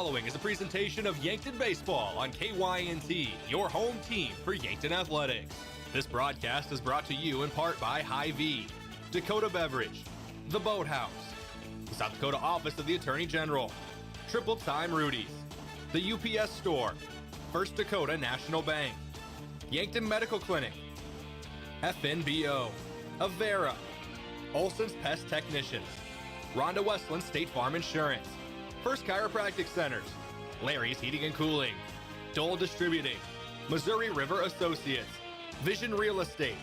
following is a presentation of Yankton Baseball on KYNT, your home team for Yankton Athletics. This broadcast is brought to you in part by Hy-Vee, Dakota Beverage, The Boathouse, the South Dakota Office of the Attorney General, Triple Time Rudy's, the UPS Store, First Dakota National Bank, Yankton Medical Clinic, FNBO, Avera, Olson's Pest Technicians, Rhonda Westland State Farm Insurance, First Chiropractic Centers, Larry's Heating and Cooling, Dole Distributing, Missouri River Associates, Vision Real Estate,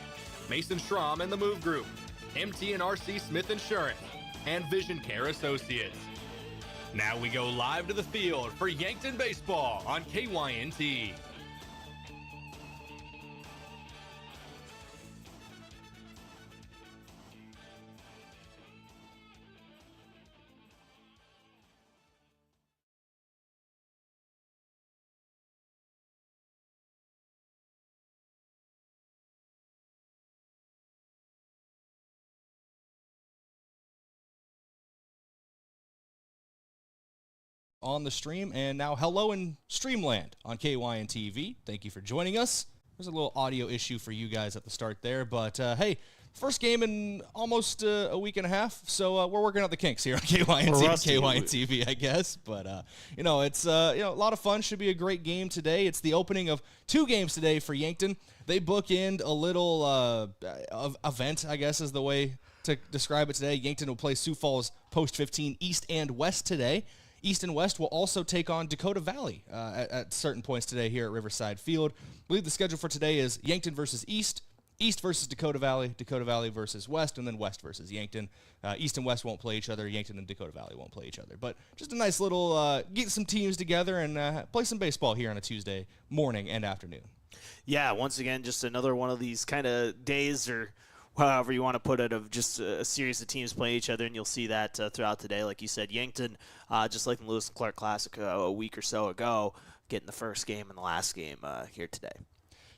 Mason Schramm and the Move Group, MT&RC Smith Insurance, and Vision Care Associates. Now we go live to the field for Yankton Baseball on KYNT. On the stream, and now hello in Streamland on KYN TV. Thank you for joining us. There's a little audio issue for you guys at the start there, but hey, first game in almost a week and a half, so we're working out the kinks here on KYN TV, I guess. But it's a lot of fun. Should be a great game today. It's the opening of two games today for Yankton. They bookend a little event, I guess, is the way to describe it today. Yankton will play Sioux Falls Post 15 East and West today. East and West will also take on Dakota Valley at certain points today here at Riverside Field. I believe the schedule for today is Yankton versus East, East versus Dakota Valley versus West, and then West versus Yankton. East and West won't play each other. Yankton and Dakota Valley won't play each other. But just a nice little get some teams together and play some baseball here on a Tuesday morning and afternoon. Yeah, once again, just another one of these kind of days or however you want to put it, of just a series of teams playing each other, and you'll see that throughout the day. Like you said, Yankton, just like the Lewis and Clark Classic a week or so ago, getting the first game and the last game here today.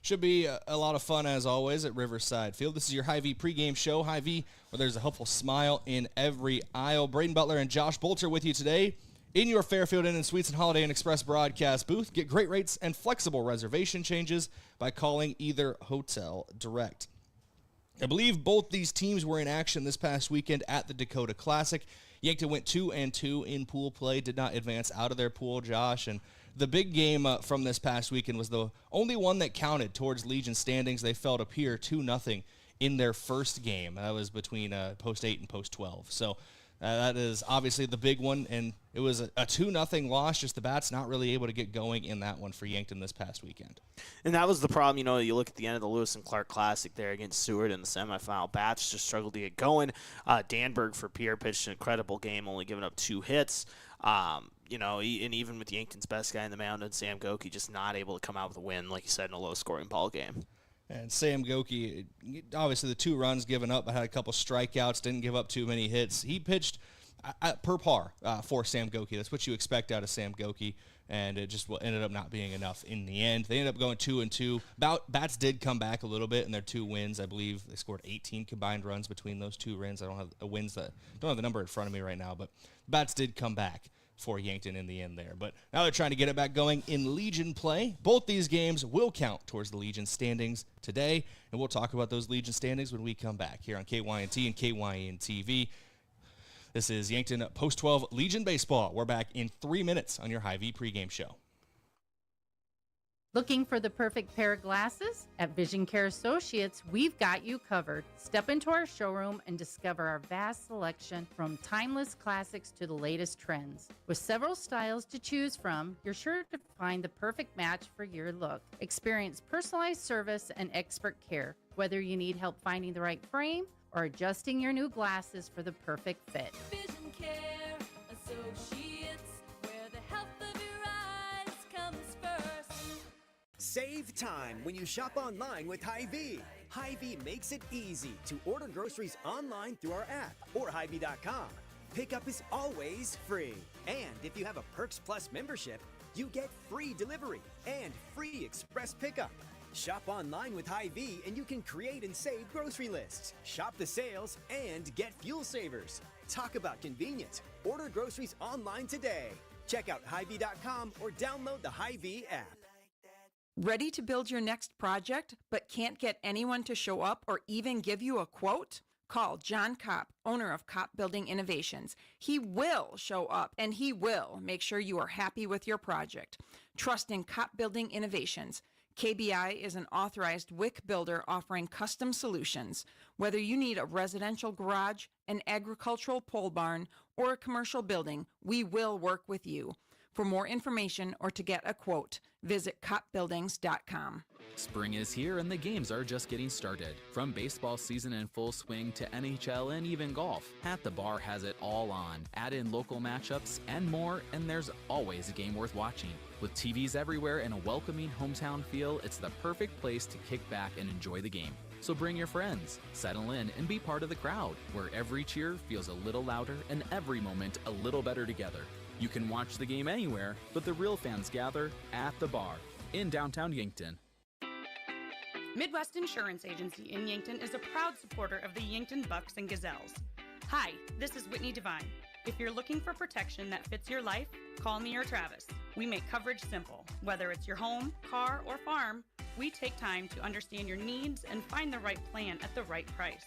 Should be a lot of fun, as always, at Riverside Field. This is your Hy-Vee pregame show. Hy-Vee, where there's a helpful smile in every aisle. Brayden, Butler, and Josh Boelter with you today in your Fairfield Inn and Suites and Holiday Inn Express broadcast booth. Get great rates and flexible reservation changes by calling either hotel direct. I believe both these teams were in action this past weekend at the Dakota Classic. Yankton went 2-2 in pool play, did not advance out of their pool, Josh. And the big game from this past weekend was the only one that counted towards Legion standings. They fell to Pier 2-0 in their first game. That was between Post 8 and Post 12. So that is obviously the big one, and it was a 2-0 loss. Just the bats not really able to get going in that one for Yankton this past weekend. And that was the problem. You look at the end of the Lewis and Clark Classic there against Seward in the semifinal. Bats just struggled to get going. Danberg for Pierre pitched an incredible game, only giving up 2 hits. And even with Yankton's best guy in the mound, and Sam Goki, just not able to come out with a win, like you said, in a low-scoring ball game. And Sam Goki, obviously the 2 runs given up, but had a couple strikeouts, didn't give up too many hits. He pitched per par for Sam Goki. That's what you expect out of Sam Goki, and it just ended up not being enough in the end. They ended up going 2-2. Bats did come back a little bit in their 2 wins. I believe they scored 18 combined runs between those 2 wins. I don't have the number in front of me right now, but Bats did come back for Yankton in the end there. But now they're trying to get it back going in Legion play. Both these games will count towards the Legion standings today, and we'll talk about those Legion standings when we come back here on KYNT and KYN TV. This is Yankton Post 12 Legion Baseball. We're back in 3 minutes on your Hy-Vee pregame show. Looking for the perfect pair of glasses? At Vision Care Associates, we've got you covered. Step into our showroom and discover our vast selection from timeless classics to the latest trends. With several styles to choose from, you're sure to find the perfect match for your look. Experience personalized service and expert care, whether you need help finding the right frame or adjusting your new glasses for the perfect fit. Vision Care Associates, where the health of your eyes comes first. Save time when you shop online with Hy-Vee. Hy-Vee makes it easy to order groceries online through our app or Hy-Vee.com. Pickup is always free. And if you have a Perks Plus membership, you get free delivery and free express pickup. Shop online with Hy-Vee and you can create and save grocery lists. Shop the sales and get fuel savers. Talk about convenience. Order groceries online today. Check out Hy-Vee.com or download the Hy-Vee app. Ready to build your next project, but can't get anyone to show up or even give you a quote? Call John Kopp, owner of Kopp Building Innovations. He will show up and he will make sure you are happy with your project. Trust in Kopp Building Innovations. KBI is an authorized WIC builder offering custom solutions. Whether you need a residential garage, an agricultural pole barn, or a commercial building, we will work with you. For more information or to get a quote, visit koppbuildings.com. Spring is here and the games are just getting started. From baseball season in full swing to NHL and even golf, At the Bar has it all on. Add in local matchups and more, and there's always a game worth watching. With TVs everywhere and a welcoming hometown feel, it's the perfect place to kick back and enjoy the game. So bring your friends, settle in, and be part of the crowd, where every cheer feels a little louder and every moment a little better together. You can watch the game anywhere, but the real fans gather at the bar in downtown Yankton. Midwest Insurance Agency in Yankton is a proud supporter of the Yankton Bucks and Gazelles. Hi, this is Whitney Devine. If you're looking for protection that fits your life, call me or Travis. We make coverage simple. Whether it's your home, car, or farm, we take time to understand your needs and find the right plan at the right price.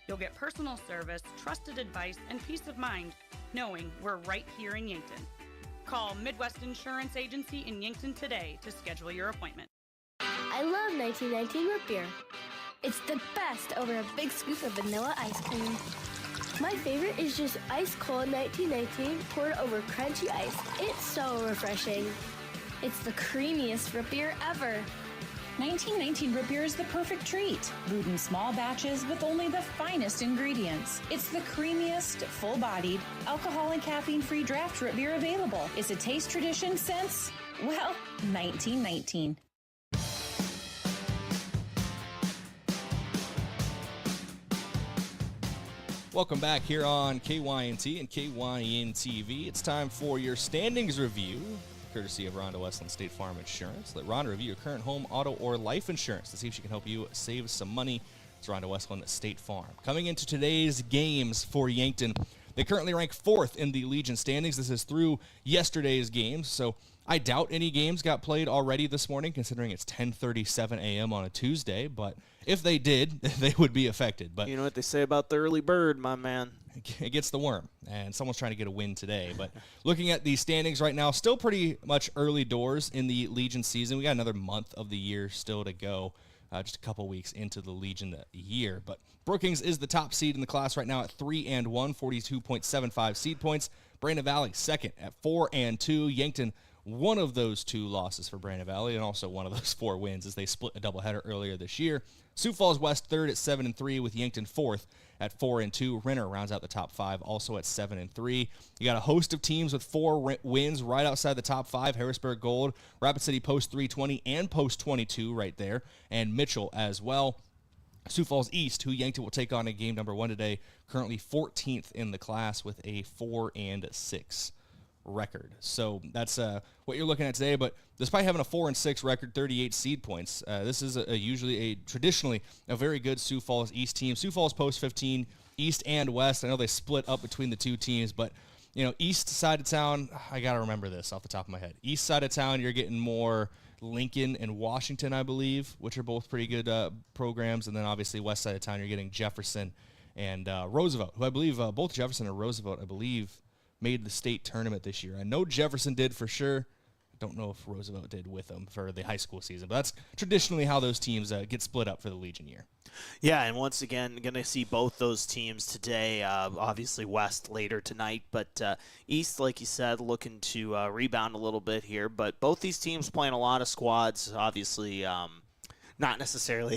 You'll get personal service, trusted advice, and peace of mind knowing we're right here in Yankton. Call Midwest Insurance Agency in Yankton today to schedule your appointment. I love 1919 root beer. It's the best over a big scoop of vanilla ice cream. My favorite is just ice cold 1919 poured over crunchy ice. It's so refreshing. It's the creamiest root beer ever. 1919 root beer is the perfect treat. Brewed in small batches with only the finest ingredients. It's the creamiest, full-bodied, alcohol and caffeine-free draft root beer available. It's a taste tradition since, well, 1919. Welcome back here on KYNT and KYN-TV. It's time for your standings review, courtesy of Rhonda Westland State Farm Insurance. Let Rhonda review your current home, auto, or life insurance to see if she can help you save some money. It's Rhonda Westland State Farm. Coming into today's games for Yankton, they currently rank 4th in the Legion standings. This is through yesterday's games, so I doubt any games got played already this morning, considering it's 10:37 a.m. on a Tuesday, but if they did, they would be affected. But you know what they say about the early bird, my man. It gets the worm, and someone's trying to get a win today. But looking at the standings right now, still pretty much early doors in the Legion season. We got another month of the year still to go, just a couple weeks into the Legion year. But Brookings is the top seed in the class right now at 3-1, 42.75 seed points. Brayden Valley second at 4-2. Yankton, one of those 2 losses for Brayden Valley, and also one of those 4 wins as they split a doubleheader earlier this year. Sioux Falls West third at 7-3, with Yankton fourth at 4-2. Renner rounds out the top 5, also at 7-3. You got a host of teams with 4 wins right outside the top 5. Harrisburg Gold, Rapid City Post 320 and Post 22 right there, and Mitchell as well. Sioux Falls East, who Yankton will take on in game number 1 today, currently 14th in the class with a 4-6 record. So that's what you're looking at today. But despite having a 4-6 record, 38 seed points, this is traditionally a very good Sioux Falls East team. Sioux Falls Post 15, East and West. I know they split up between the 2 teams, but east side of town, I got to remember this off the top of my head. East side of town, you're getting more Lincoln and Washington, I believe, which are both pretty good programs. And then obviously west side of town, you're getting Jefferson and Roosevelt, who I believe both Jefferson and Roosevelt, I believe, made the state tournament this year. I know Jefferson did for sure. I don't know if Roosevelt did with them for the high school season, but that's traditionally how those teams get split up for the Legion year. Yeah, and once again, going to see both those teams today. Obviously, West later tonight, but East, like you said, looking to rebound a little bit here. But both these teams playing a lot of squads, obviously not necessarily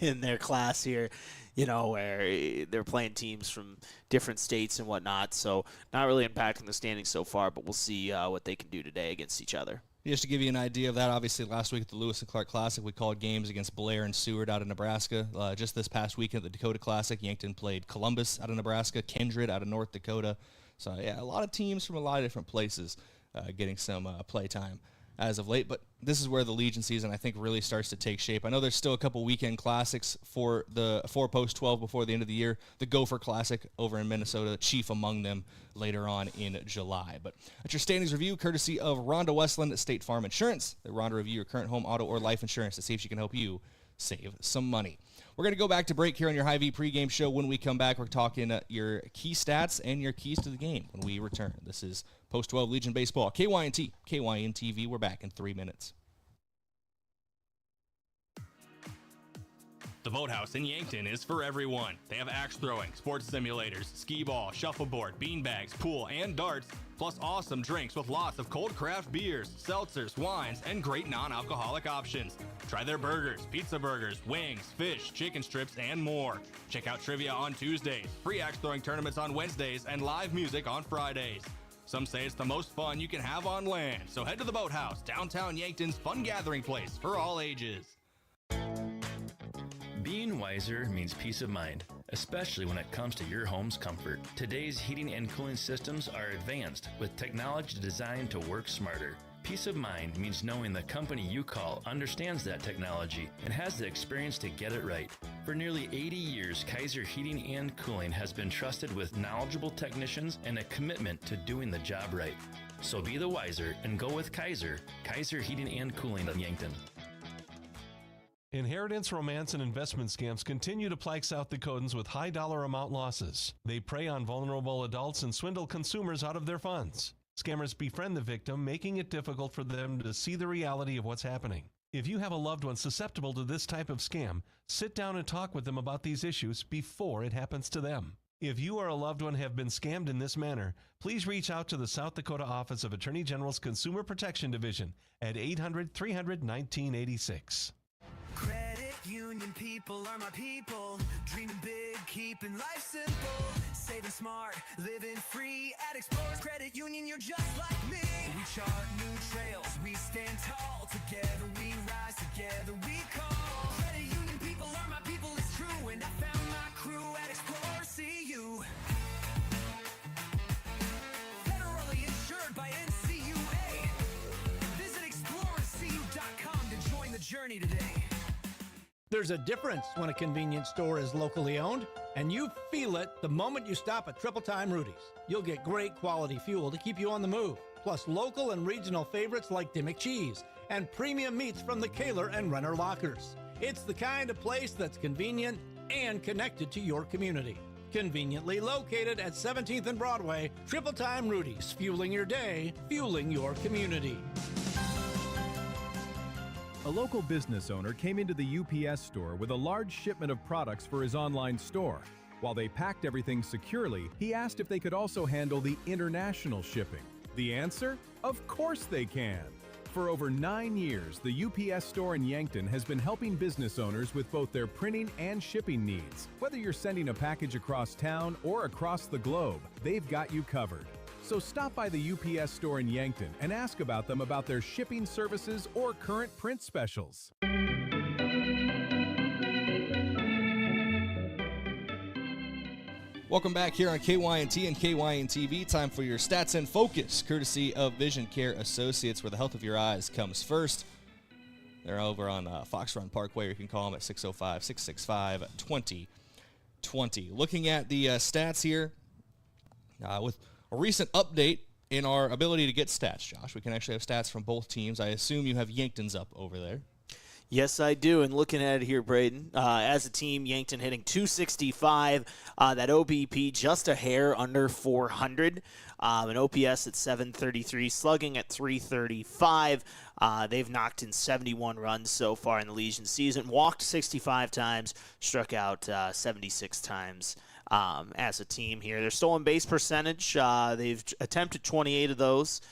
in their class here, where they're playing teams from different states and whatnot. So not really impacting the standings so far, but we'll see what they can do today against each other. Just to give you an idea of that, obviously last week at the Lewis and Clark Classic, we called games against Blair and Seward out of Nebraska. Just this past weekend at the Dakota Classic, Yankton played Columbus out of Nebraska, Kindred out of North Dakota. So, yeah, a lot of teams from a lot of different places getting some play time as of late, but this is where the Legion season, I think, really starts to take shape. I know there's still a couple weekend classics for the 4 post 12 before the end of the year. The Gopher Classic over in Minnesota, chief among them later on in July. But at your standings review, courtesy of Rhonda Westland at State Farm Insurance. The Rhonda review your current home, auto, or life insurance to see if she can help you save some money. We're going to go back to break here on your Hy-Vee pregame show. When we come back, we're talking your key stats and your keys to the game when we return. This is Post 12 Legion Baseball, KYNT, KYN-TV. We're back in 3 minutes. The Boathouse in Yankton is for everyone. They have axe throwing, sports simulators, skee ball, shuffleboard, beanbags, pool, and darts, plus awesome drinks with lots of cold craft beers, seltzers, wines, and great non-alcoholic options. Try their burgers, pizza burgers, wings, fish, chicken strips, and more. Check out trivia on Tuesdays, free axe throwing tournaments on Wednesdays, and live music on Fridays. Some say it's the most fun you can have on land, so head to the Boathouse, downtown Yankton's fun gathering place for all ages. Being wiser means peace of mind, especially when it comes to your home's comfort. Today's heating and cooling systems are advanced with technology designed to work smarter. Peace of mind means knowing the company you call understands that technology and has the experience to get it right. For nearly 80 years, Kaiser Heating and Cooling has been trusted with knowledgeable technicians and a commitment to doing the job right. So be the wiser and go with Kaiser Heating and Cooling in Yankton. Inheritance, romance, and investment scams continue to plague South Dakotans with high dollar amount losses. They prey on vulnerable adults and swindle consumers out of their funds. Scammers befriend the victim, making it difficult for them to see the reality of what's happening. If you have a loved one susceptible to this type of scam, sit down and talk with them about these issues before it happens to them. If you or a loved one have been scammed in this manner, please reach out to the South Dakota Office of Attorney General's Consumer Protection Division at 800-300-1986. Credit union people are my people. Dreaming big, keeping life simple. Saving smart, living free at Explorers Credit Union. You're just like me. We chart new trails, we stand tall. Together we rise, together we call. Credit union people are my people, it's true. And I found my crew at Explorers CU. Federally insured by NCUA. Visit explorerscu.com to join the journey today. There's a difference when a convenience store is locally owned, and you feel it the moment you stop at Triple Time Rudy's. You'll get great quality fuel to keep you on the move, plus local and regional favorites like Dimmick Cheese and premium meats from the Kaler and Renner Lockers. It's the kind of place that's convenient and connected to your community. Conveniently located at 17th and Broadway, Triple Time Rudy's, fueling your day, fueling your community. A local business owner came into the UPS store with a large shipment of products for his online store. While they packed everything securely, he asked if they could also handle the international shipping. The answer? Of course they can! For over 9 years, the UPS store in Yankton has been helping business owners with both their printing and shipping needs. Whether you're sending a package across town or across the globe, they've got you covered. So stop by the UPS store in Yankton and ask about them about their shipping services or current print specials. Welcome back here on KYNT and KYN-TV. Time for your Stats in Focus, courtesy of Vision Care Associates, where the health of your eyes comes first. They're over on Fox Run Parkway, or you can call them at 605-665-2020. Looking at the stats here, with a recent update in our ability to get stats, Josh. We can actually have stats from both teams. I assume you have Yankton's up over there. Yes, I do. And looking at it here, Brayden, as a team, Yankton hitting .265. That OBP just a hair under 400. An OPS at .733, slugging at .335. They've knocked in 71 runs so far in the Legion season. Walked 65 times, struck out 76 times. As a team here. Their stolen base percentage, they've attempted 28 of those,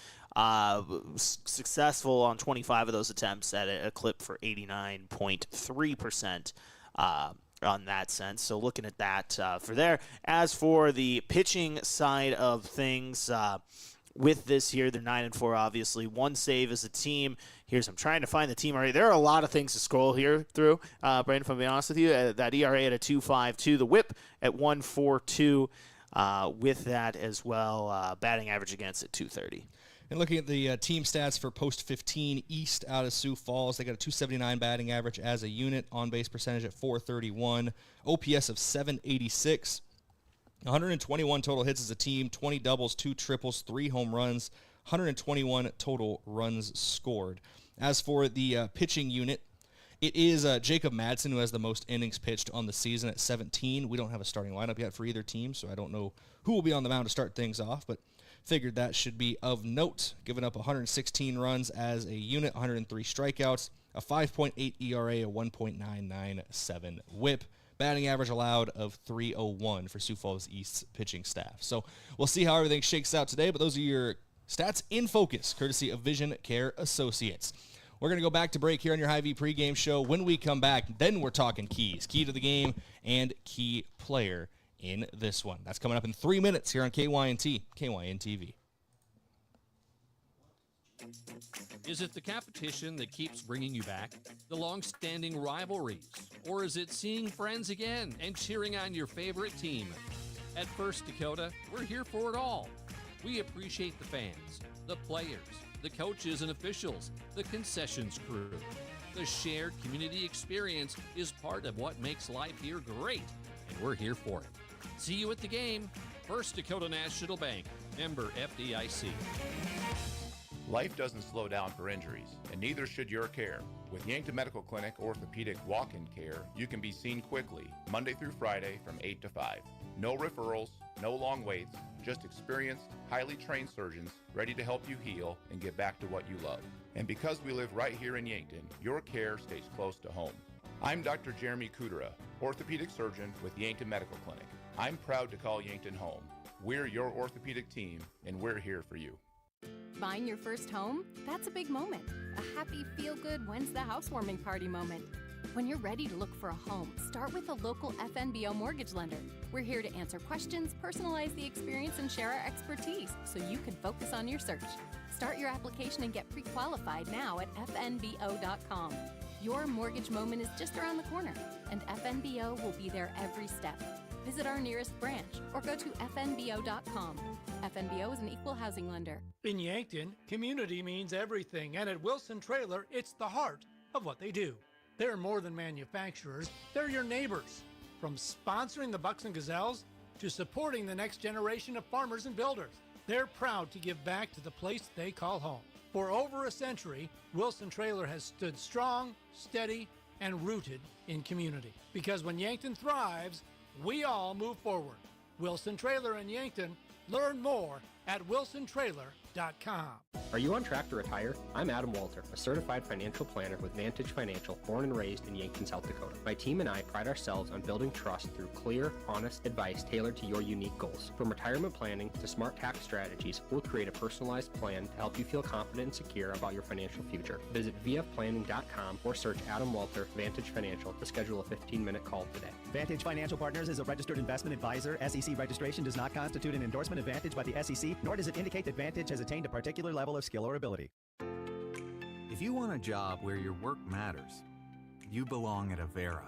successful on 25 of those attempts at a clip for 89.3% on that sense. So looking at that for there. As for the pitching side of things, with this here, they're 9-4, obviously. One save as a team. I'm trying to find the team already. There are a lot of things to scroll here through, Brayden, if I'm being honest with you. That ERA at a 2.52, the whip at 1.42 with that as well. Batting average against at 2.30. And looking at the team stats for Post 15 East out of Sioux Falls, they got a 279 batting average as a unit, on-base percentage at 431, OPS of 786, 121 total hits as a team, 20 doubles, 2 triples, 3 home runs, 121 total runs scored. As for the pitching unit, it is Jacob Madsen who has the most innings pitched on the season at 17. We don't have a starting lineup yet for either team, so I don't know who will be on the mound to start things off, but figured that should be of note. Giving up 116 runs as a unit, 103 strikeouts, a 5.8 ERA, a 1.997 whip. Batting average allowed of 301 for Sioux Falls East's pitching staff. So we'll see how everything shakes out today, but those are your stats in focus, courtesy of Vision Care Associates. We're going to go back to break here on your Hy-Vee pregame show. When we come back, then we're talking keys, key to the game, and key player in this one. That's coming up in 3 minutes here on KYNT, KYN-TV. Is it the competition that keeps bringing you back? The long-standing rivalries? Or is it seeing friends again and cheering on your favorite team? At First Dakota, we're here for it all. We appreciate the fans, the players, the coaches and officials, the concessions crew. The shared community experience is part of what makes life here great, and we're here for it. See you at the game. First Dakota National Bank, member FDIC. Life doesn't slow down for injuries, and neither should your care. With Yankton Medical Clinic Orthopedic Walk-In Care, you can be seen quickly, Monday through Friday from 8 to 5. No referrals, no long waits, just experienced, highly trained surgeons ready to help you heal and get back to what you love. And because we live right here in Yankton, your care stays close to home. I'm Dr. Jeremy Kudera, orthopedic surgeon with Yankton Medical Clinic. I'm proud to call Yankton home. We're your orthopedic team, and we're here for you. Buying your first home? That's a big moment. A happy, feel-good, when's the housewarming party moment. When you're ready to look for a home, start with a local FNBO mortgage lender. We're here to answer questions, personalize the experience, and share our expertise so you can focus on your search. Start your application and get pre-qualified now at fnbo.com. Your mortgage moment is just around the corner, and FNBO will be there every step. Visit our nearest branch or go to fnbo.com. FNBO is an equal housing lender. In Yankton, community means everything, and at Wilson Trailer, it's the heart of what they do. They're more than manufacturers, they're your neighbors. From sponsoring the Bucks and Gazelles to supporting the next generation of farmers and builders, they're proud to give back to the place they call home. For over a century, Wilson Trailer has stood strong, steady, and rooted in community. Because when Yankton thrives, we all move forward. Wilson Trailer in Yankton. Learn more at wilsontrailer.com. Are you on track to retire? I'm Adam Boelter, a certified financial planner with Vantage Financial, born and raised in Yankton, South Dakota. My team and I pride ourselves on building trust through clear, honest advice tailored to your unique goals. From retirement planning to smart tax strategies, we'll create a personalized plan to help you feel confident and secure about your financial future. Visit vfplanning.com or search Adam Boelter, Vantage Financial, to schedule a 15-minute call today. Vantage Financial Partners is a registered investment advisor. SEC registration does not constitute an endorsement of Vantage by the SEC, nor does it indicate that Vantage has attained a particular level of skill or ability. If you want a job where your work matters, you belong at Avera.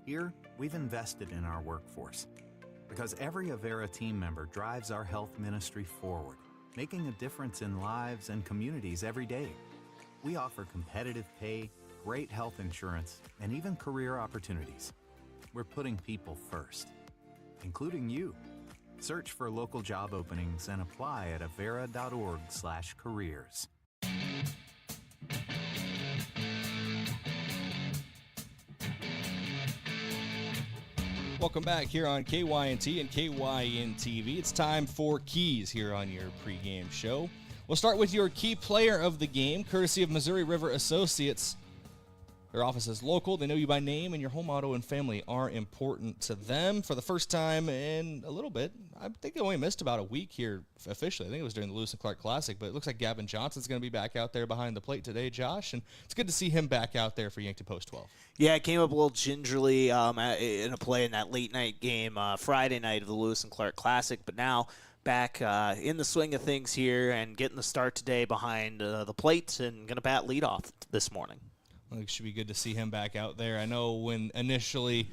Here, we've invested in our workforce because every Avera team member drives our health ministry forward, making a difference in lives and communities every day. We offer competitive pay, great health insurance, and even career opportunities. We're putting people first, including you. Search for local job openings and apply at avera.org/careers. Welcome back here on KYNT and KYN-TV. It's time for keys here on your pregame show. We'll start with your key player of the game, courtesy of Missouri River Associates. Their office is local. They know you by name, and your home, auto, and family are important to them. For the first time in a little bit, I think they only missed about a week here officially. I think it was during the Lewis and Clark Classic, but it looks like Gavin Johnson's going to be back out there behind the plate today, Josh, and it's good to see him back out there for Yankton Post 12. Yeah, it came up a little gingerly in a play in that late night game Friday night of the Lewis and Clark Classic, but now back in the swing of things here and getting the start today behind the plate and going to bat leadoff this morning. Well, it should be good to see him back out there. I know when initially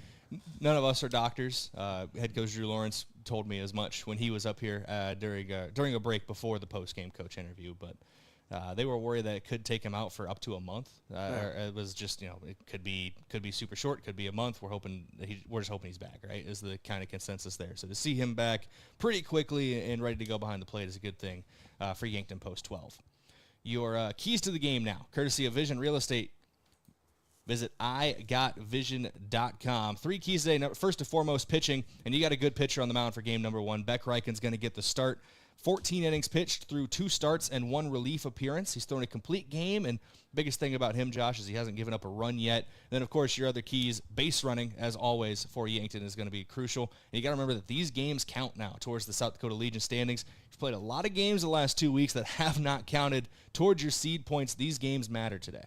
none of us are doctors. Head coach Drew Lawrence told me as much when he was up here during a break before the post-game coach interview, but they were worried that it could take him out for up to a month. It was just, it could be super short, could be a month. We're just hoping he's back, right? Is the kind of consensus there. So to see him back pretty quickly and ready to go behind the plate is a good thing for Yankton Post 12. Your keys to the game now, courtesy of Vision Real Estate. Visit igotvision.com. 3 keys today. First and foremost, pitching, and you got a good pitcher on the mound for game number 1. Beck Reichen's going to get the start. 14 innings pitched through 2 starts and 1 relief appearance. He's thrown a complete game, and biggest thing about him, Josh, is he hasn't given up a run yet. And then, of course, your other keys, base running, as always, for Yankton is going to be crucial. And you got to remember that these games count now towards the South Dakota Legion standings. You've played a lot of games the last 2 weeks that have not counted towards your seed points. These games matter today.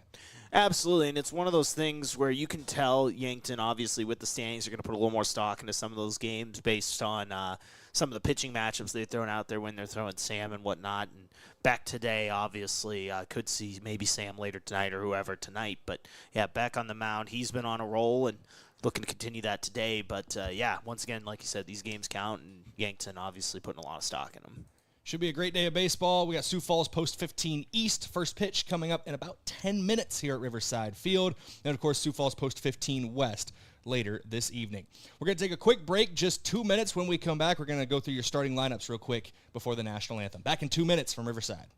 Absolutely, and it's one of those things where you can tell Yankton, obviously, with the standings, are going to put a little more stock into some of those games based on some of the pitching matchups they've thrown out there when they're throwing Sam and whatnot. And Beck today, obviously, could see maybe Sam later tonight or whoever tonight. But, yeah, Beck on the mound. He's been on a roll and looking to continue that today. But, yeah, once again, like you said, these games count, and Yankton obviously putting a lot of stock in them. Should be a great day of baseball. We got Sioux Falls Post 15 East. First pitch coming up in about 10 minutes here at Riverside Field. And, of course, Sioux Falls Post 15 West later this evening. We're going to take a quick break, just 2 minutes. When we come back, we're going to go through your starting lineups real quick before the national anthem. Back in 2 minutes from Riverside.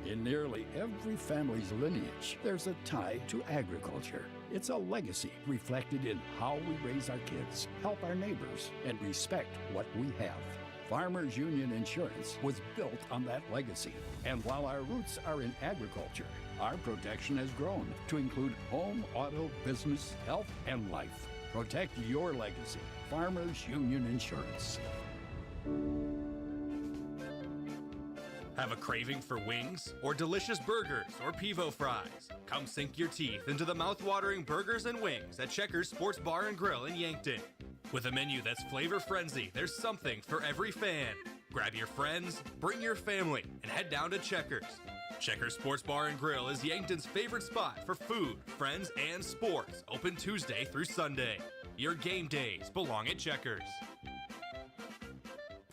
In nearly every family's lineage, there's a tie to agriculture. It's a legacy reflected in how we raise our kids, help our neighbors, and respect what we have. Farmers Union Insurance was built on that legacy. And while our roots are in agriculture, our protection has grown to include home, auto, business, health, and life. Protect your legacy. Farmers Union Insurance. Have a craving for wings or delicious burgers or Pivo fries? Come sink your teeth into the mouth-watering burgers and wings at Checkers Sports Bar and Grill in Yankton. With a menu that's flavor-frenzy, there's something for every fan. Grab your friends, bring your family, and head down to Checkers. Checkers Sports Bar and Grill is Yankton's favorite spot for food, friends, and sports. Open Tuesday through Sunday. Your game days belong at Checkers.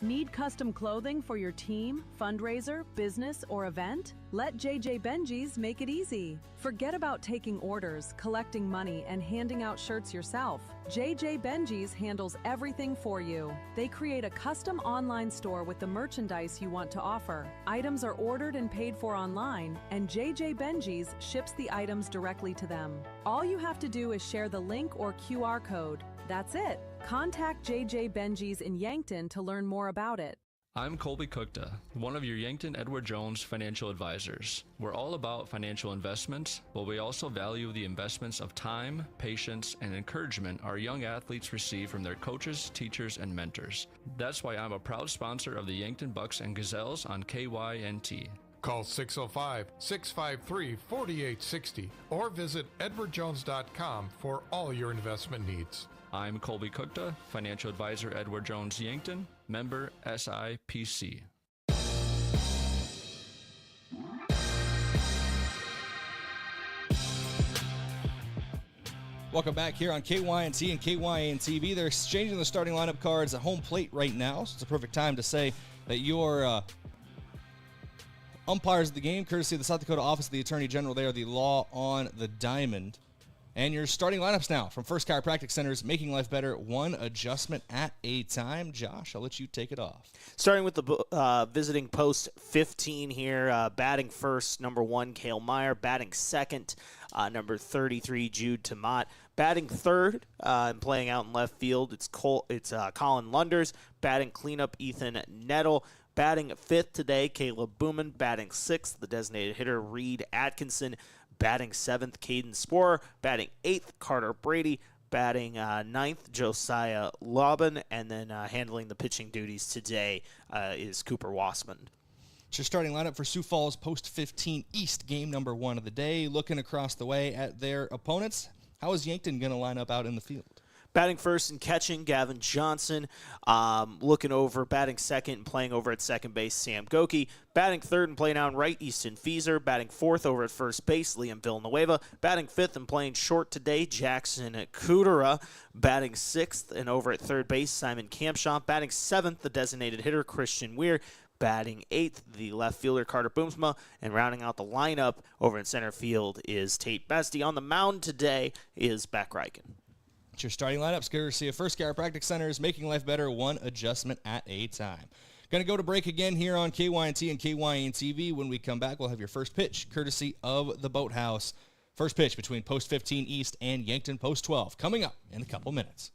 Need custom clothing for your team, fundraiser, business, or event? Let JJ Benji's make it easy. Forget about taking orders, collecting money, and handing out shirts yourself. JJ Benji's handles everything for you. They create a custom online store with the merchandise you want to offer. Items are ordered and paid for online, and JJ Benji's ships the items directly to them. All you have to do is share the link or QR code. That's it. Contact JJ Benji's in Yankton to learn more about it. I'm Colby Cookta, one of your Yankton Edward Jones financial advisors. We're all about financial investments, but we also value the investments of time, patience, and encouragement our young athletes receive from their coaches, teachers, and mentors. That's why I'm a proud sponsor of the Yankton Bucks and Gazelles on KYNT. Call 605-653-4860 or visit edwardjones.com for all your investment needs. I'm Colby Cookta, financial advisor Edward Jones Yankton, member SIPC. Welcome back here on KYNT and KYN-TV. They're exchanging the starting lineup cards at home plate right now, so it's a perfect time to say that your umpires of the game, courtesy of the South Dakota Office of the Attorney General, they are the law on the diamond. And your starting lineups now from First Chiropractic Centers, making life better, one adjustment at a time. Josh, I'll let you take it off. Starting with the visiting Post 15 here, batting first, number 1, Cale Meyer. Batting second, number 33, Jude Tomat. Batting third and playing out in left field, it's Colin Lunders. Batting cleanup, Ethan Nettle. Batting fifth today, Caleb Booman. Batting sixth, the designated hitter, Reed Atkinson. Batting seventh, Caden Sporer. Batting eighth, Carter Brady. Batting ninth, Josiah Laubin. And then handling the pitching duties today is Cooper Wassman. It's your starting lineup for Sioux Falls Post 15 East, game number 1 of the day. Looking across the way at their opponents, how is Yankton going to line up out in the field? Batting first and catching, Gavin Johnson. Batting second and playing over at second base, Sam Goki. Batting third and playing out right, Easton Fieser. Batting fourth over at first base, Liam Villanueva. Batting fifth and playing short today, Jackson Kudera. Batting sixth and over at third base, Simon Kampschomp. Batting seventh, the designated hitter, Christian Weir. Batting eighth, the left fielder, Carter Boomsma. And rounding out the lineup over in center field is Tate Bestie. On the mound today is Beck Reichen. It's your starting lineups, courtesy of First Chiropractic Centers, making life better one adjustment at a time. Going to go to break again here on KYNT and KYN-TV. When we come back, we'll have your first pitch, courtesy of the Boathouse. First pitch between Post 15 East and Yankton Post 12, coming up in a couple minutes.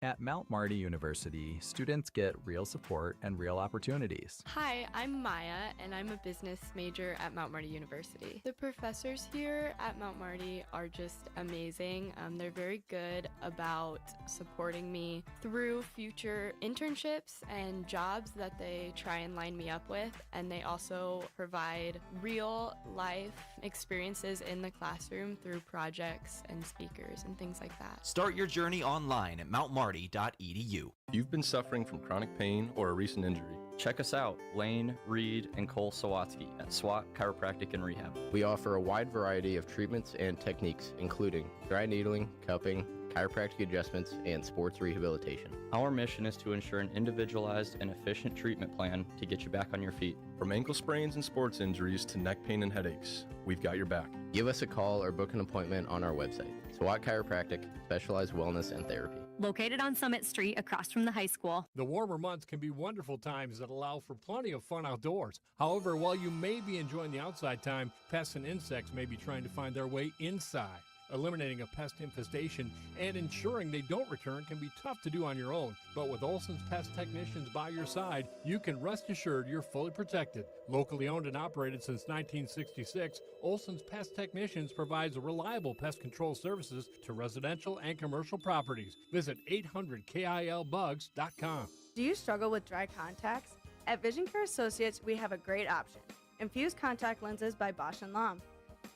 At Mount Marty University, students get real support and real opportunities. Hi, I'm Maya, and I'm a business major at Mount Marty University. The professors here at Mount Marty are just amazing. They're very good about supporting me through future internships and jobs that they try and line me up with, and they also provide real life experiences in the classroom through projects and speakers and things like that. Start your journey online at mountmarty.edu. If you've been suffering from chronic pain or a recent injury, check us out, Lane, Reed, and Cole Sawatsky at SWAT Chiropractic and Rehab. We offer a wide variety of treatments and techniques, including dry needling, cupping, chiropractic adjustments, and sports rehabilitation. Our mission is to ensure an individualized and efficient treatment plan to get you back on your feet. From ankle sprains and sports injuries to neck pain and headaches, we've got your back. Give us a call or book an appointment on our website. SWAT Chiropractic, specialized wellness and therapy. Located on Summit Street across from the high school. The warmer months can be wonderful times that allow for plenty of fun outdoors. However, while you may be enjoying the outside time, pests and insects may be trying to find their way inside. Eliminating a pest infestation and ensuring they don't return can be tough to do on your own, but with Olson's Pest Technicians by your side, you can rest assured you're fully protected. Locally owned and operated since 1966, Olson's Pest Technicians provides reliable pest control services to residential and commercial properties. Visit 800KILBugs.com. Do you struggle with dry contacts? At Vision Care Associates, we have a great option. Infused contact lenses by Bosch & Lomb.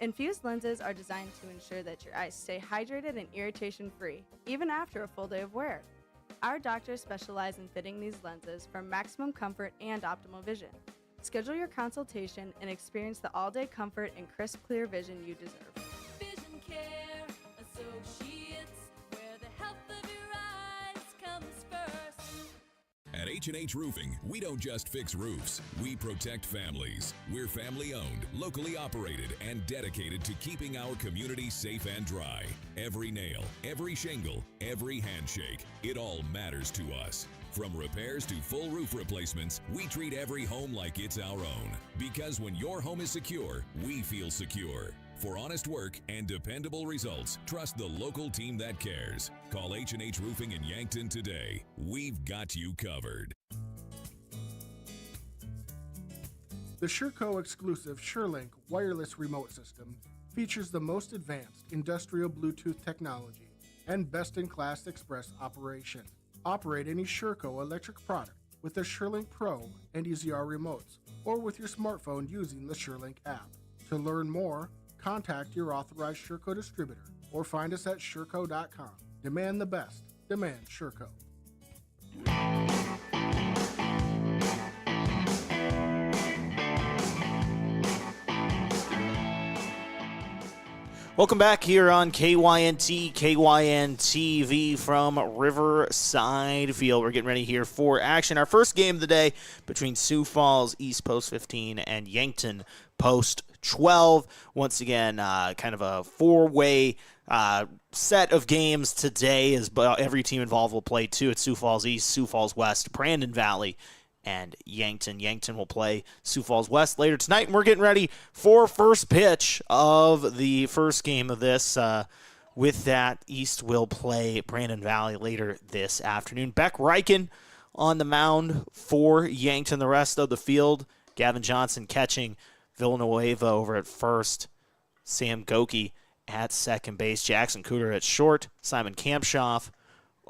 Infused lenses are designed to ensure that your eyes stay hydrated and irritation-free, even after a full day of wear. Our doctors specialize in fitting these lenses for maximum comfort and optimal vision. Schedule your consultation and experience the all-day comfort and crisp, clear vision you deserve. Vision Care Associates, where the health of your eyes comes first. At H&H Roofing, we don't just fix roofs, we protect families. We're family-owned, locally operated, and dedicated to keeping our community safe and dry. Every nail, every shingle, every handshake, it all matters to us. From repairs to full roof replacements, we treat every home like it's our own. Because when your home is secure, we feel secure. For honest work and dependable results, trust the local team that cares. Call H&H Roofing in Yankton today. We've got you covered. The SureCo exclusive SureLink wireless remote system features the most advanced industrial Bluetooth technology and best-in-class express operation. Operate any SureCo electric product with the SureLink Pro and EZR remotes or with your smartphone using the SureLink app. To learn more, contact your authorized SureCo distributor or find us at sureco.com. Demand the best. Demand SureCo. Welcome back here on KYNT, KYN-TV from Riverside Field. We're getting ready here for action. Our first game of the day between Sioux Falls East Post 15 and Yankton Post 12. Once again, kind of a four-way set of games today as every team involved will play two. It's Sioux Falls East, Sioux Falls West, Brandon Valley, and Yankton. Yankton will play Sioux Falls West later tonight, and we're getting ready for first pitch of the first game of this. With that, East will play Brandon Valley later this afternoon. Beck Reichen on the mound for Yankton. The rest of the field, Gavin Johnson catching, Villanueva over at first, Sam Goki at second base, Jackson Cooter at short, Simon Kampschomp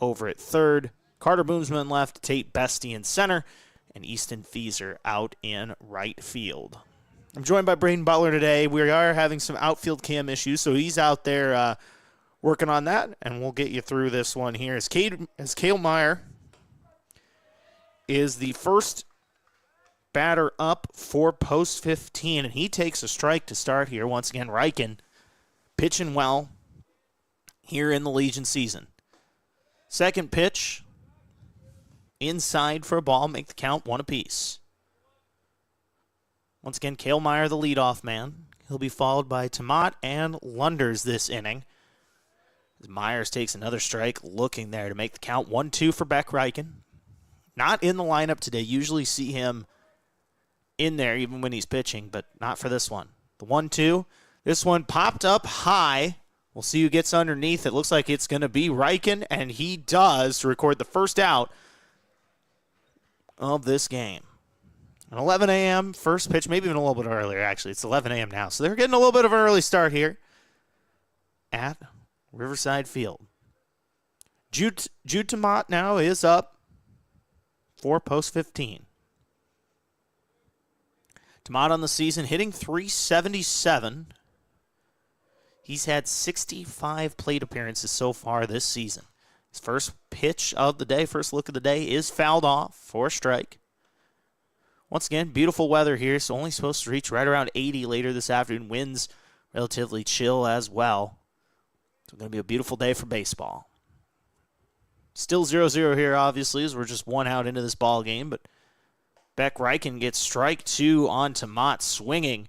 over at third, Carter Boomsman left, Tate Bestie in center, and Easton Fieser out in right field. I'm joined by Brayden Butler today. We are having some outfield cam issues, so he's out there working on that, and we'll get you through this one here. As Cale Meyer is the first batter up for post 15, and he takes a strike to start here. Once again, Reichen pitching well here in the Legion season. Second pitch, inside for a ball, make the count 1 apiece. Once again, Cale Meyer, the leadoff man. He'll be followed by Tomat and Lunders this inning. As Myers takes another strike, looking there to make the count 1-2 for Beck Reichen. Not in the lineup today. Usually see him in there even when he's pitching, but not for this one. The 1-2. This one popped up high. We'll see who gets underneath. It looks like it's going to be Reichen, and he does to record the first out of this game. An 11 a.m. first pitch, maybe even a little bit earlier, actually. It's 11 a.m. now, so they're getting a little bit of an early start here at Riverside Field. Jude Tomat now is up for post 15. Tomat on the season hitting .377. He's had 65 plate appearances so far this season. His first pitch of the day, first look of the day, is fouled off for a strike. Once again, beautiful weather here, so only supposed to reach right around 80 later this afternoon. Winds relatively chill as well. So it's going to be a beautiful day for baseball. Still 0-0 here, obviously, as we're just one out into this ball game, but Beck Reichen gets strike 2 on Tomat, swinging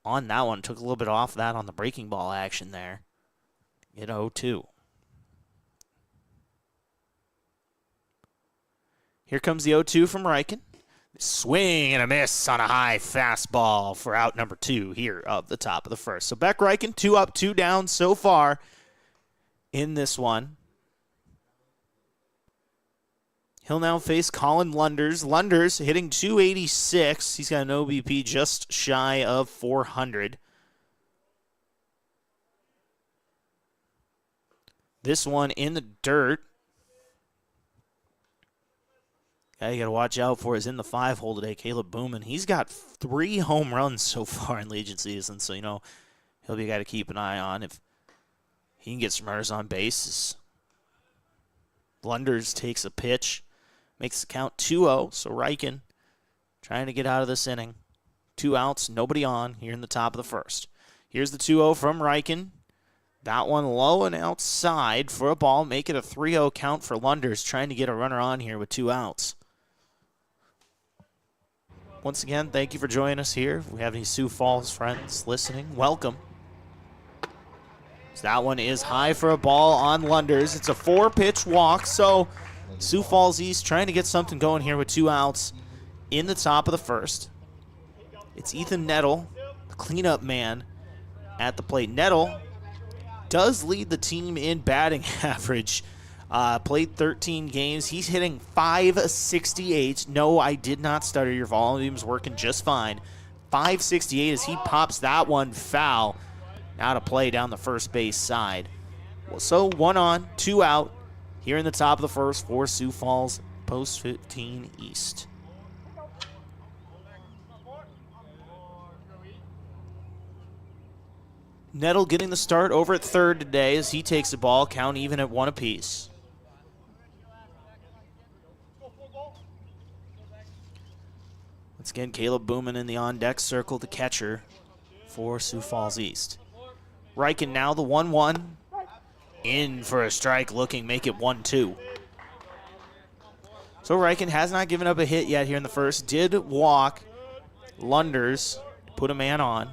on that one. Took a little bit off that on the breaking ball action there. Get 0-2. Here comes the 0-2 from Reichen. Swing and a miss on a high fastball for out number 2 here of the top of the first. So Beck Reichen, 2 up, 2 down so far in this one. He'll now face Colin Lunders. Lunders hitting .286. He's got an OBP just shy of 400. This one in the dirt. Guy you got to watch out for is in the 5-hole today, Caleb Booman. He's got 3 home runs so far in Legion season, so, he'll be a guy to keep an eye on if he can get some runners on base. Lunders takes a pitch, makes the count 2-0, so Reichen trying to get out of this inning. 2 outs, nobody on here in the top of the first. Here's the 2-0 from Reichen. That one low and outside for a ball. Make it a 3-0 count for Lunders, trying to get a runner on here with 2 outs. Once again, thank you for joining us here. If we have any Sioux Falls friends listening, welcome. So that one is high for a ball on Lunders. It's a 4-pitch walk, so Sioux Falls East trying to get something going here with 2 outs in the top of the first. It's Ethan Nettle, the cleanup man, at the plate. Nettle does lead the team in batting average. Played 13 games. He's hitting .568. No, I did not stutter. Your volume's working just fine. .568 as he pops that one foul. Now to play down the first base side. So 1 on, 2 out here in the top of the first for Sioux Falls post 15 East. Nettle getting the start over at third today as he takes the ball, count even at 1 apiece. Once again, Caleb Booman in the on-deck circle, the catcher for Sioux Falls East. Reichen now the 1-1. In for a strike, looking, make it 1-2. So Reichen has not given up a hit yet here in the first. Did walk Lunders, put a man on.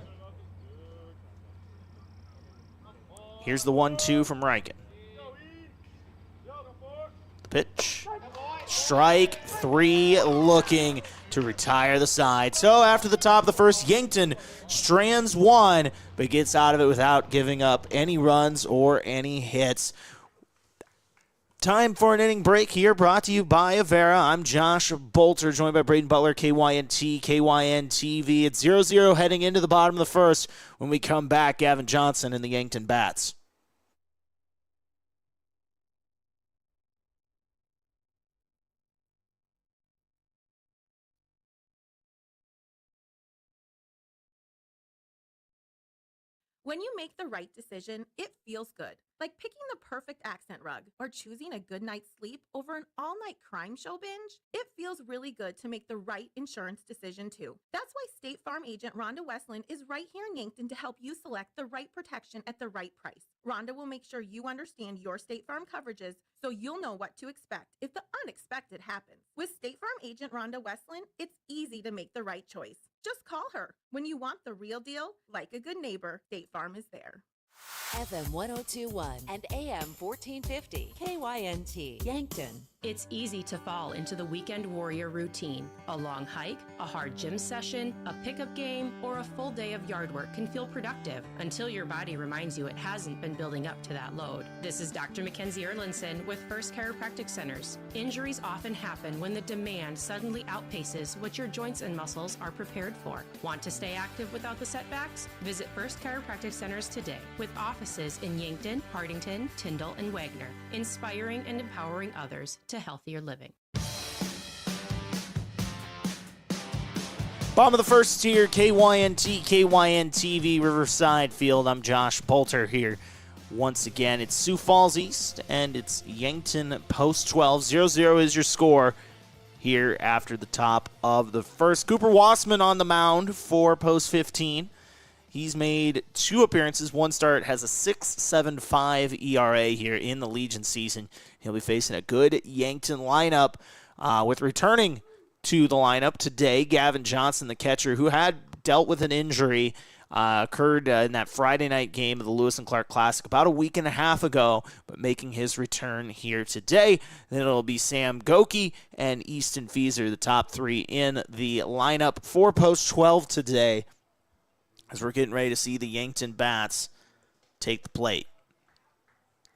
Here's the 1-2 from Reichen. The pitch. Strike 3, looking to retire the side. So after the top of the first, Yankton strands 1, but gets out of it without giving up any runs or any hits. Time for an inning break here, brought to you by Avera. I'm Josh Boelter, joined by Brayden Butler, KYNT, KYN-TV. It's 0-0 heading into the bottom of the first. When we come back, Gavin Johnson and the Yankton Bats. When you make the right decision, it feels good. Like picking the perfect accent rug or choosing a good night's sleep over an all-night crime show binge. It feels really good to make the right insurance decision too. That's why State Farm agent Rhonda Westland is right here in Yankton to help you select the right protection at the right price. Rhonda will make sure you understand your State Farm coverages so you'll know what to expect if the unexpected happens. With State Farm agent Rhonda Westland, it's easy to make the right choice. Just call her. When you want the real deal, like a good neighbor, State Farm is there. FM 1021 and AM 1450, KYNT, Yankton. It's easy to fall into the weekend warrior routine. A long hike, a hard gym session, a pickup game, or a full day of yard work can feel productive until your body reminds you it hasn't been building up to that load. This is Dr. Mackenzie Erlinson with First Chiropractic Centers. Injuries often happen when the demand suddenly outpaces what your joints and muscles are prepared for. Want to stay active without the setbacks? Visit First Chiropractic Centers today with offices in Yankton, Hardington, Tyndall, and Wagner, inspiring and empowering others to healthier living. Bottom of the first here, KYNT, KYN-TV, Riverside Field. I'm Josh Boelter here. Once again, it's Sioux Falls East, and it's Yankton Post 12. 0-0 is your score here after the top of the first. Cooper Wassman on the mound for Post 15. He's made 2 appearances, 1 start, has a 6.75 ERA here in the Legion season. He'll be facing a good Yankton lineup with returning to the lineup today, Gavin Johnson, the catcher, who had dealt with an injury, occurred in that Friday night game of the Lewis and Clark Classic about a week and a half ago, but making his return here today. Then it'll be Sam Goki and Easton Fieser, the top 3 in the lineup for Post 12 today, as we're getting ready to see the Yankton Bats take the plate.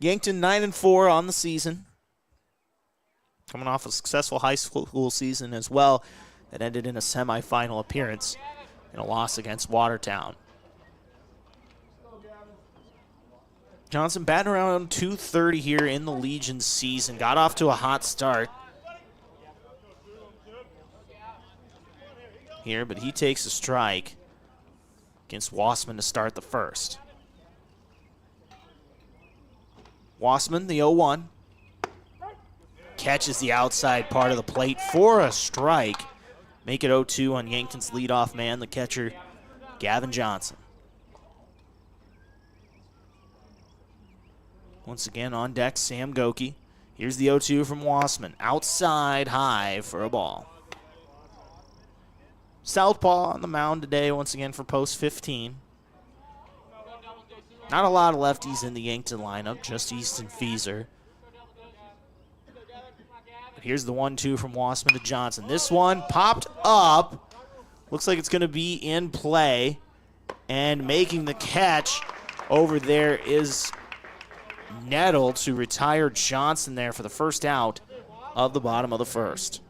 Yankton 9-4 on the season, coming off a successful high school season as well that ended in a semifinal appearance and a loss against Watertown. Johnson batting around .230 here in the Legion season. Got off to a hot start here, but he takes a strike against Wassman to start the first. Wassman, the 0-1. Catches the outside part of the plate for a strike. Make it 0-2 on Yankton's leadoff man, the catcher, Gavin Johnson. Once again on deck, Sam Goki. Here's the 0-2 from Wassman. Outside high for a ball. Southpaw on the mound today, once again for Post 15. Not a lot of lefties in the Yankton lineup, just Easton Fieser. But here's the 1-2 from Wassman to Johnson. This one popped up. Looks like it's going to be in play. And making the catch over there is Nettle to retire Johnson there for the first out of the bottom of the first.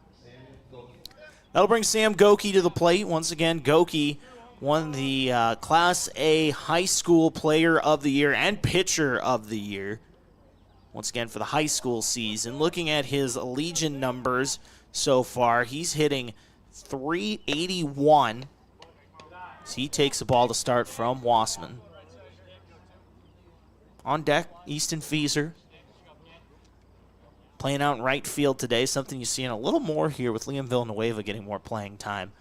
That'll bring Sam Goki to the plate. Once again, Goki won the Class A High School Player of the Year and Pitcher of the Year. Once again for the high school season. Looking at his Legion numbers so far, he's hitting .381. So he takes the ball to start from Wassman. On deck, Easton Fieser. Playing out in right field today, something you see in a little more here with Liam Villanueva getting more playing time.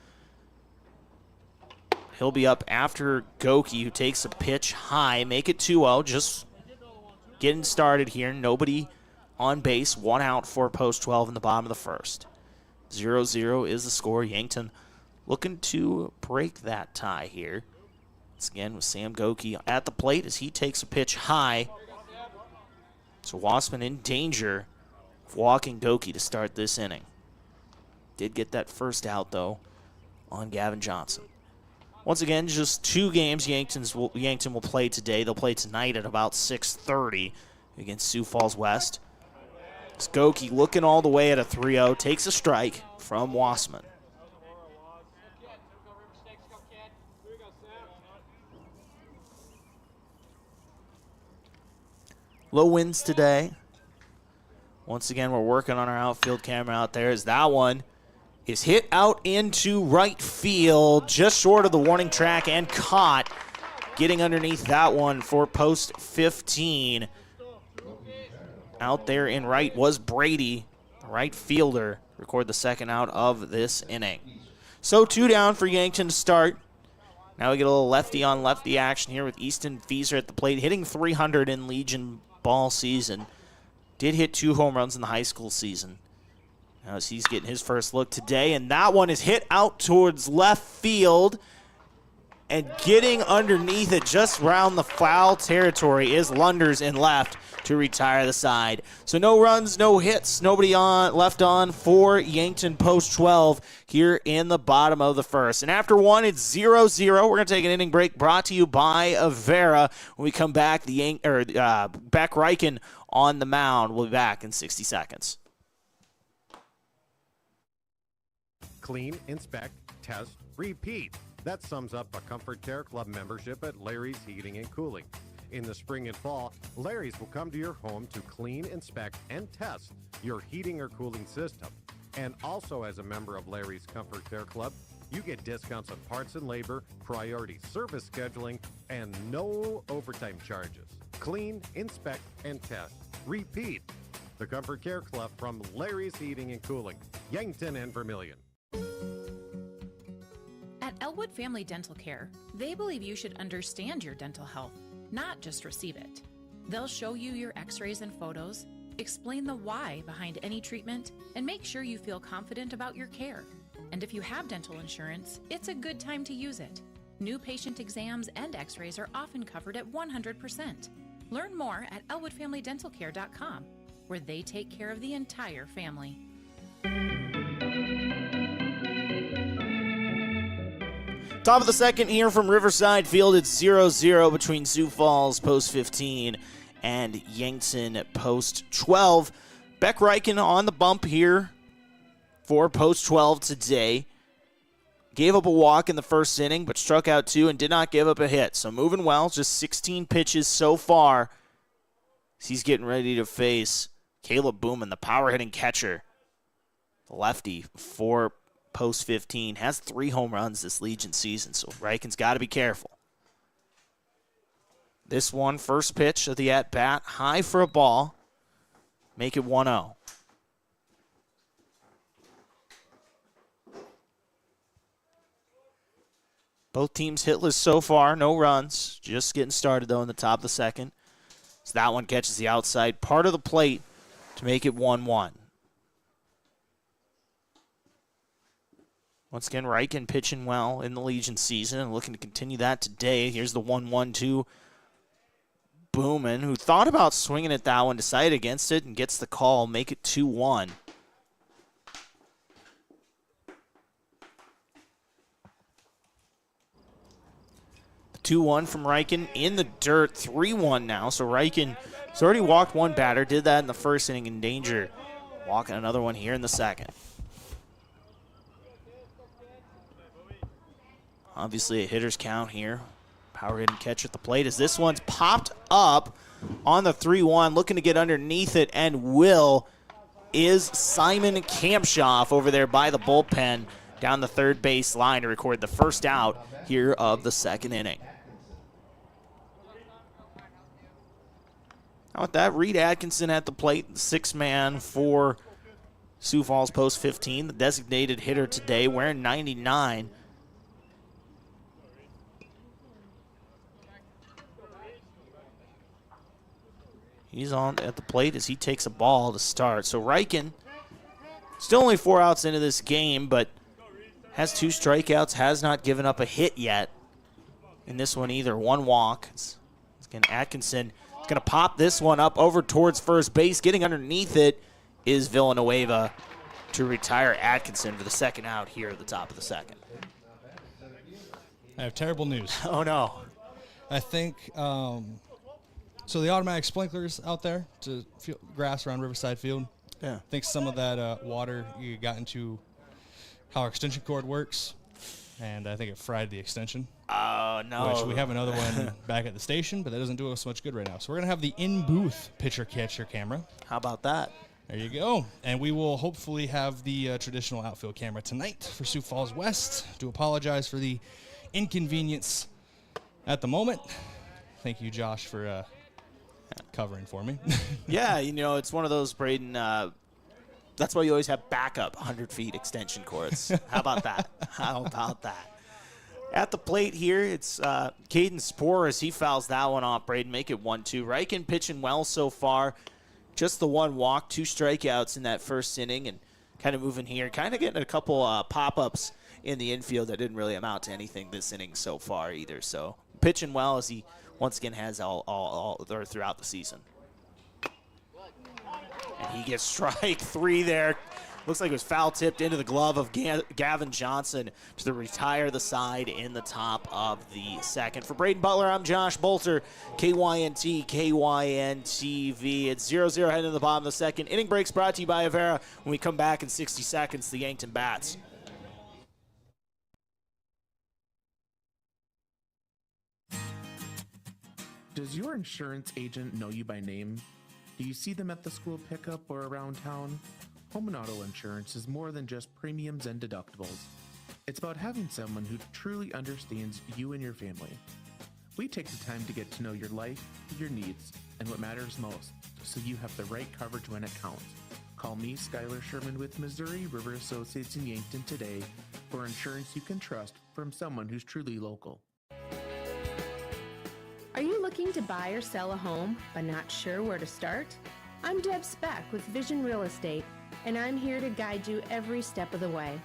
He'll be up after Goki, who takes a pitch high. Make it 2-0, just getting started here. Nobody on base, 1 out for Post 12 in the bottom of the first. 0-0 is the score. Yankton looking to break that tie here. Once again with Sam Goki at the plate as he takes a pitch high. So Wassman in danger of walking Goki to start this inning. Did get that first out, though, on Gavin Johnson. Once again, just 2 games Yankton will play today. They'll play tonight at about 6:30 against Sioux Falls West. Goki looking all the way at a 3-0. Takes a strike from Wassman. Low winds today. Once again, we're working on our outfield camera out there as that one is hit out into right field, just short of the warning track and caught getting underneath that one for post 15. Out there in right was Brady, the right fielder, record the second out of this inning. So 2 down for Yankton to start. Now we get a little lefty-on-lefty action here with Easton Fieser at the plate, hitting 300 in Legion ball season. Did hit 2 home runs in the high school season. Now as he's getting his first look today, and that one is hit out towards left field. And getting underneath it just around the foul territory is Lunders in left to retire the side. So no runs, no hits, nobody left on for Yankton post 12 here in the bottom of the first. And after one, it's 0-0. We're going to take an inning break brought to you by Avera. When we come back, Beck Reichen on the mound. We'll be back in 60 seconds. Clean, inspect, test, repeat. That sums up a Comfort Care Club membership at Larry's Heating and Cooling. In the spring and fall, Larry's will come to your home to clean, inspect, and test your heating or cooling system. And also as a member of Larry's Comfort Care Club, you get discounts on parts and labor, priority service scheduling, and no overtime charges. Clean, inspect, and test. Repeat. The Comfort Care Club from Larry's Heating and Cooling, Yankton and Vermilion. At Elwood Family Dental Care, they believe you should understand your dental health, not just receive it. They'll show you your x-rays and photos, explain the why behind any treatment, and make sure you feel confident about your care. And if you have dental insurance, it's a good time to use it. New patient exams and x-rays are often covered at 100%. Learn more at elwoodfamilydentalcare.com, where they take care of the entire family. Top of the second here from Riverside Field. It's 0-0 between Sioux Falls post 15 and Yankton post 12. Beck Reichen on the bump here for post 12 today. Gave up a walk in the first inning, but struck out 2 and did not give up a hit. So moving well, just 16 pitches so far. He's getting ready to face Caleb Booman, the power-hitting catcher. The lefty for post 15, has 3 home runs this Legion season, so Reichen's got to be careful. This one, first pitch of the at-bat, high for a ball. Make it 1-0. Both teams hitless so far, no runs. Just getting started, though, in the top of the second. So that one catches the outside part of the plate to make it 1-1. Once again, Reichen pitching well in the Legion season and looking to continue that today. Here's the 1-1-2. Booman, who thought about swinging at that one, decided against it and gets the call, make it 2-1. The 2-1 from Reichen in the dirt, 3-1 now. So Reichen has already walked one batter, did that in the first inning in danger. Walking another one here in the second. Obviously a hitter's count here. Power hitting catch at the plate as this one's popped up on the 3-1, looking to get underneath it, and is Simon Kampshoff over there by the bullpen down the third base line to record the first out here of the second inning. Now with that, Reed Atkinson at the plate, the 6-man for Sioux Falls post 15, the designated hitter today, wearing 99. He's on at the plate as he takes a ball to start. So Reichen, still only 4 outs into this game, but has 2 strikeouts, has not given up a hit yet in this one either. 1 walk. It's going Atkinson is going to pop this one up over towards first base. Getting underneath it is Villanueva to retire Atkinson for the second out here at the top of the second. I have terrible news. Oh, no. I think... So the automatic sprinklers out there to grass around Riverside Field. Yeah. I think some of that water you got into how our extension cord works, and I think it fried the extension. Oh, no. Which we have another one back at the station, but that doesn't do us much good right now. So we're going to have the in-booth pitcher-catcher camera. How about that? There you go. And we will hopefully have the traditional outfield camera tonight for Sioux Falls West. Do apologize for the inconvenience at the moment. Thank you, Josh, for covering for me. Yeah, it's one of those, Brayden, that's why you always have backup 100 feet extension cords. How about that? How about that? At the plate here, it's Caden Sporer as he fouls that one off. Brayden, make it 1-2. Riken pitching well so far. Just the one walk, 2 strikeouts in that first inning, and kind of moving here. Kind of getting a couple pop-ups in the infield that didn't really amount to anything this inning so far either. So pitching well as he once again has all throughout the season. And he gets strike 3 there. Looks like it was foul tipped into the glove of Gavin Johnson to retire the side in the top of the second. For Brayden Butler, I'm Josh Boelter, KYNT, KYNTV. It's 0-0 heading to the bottom of the second. Inning breaks brought to you by Avera. When we come back in 60 seconds, the Yankton Bats. Does your insurance agent know you by name? Do you see them at the school pickup or around town? Home and auto insurance is more than just premiums and deductibles. It's about having someone who truly understands you and your family. We take the time to get to know your life, your needs, and what matters most, so you have the right coverage when it counts. Call me, Skylar Sherman with Missouri River Associates in Yankton today for insurance you can trust from someone who's truly local. Are you looking to buy or sell a home but not sure where to start? I'm Deb Speck with Vision Real Estate, and I'm here to guide you every step of the way.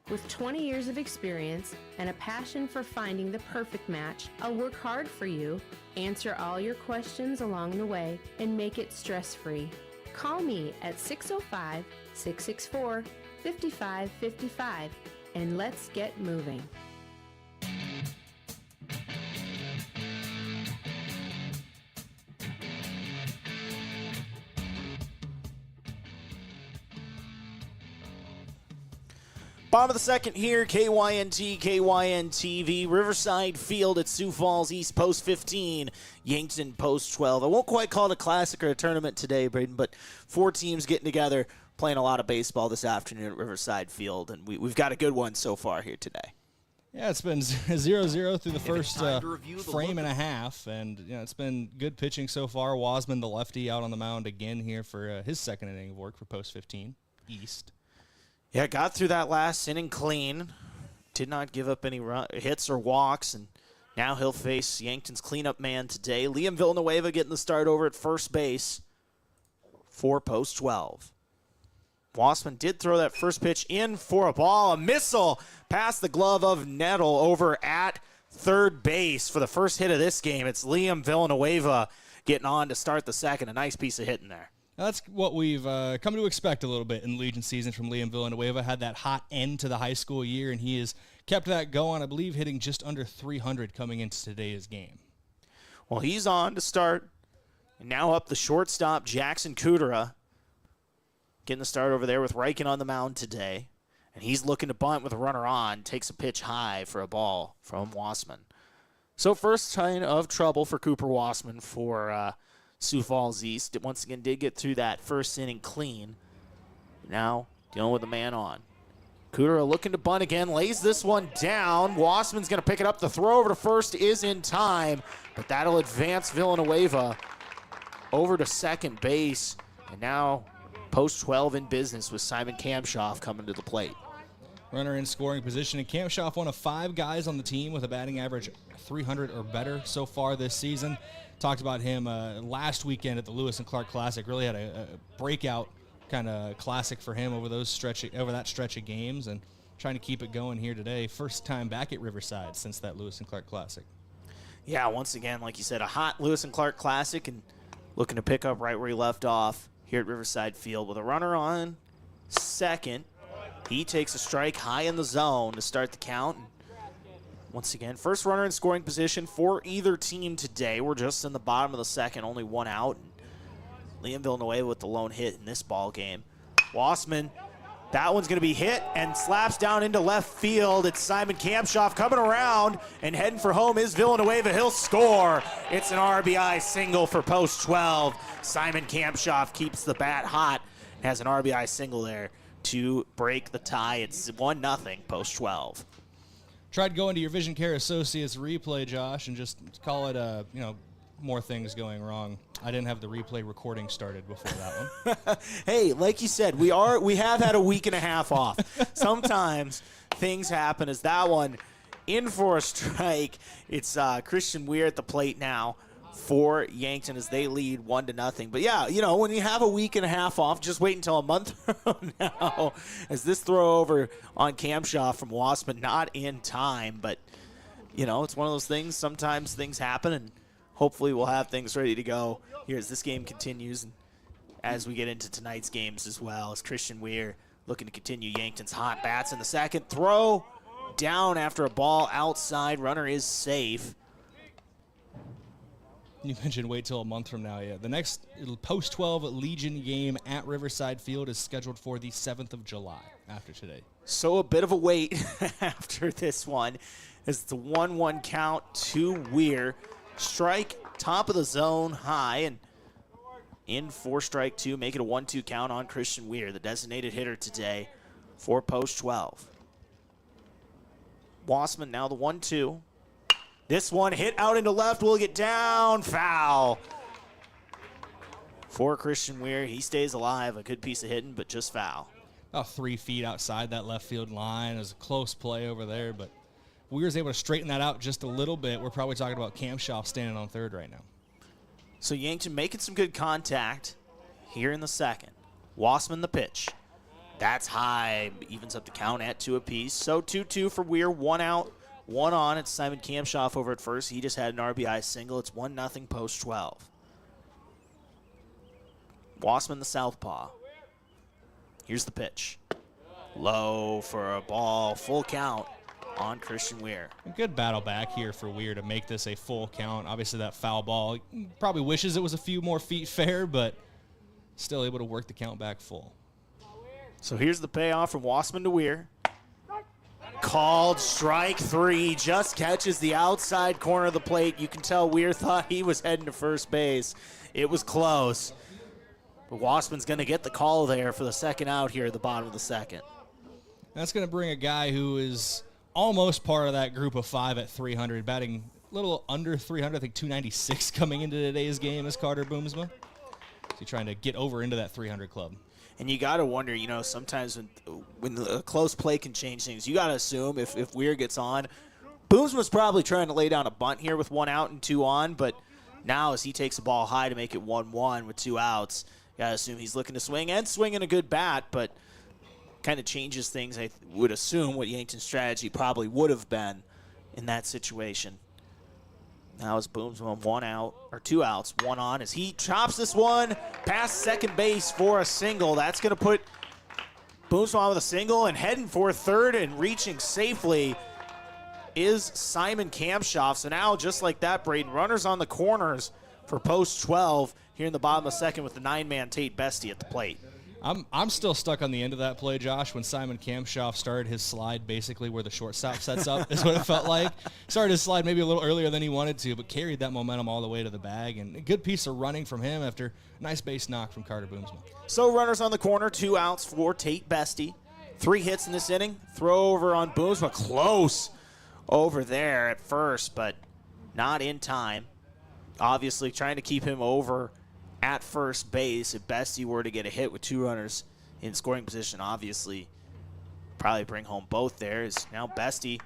With 20 years of experience and a passion for finding the perfect match, I'll work hard for you, answer all your questions along the way, and make it stress-free. Call me at 605-664-5555, and let's get moving. Bottom of the second here, KYNT, KYNTV, Riverside Field at Sioux Falls East, post 15, Yankton post 12. I won't quite call it a classic or a tournament today, Brayden, but 4 teams getting together, playing a lot of baseball this afternoon at Riverside Field, and we've got a good one so far here today. Yeah, it's been 0-0 through the first frame and a half, and it's been good pitching so far. Wasman, the lefty, out on the mound again here for his second inning of work for post 15 East. Yeah, got through that last inning clean. Did not give up any hits or walks, and now he'll face Yankton's cleanup man today. Liam Villanueva getting the start over at first base for post 12. Wasman did throw that first pitch in for a ball. A missile past the glove of Nettle over at third base for the first hit of this game. It's Liam Villanueva getting on to start the second. A nice piece of hitting there. Now that's what we've come to expect a little bit in Legion season from Liam Villanueva. Had that hot end to the high school year, and he has kept that going, I believe, hitting just under 300 coming into today's game. Well, he's on to start. And now up the shortstop, Jackson Kudera. Getting the start over there with Riken on the mound today. And he's looking to bunt with a runner on. Takes a pitch high for a ball from Wasman. So first sign of trouble for Cooper Wasman for Sioux Falls East. Once again, did get through that first inning clean. Now dealing with the man on. Kudera looking to bunt again. Lays this one down. Wasman's going to pick it up. The throw over to first is in time. But that'll advance Villanueva over to second base. And now post 12 in business with Simon Kamshoff coming to the plate. Runner in scoring position, and Kamshoff, one of 5 guys on the team with a batting average 300 or better so far this season. Talked about him last weekend at the Lewis and Clark Classic. Really had a breakout kind of classic for him over that stretch of games, and trying to keep it going here today. First time back at Riverside since that Lewis and Clark Classic. Yeah, once again, like you said, a hot Lewis and Clark Classic, and looking to pick up right where he left off here at Riverside Field with a runner on second. He takes a strike high in the zone to start the count. Once again, first runner in scoring position for either team today. We're just in the bottom of the second, only one out. And Liam Villanueva with the lone hit in this ball game. Wasman, that one's going to be hit and slaps down into left field. It's Simon Kamshoff coming around, and heading for home is Villanueva. He'll score. It's an RBI single for post 12. Simon Kamshoff keeps the bat hot, has an RBI single there to break the tie. It's 1-0 post 12. Tried going to your Vision Care Associates replay, Josh, and just call it, more things going wrong. I didn't have the replay recording started before that one. Hey, like you said, we have had a week and a half off. Sometimes things happen. As that one in for a strike, it's Christian Weir at the plate now for Yankton as they lead 1-0. But yeah, when you have a week and a half off, just wait until a month from now. As this throw over on Kamshaw from Wassman, not in time, but it's one of those things. Sometimes things happen, and hopefully we'll have things ready to go here as this game continues, and as we get into tonight's games as well. As Christian Weir looking to continue Yankton's hot bats in the second. Throw down after a ball outside. Runner is safe. You mentioned wait till a month from now. Yeah, the next post-12 Legion game at Riverside Field is scheduled for the 7th of July after today. So a bit of a wait after this one, as it's a 1-1 count to Weir. Strike, top of the zone, high, and in for strike two. Make it a 1-2 count on Christian Weir, the designated hitter today for post 12. Wassman now the 1-2. This one hit out into left, will get down, foul. For Christian Weir, he stays alive. A good piece of hitting, but just foul. About 3 feet outside that left field line. It was a close play over there, but Weir's able to straighten that out just a little bit. We're probably talking about Kamshaw standing on third right now. So Yankton making some good contact here in the second. Wassman the pitch. That's high, evens up the count at 2 apiece. So 2-2 for Weir, 1 out. 1 on. It's Simon Kamshaw over at first. He just had an RBI single. It's 1-0 post 12. Wassman the southpaw. Here's the pitch. Low for a ball. Full count on Christian Weir. A good battle back here for Weir to make this a full count. Obviously that foul ball, probably wishes it was a few more feet fair, but still able to work the count back full. So here's the payoff from Wassman to Weir. Called strike 3, just catches the outside corner of the plate. You can tell Weir thought he was heading to first base. It was close. But Wassman's going to get the call there for the second out here at the bottom of the second. That's going to bring a guy who is almost part of that group of 5 at 300, batting a little under 300, I think 296 coming into today's game is Carter Boomsma. So he's trying to get over into that 300 club. And you got to wonder, sometimes when the close play can change things, you got to assume if Weir gets on, Boomsma's probably trying to lay down a bunt here with 1 out and 2 on, but now as he takes the ball high to make it 1-1 with 2 outs, you got to assume he's looking to swing and swinging a good bat, but kind of changes things, I would assume, what Yankton's strategy probably would have been in that situation. Now is Boomsma 1 out, or 2 outs, 1 on, as he chops this one past second base for a single. That's going to put Boomsma with a single, and heading for third and reaching safely is Simon Kamshaw. So now, just like that, Brayden, runners on the corners for post 12 here in the bottom of the second with the 9-man Tate Bestie at the plate. I'm still stuck on the end of that play, Josh, when Simon Kamshaw started his slide basically where the shortstop sets up is what it felt like. Started his slide maybe a little earlier than he wanted to, but carried that momentum all the way to the bag. And a good piece of running from him after a nice base knock from Carter Boomsma. So runners on the corner, 2 outs for Tate Bestie. 3 hits in this inning. Throw over on Boomsma, close over there at first, but not in time. Obviously trying to keep him over at first base. If Bestie were to get a hit with 2 runners in scoring position, obviously probably bring home both there. Is now Bestie,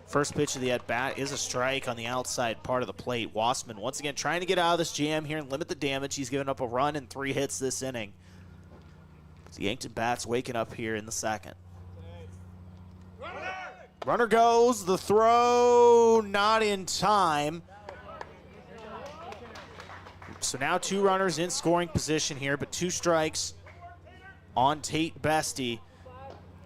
first pitch of the at-bat is a strike on the outside part of the plate. Wassman once again trying to get out of this jam here and limit the damage. He's given up a run and 3 hits this inning. The Yankton bats waking up here in the second. Runner goes, the throw not in time. So now 2 runners in scoring position here, but 2 strikes on Tate Bestie.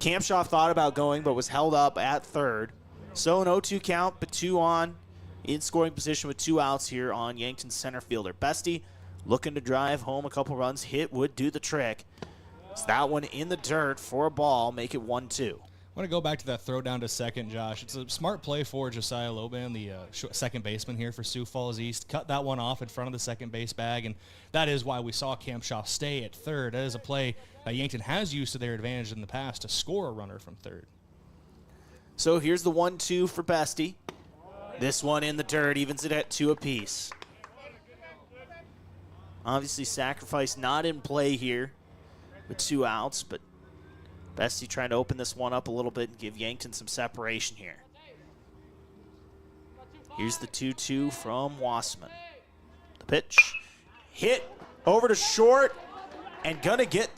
Kamshaw thought about going, but was held up at third. So an 0-2 count, but 2 on in scoring position with 2 outs here on Yankton's center fielder. Bestie looking to drive home a couple runs. Hit would do the trick. So that one in the dirt for a ball, make it 1-2. I want to go back to that throw down to second, Josh. It's a smart play for Josiah Loban, the second baseman here for Sioux Falls East. Cut that one off in front of the second base bag, and that is why we saw Kamshaw stay at third. That is a play that Yankton has used to their advantage in the past to score a runner from third. So here's the 1-2 for Bestie. This one in the dirt, evens it at 2 apiece. Obviously, sacrifice not in play here with 2 outs, but Bestie trying to open this one up a little bit and give Yankton some separation here. Here's the 2-2 from Wassman. The pitch, hit over to short, and gonna get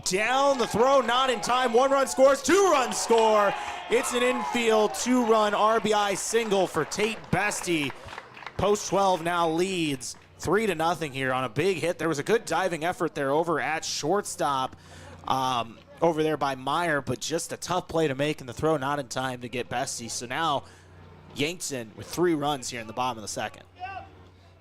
down the throw, not in time. 1 run scores, 2 runs score. It's an infield 2-run RBI single for Tate Bestie. Post 12 now leads 3-0 here on a big hit. There was a good diving effort there over at shortstop over there by Meyer, but just a tough play to make, and the throw not in time to get Bestie. So now Yankton with 3 runs here in the bottom of the second.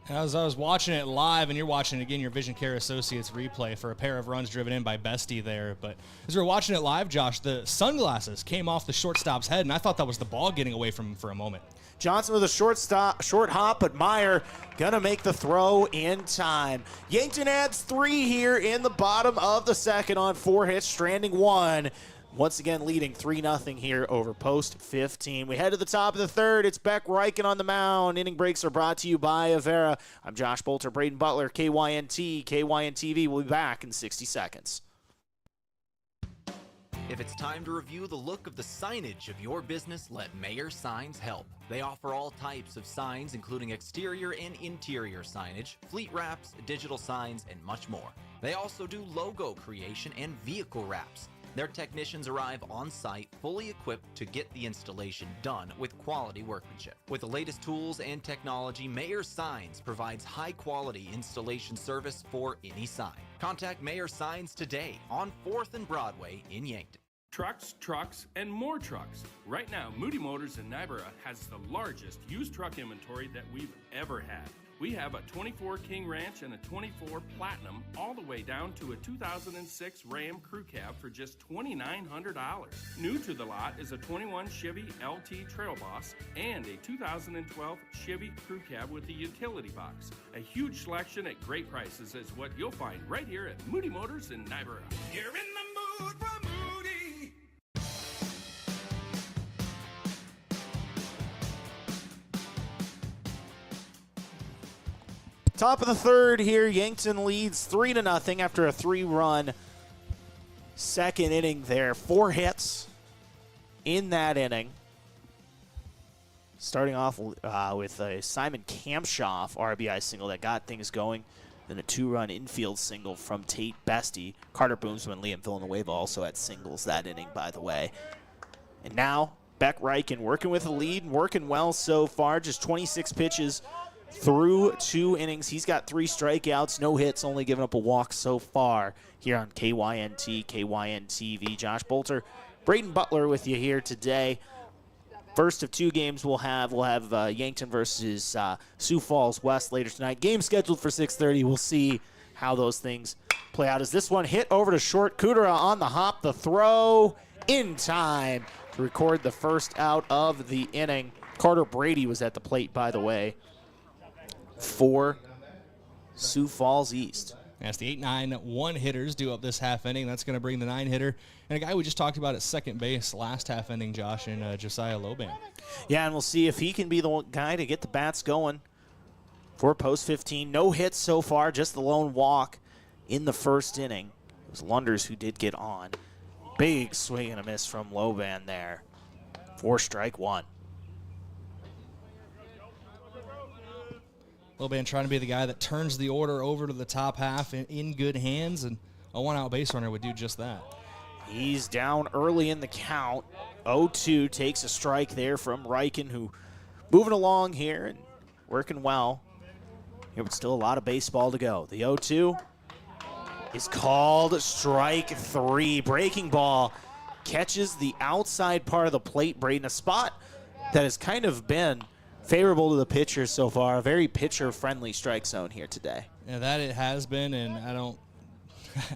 As I was watching it live, and you're watching, again, your Vision Care Associates replay for a pair of runs driven in by Bestie there. But as we were watching it live, Josh, the sunglasses came off the shortstop's head, and I thought that was the ball getting away from him for a moment. Johnson with a short hop, but Meyer gonna make the throw in time. Yankton adds 3 here in the bottom of the second on 4 hits, stranding 1. Once again, leading 3-0 here over post 15. We head to the top of the third. It's Beck Reichen on the mound. Inning breaks are brought to you by Avera. I'm Josh Boelter, Brayden Butler, KYNT, KYN-TV. We'll be back in 60 seconds. If it's time to review the look of the signage of your business, let Mayor Signs help. They offer all types of signs, including exterior and interior signage, fleet wraps, digital signs, and much more. They also do logo creation and vehicle wraps. Their technicians arrive on site, fully equipped to get the installation done with quality workmanship. With the latest tools and technology, Mayor Signs provides high-quality installation service for any sign. Contact Mayor Signs today on 4th and Broadway in Yankton. Trucks, and more trucks. Right now, Moody Motors in Niobrara has the largest used truck inventory that we've ever had. We have a 24 King Ranch and a 24 Platinum, all the way down to a 2006 Ram Crew Cab for just $2,900. New to the lot is a 21 Chevy LT Trail Boss and a 2012 Chevy Crew Cab with a utility box. A huge selection at great prices is what you'll find right here at Moody Motors in Niobrara. You're in the mood for Moody. Top of the third here, Yankton leads 3-0 after a 3-run second inning there. 4 hits in that inning. Starting off with a Simon Kamshoff RBI single that got things going. Then a 2-run infield single from Tate Bestie. Carter Boomsman and Liam Villanueva also had singles that inning, by the way. And now, Beck Reichen working with a lead and working well so far. Just 26 pitches through 2 innings. He's got 3 strikeouts, no hits, only giving up a walk so far here on KYNT, KYN-TV. Josh Boelter, Brayden Butler with you here today. First of 2 games we'll have Yankton versus Sioux Falls West later tonight. Game scheduled for 6:30. We'll see how those things play out. As this one hit over to short, Kudera on the hop, the throw in time to record the first out of the inning. Carter Brady was at the plate, by the way, for Sioux Falls East. That's the 8-9 one-hitters due up this half inning. That's going to bring the 9-hitter and a guy we just talked about at second base last half inning, Josh, in Josiah Loban. Yeah, and we'll see if he can be the guy to get the bats going for post 15. No hits so far, just the lone walk in the first inning. It was Lunders who did get on. Big swing and a miss from Loban there for strike 1. Loban trying to be the guy that turns the order over to the top half in good hands, and a 1-out base runner would do just that. He's down early in the count. 0-2 takes a strike there from Reichen, who moving along here and working well. Here, but still a lot of baseball to go. The 0-2 is called strike 3. Breaking ball catches the outside part of the plate, Brayden, a spot that has kind of been favorable to the pitchers so far. A very pitcher-friendly strike zone here today. Yeah, that it has been, and I don't.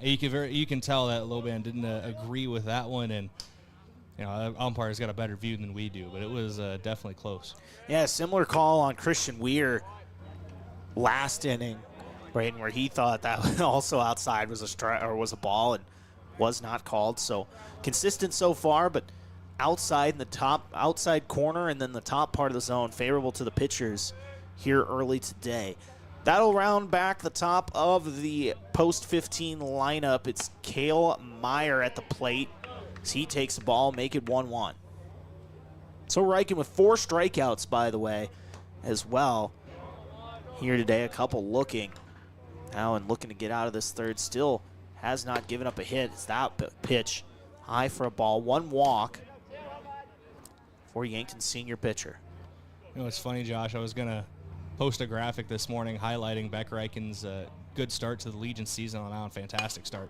you can tell that Loban didn't agree with that one, and umpire's got a better view than we do, but it was definitely close. Yeah, similar call on Christian Weir last inning, Brayden, where he thought that also outside was a strike or was a ball and was not called. So consistent so far, but outside in the top outside corner and then the top part of the zone, favorable to the pitchers here early today. That'll round back the top of the post 15 lineup. It's Cale Meyer at the plate as he takes the ball, make it 1-1. So Riken with 4 strikeouts, by the way, as well here today. A couple looking now and looking to get out of this third. Still has not given up a hit. It's that pitch high for a ball. 1 walk for Yankton senior pitcher. You know, it's funny, Josh. I was going to post a graphic this morning highlighting Beck Riken's good start to the Legion season on a fantastic start.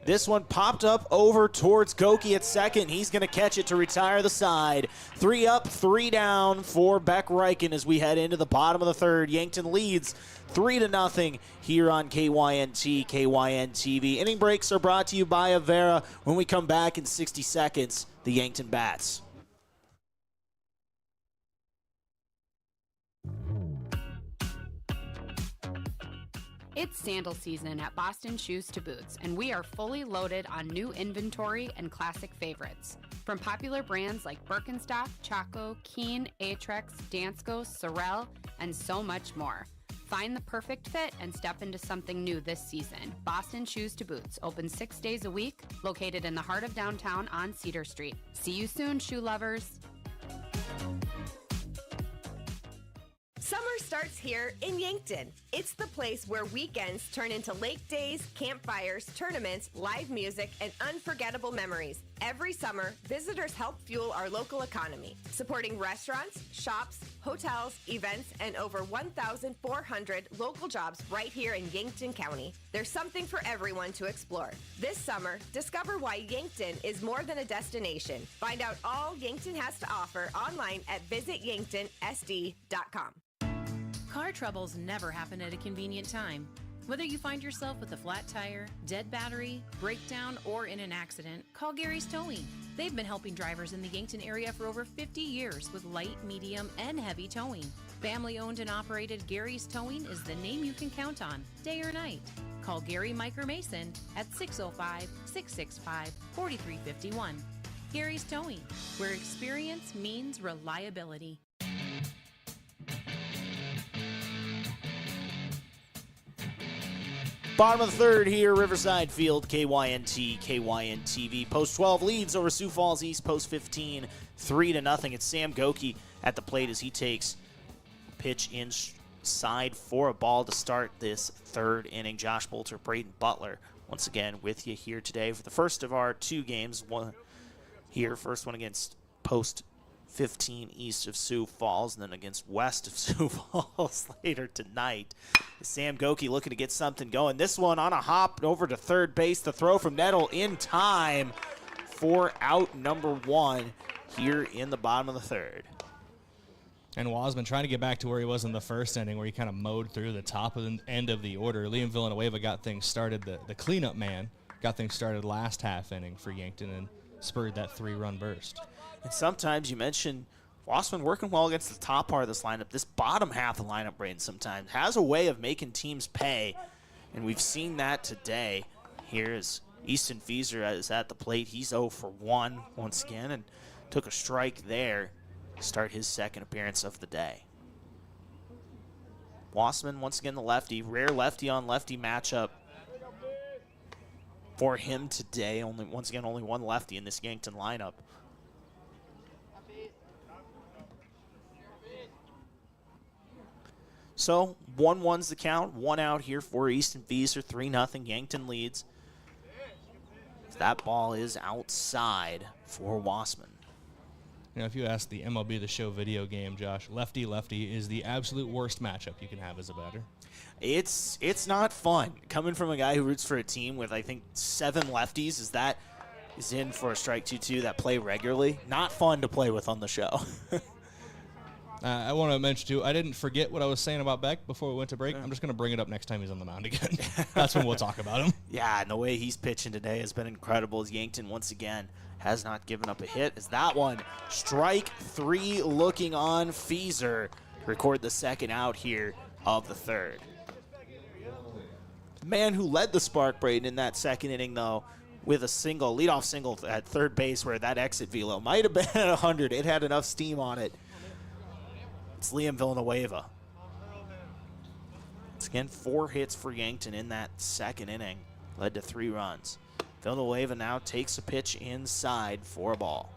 This one popped up over towards Goki at second. He's going to catch it to retire the side. 3 up, 3 down for Beck Riken as we head into the bottom of the third. Yankton leads 3-0 here on KYNT, KYN TV. Inning breaks are brought to you by Avera. When we come back in 60 seconds, the Yankton Bats. It's sandal season at Boston Shoes to Boots, and we are fully loaded on new inventory and classic favorites. From popular brands like Birkenstock, Chaco, Keen, Atrex, Dansko, Sorel, and so much more. Find the perfect fit and step into something new this season. Boston Shoes to Boots, open 6 days a week, located in the heart of downtown on Cedar Street. See you soon, shoe lovers. Summer starts here in Yankton. It's the place where weekends turn into lake days, campfires, tournaments, live music, and unforgettable memories. Every summer, visitors help fuel our local economy, supporting restaurants, shops, hotels, events, and over 1,400 local jobs right here in Yankton County. There's something for everyone to explore. This summer, discover why Yankton is more than a destination. Find out all Yankton has to offer online at visityanktonsd.com. Car troubles never happen at a convenient time. Whether you find yourself with a flat tire, dead battery, breakdown, or in an accident, call Gary's Towing. They've been helping drivers in the Yankton area for over 50 years with light, medium, and heavy towing. Family owned and operated Gary's Towing is the name you can count on, day or night. Call Gary, Mike, or Mason at 605-665-4351. Gary's Towing, where experience means reliability. Bottom of the third here, Riverside Field, KYNT, KYN TV. Post 12 leads over Sioux Falls East, post 15, 3-0. It's Sam Goki at the plate as he takes pitch inside for a ball to start this third inning. Josh Boelter, Brayden, Butler, once again with you here today for the first of our 2 games. One here, first one against post 15 east of Sioux Falls, and then against west of Sioux Falls later tonight. Sam Goki looking to get something going. This one on a hop over to third base. The throw from Nettle in time for out number 1 here in the bottom of the third. And Wasman trying to get back to where he was in the first inning, where he kind of mowed through the top of the end of the order. Liam Villanueva got things started. The cleanup man got things started last half inning for Yankton and spurred that 3-run burst. And sometimes you mentioned Wasman working well against the top part of this lineup. This bottom half of the lineup, Brayden, sometimes has a way of making teams pay, and we've seen that today. Here is Easton Fieser is at the plate. He's 0 for 1 once again and took a strike there to start his second appearance of the day. Wasman, once again, the lefty. Rare lefty-on-lefty matchup for him today. Once again, only one lefty in this Yankton lineup. So 1-1's the count. 1 out here for Easton Fieser. 3-0. Yankton leads. That ball is outside for Wasman. You know, if you ask the MLB The Show video game, Josh, lefty-lefty is the absolute worst matchup you can have as a batter. It's not fun. Coming from a guy who roots for a team with, I think, 7 lefties, is in for a strike 2-2 that play regularly. Not fun to play with on the show. I want to mention, too, I didn't forget what I was saying about Beck before we went to break. I'm just going to bring it up next time he's on the mound again. That's when we'll talk about him. Yeah, and the way he's pitching today has been incredible as Yankton, once again, has not given up a hit. As that one, strike 3 looking on Fieser. Record the second out here of the third. The man who led the spark, Brayden, in that second inning, though, with a leadoff single at third base where that exit velo might have been at 100. It had enough steam on it. It's Liam Villanueva. Once again, 4 hits for Yankton in that second inning. Led to 3 runs. Villanueva now takes a pitch inside for a ball.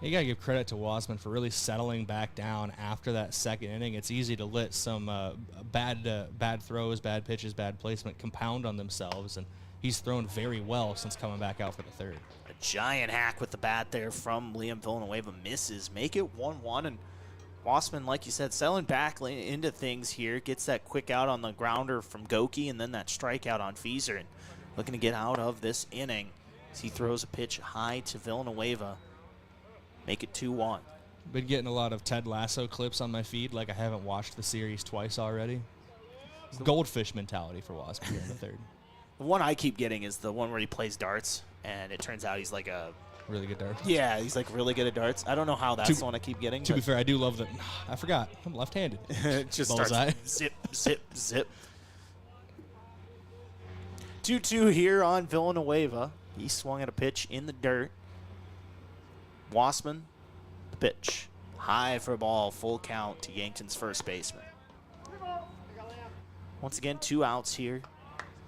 You got to give credit to Wasman for really settling back down after that second inning. It's easy to let some bad throws, bad pitches, bad placement compound on themselves, and he's thrown very well since coming back out for the third. A giant hack with the bat there from Liam Villanueva misses. Make it 1-1, and Wasman, like you said, settling back into things here. Gets that quick out on the grounder from Goki, and then that strikeout on Fieser, and looking to get out of this inning as he throws a pitch high to Villanueva. Make it 2-1. Been getting a lot of Ted Lasso clips on my feed, like I haven't watched the series twice already. Goldfish mentality for Wasp here in the third. The one I keep getting is the one where he plays darts, and it turns out he's like a really good dart. Yeah, he's like really good at darts. I don't know how that's the one I keep getting. To be fair, I do love the. I forgot. I'm left-handed. Just Bullseye. starts zip, zip, zip. 2-2 here on Villanueva. He swung at a pitch in the dirt. Wasman, the pitch. High for a ball, full count to Yankton's first baseman. Once again, 2 outs here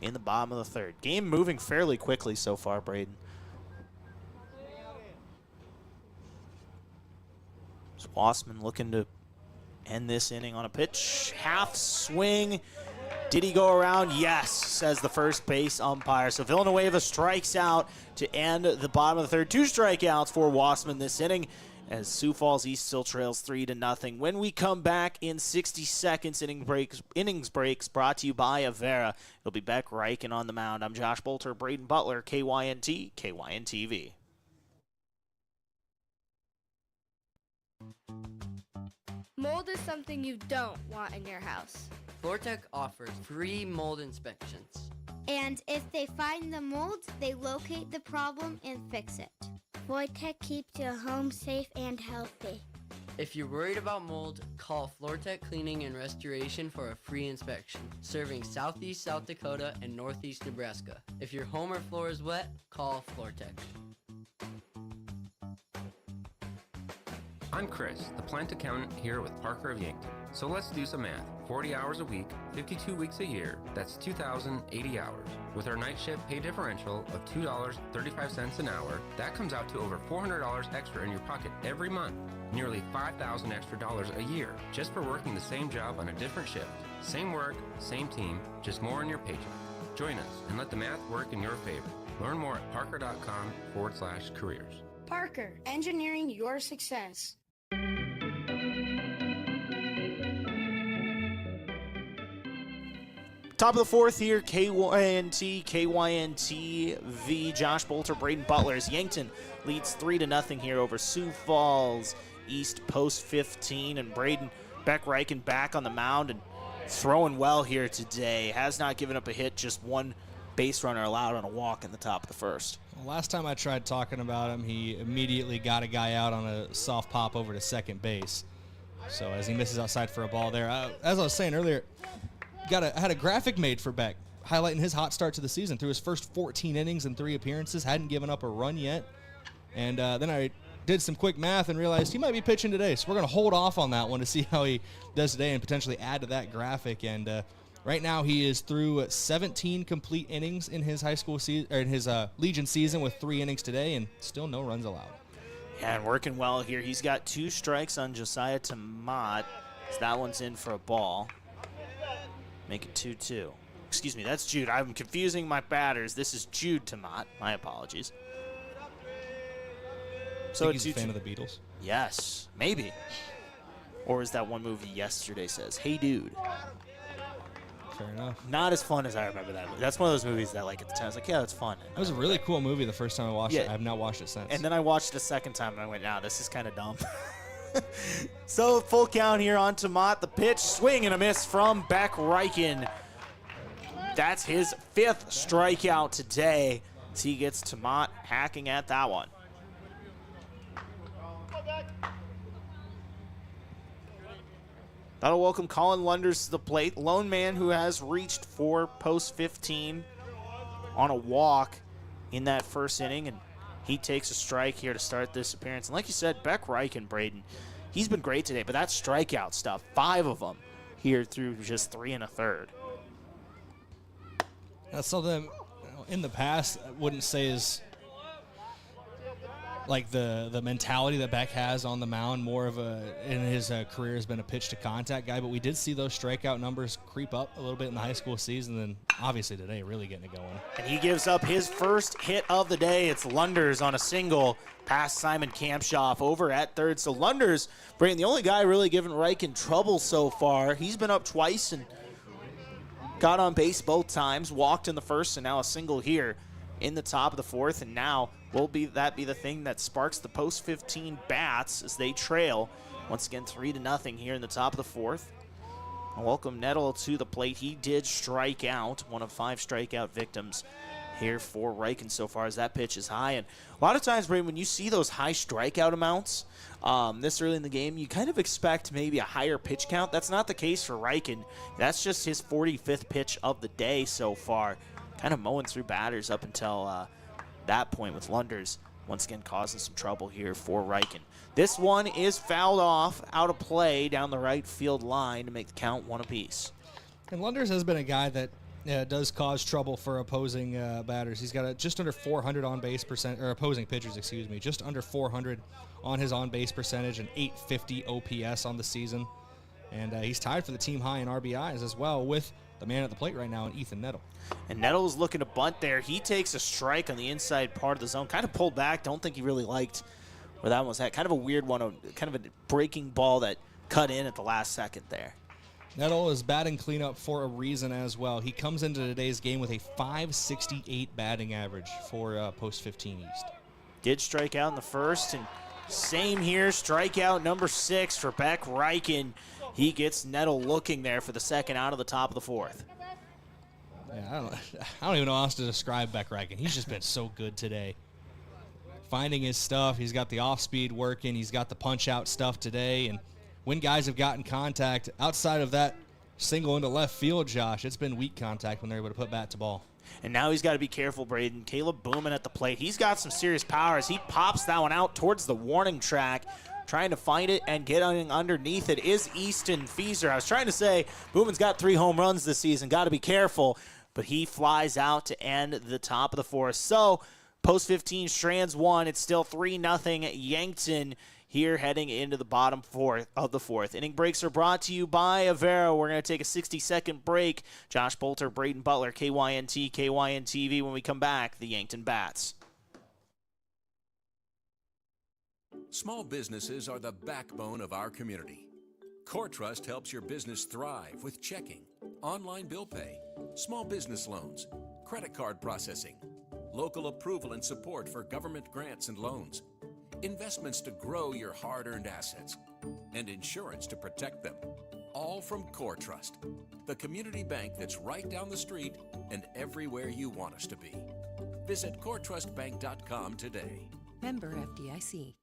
in the bottom of the third. Game moving fairly quickly so far, Brayden. So Wasman looking to end this inning on a pitch. Half swing. Did he go around? Yes, says the first base umpire. So Villanueva strikes out to end the bottom of the third. 2 strikeouts for Wasman this inning as Sioux Falls East still trails 3-0. When we come back in 60 seconds, innings breaks brought to you by Avera. It'll be Beck Reichen on the mound. I'm Josh Boelter, Brayden Butler, KYNT, KYN-TV. Mold is something you don't want in your house. FloorTech offers free mold inspections. And if they find the mold, they locate the problem and fix it. FloorTech keeps your home safe and healthy. If you're worried about mold, call FloorTech Cleaning and Restoration for a free inspection, serving Southeast South Dakota and Northeast Nebraska. If your home or floor is wet, call FloorTech. I'm Chris, the plant accountant here with Parker of Yankton. So let's do some math. 40 hours a week, 52 weeks a year, that's 2,080 hours. With our night shift pay differential of $2.35 an hour, that comes out to over $400 extra in your pocket every month. Nearly $5,000 extra dollars a year, just for working the same job on a different shift. Same work, same team, just more in your paycheck. Join us and let the math work in your favor. Learn more at parker.com/careers. Parker, engineering your success. Top of the fourth here, KYNT, KYN-TV, Josh Boelter, Brayden Butler as Yankton leads 3-0 here over Sioux Falls East post 15. And Brayden Beck Reichen back on the mound and throwing well here today. Has not given up a hit, just 1 base runner allowed on a walk in the top of the first. Last time I tried talking about him, he immediately got a guy out on a soft pop over to second base. So as he misses outside for a ball there, as I was saying earlier, had a graphic made for Beck, highlighting his hot start to the season through his first 14 innings and 3 appearances. Hadn't given up a run yet. And then I did some quick math and realized he might be pitching today. So we're going to hold off on that one to see how he does today and potentially add to that graphic. And right now he is through 17 complete innings in his high school season, or in his Legion season, with 3 innings today and still no runs allowed. Yeah, and working well here. He's got 2 strikes on Josiah Tamat. So that one's in for a ball. Make it 2-2. Excuse me, that's Jude. I'm confusing my batters. This is Jude Tamat. My apologies. So he's a fan of the Beatles? Yes, maybe. Or is that one movie Yesterday says, "Hey, dude." Fair enough. Not as fun as I remember that movie. That's one of those movies that, like, at the time, I was like, yeah, that's fun. It was a really cool movie the first time I watched it. I have not watched it since. And then I watched it a second time, and I went, nah, this is kind of dumb. So full count here on Tamat. The pitch, swing and a miss from Beck Reichen. That's his 5th strikeout today as he gets Tamat hacking at that one. That'll welcome Colin Lunders to the plate. Lone man who has reached for post 15 on a walk in that first inning, and he takes a strike here to start this appearance. And like you said, Beck Reichen, Brayden, he's been great today, but that strikeout stuff, 5 of them here through just 3 1/3. That's something in the past I wouldn't say is like the mentality that Beck has on the mound. More of in his career has been a pitch to contact guy, but we did see those strikeout numbers creep up a little bit in the high school season, and obviously today really getting it going. And he gives up his first hit of the day. It's Lunders on a single past Simon Kampshoff over at third. So Lunders, Brayden, the only guy really giving Reichen trouble so far. He's been up twice and got on base both times, walked in the first, and now a single here in the top of the fourth. And now will that be the thing that sparks the post-15 bats as they trail once again 3-0 here in the top of the fourth. And welcome Nettle to the plate. He did strike out, one of 5 strikeout victims here for Reichen so far, as that pitch is high. And a lot of times, Brayden, when you see those high strikeout amounts this early in the game, you kind of expect maybe a higher pitch count. That's not the case for Reichen. That's just his 45th pitch of the day so far. Kind of mowing through batters up until that point, with Lunders once again causing some trouble here for Reichen. This one is fouled off, out of play down the right field line to make the count 1 apiece. And Lunders has been a guy that does cause trouble for opposing batters. He's got just under 400 on base percent, or opposing pitchers, excuse me, just under 400 on his on base percentage, and 850 OPS on the season. And he's tied for the team high in RBIs as well, with the man at the plate right now in Ethan Nettle. And Nettle's looking to bunt there. He takes a strike on the inside part of the zone, kind of pulled back. Don't think he really liked where that one was at. Kind of a weird one, kind of a breaking ball that cut in at the last second there. Nettle is batting cleanup for a reason as well. He comes into today's game with a .568 batting average for post-15 East. Did strike out in the first, and same here, strikeout number 6 for Beck Reichen. He gets Nettle looking there for the second out of the top of the fourth. Yeah, I don't even know how else to describe Beck Reichen. He's just been so good today. Finding his stuff. He's got the off-speed working. He's got the punch-out stuff today. And when guys have gotten contact, outside of that single into left field, Josh, it's been weak contact when they're able to put bat to ball. And now he's got to be careful, Brayden. Caleb Booman at the plate. He's got some serious power as he pops that one out towards the warning track, trying to find it and get underneath it is Easton Feaser. I was trying to say Booman's got 3 home runs this season. Got to be careful. But he flies out to end the top of the fourth. So post-15 Strands 1. It's still 3-0 Yankton here heading into the bottom of the fourth. Inning breaks are brought to you by Avera. We're going to take a 60-second break. Josh Boelter, Brayden Butler, KYNT, KYN-TV. When we come back, the Yankton Bats. Small businesses are the backbone of our community. Core Trust helps your business thrive with checking, online bill pay, small business loans, credit card processing, local approval and support for government grants and loans, investments to grow your hard-earned assets, and insurance to protect them. All from Core Trust, the community bank that's right down the street and everywhere you want us to be. Visit coretrustbank.com today. Member FDIC.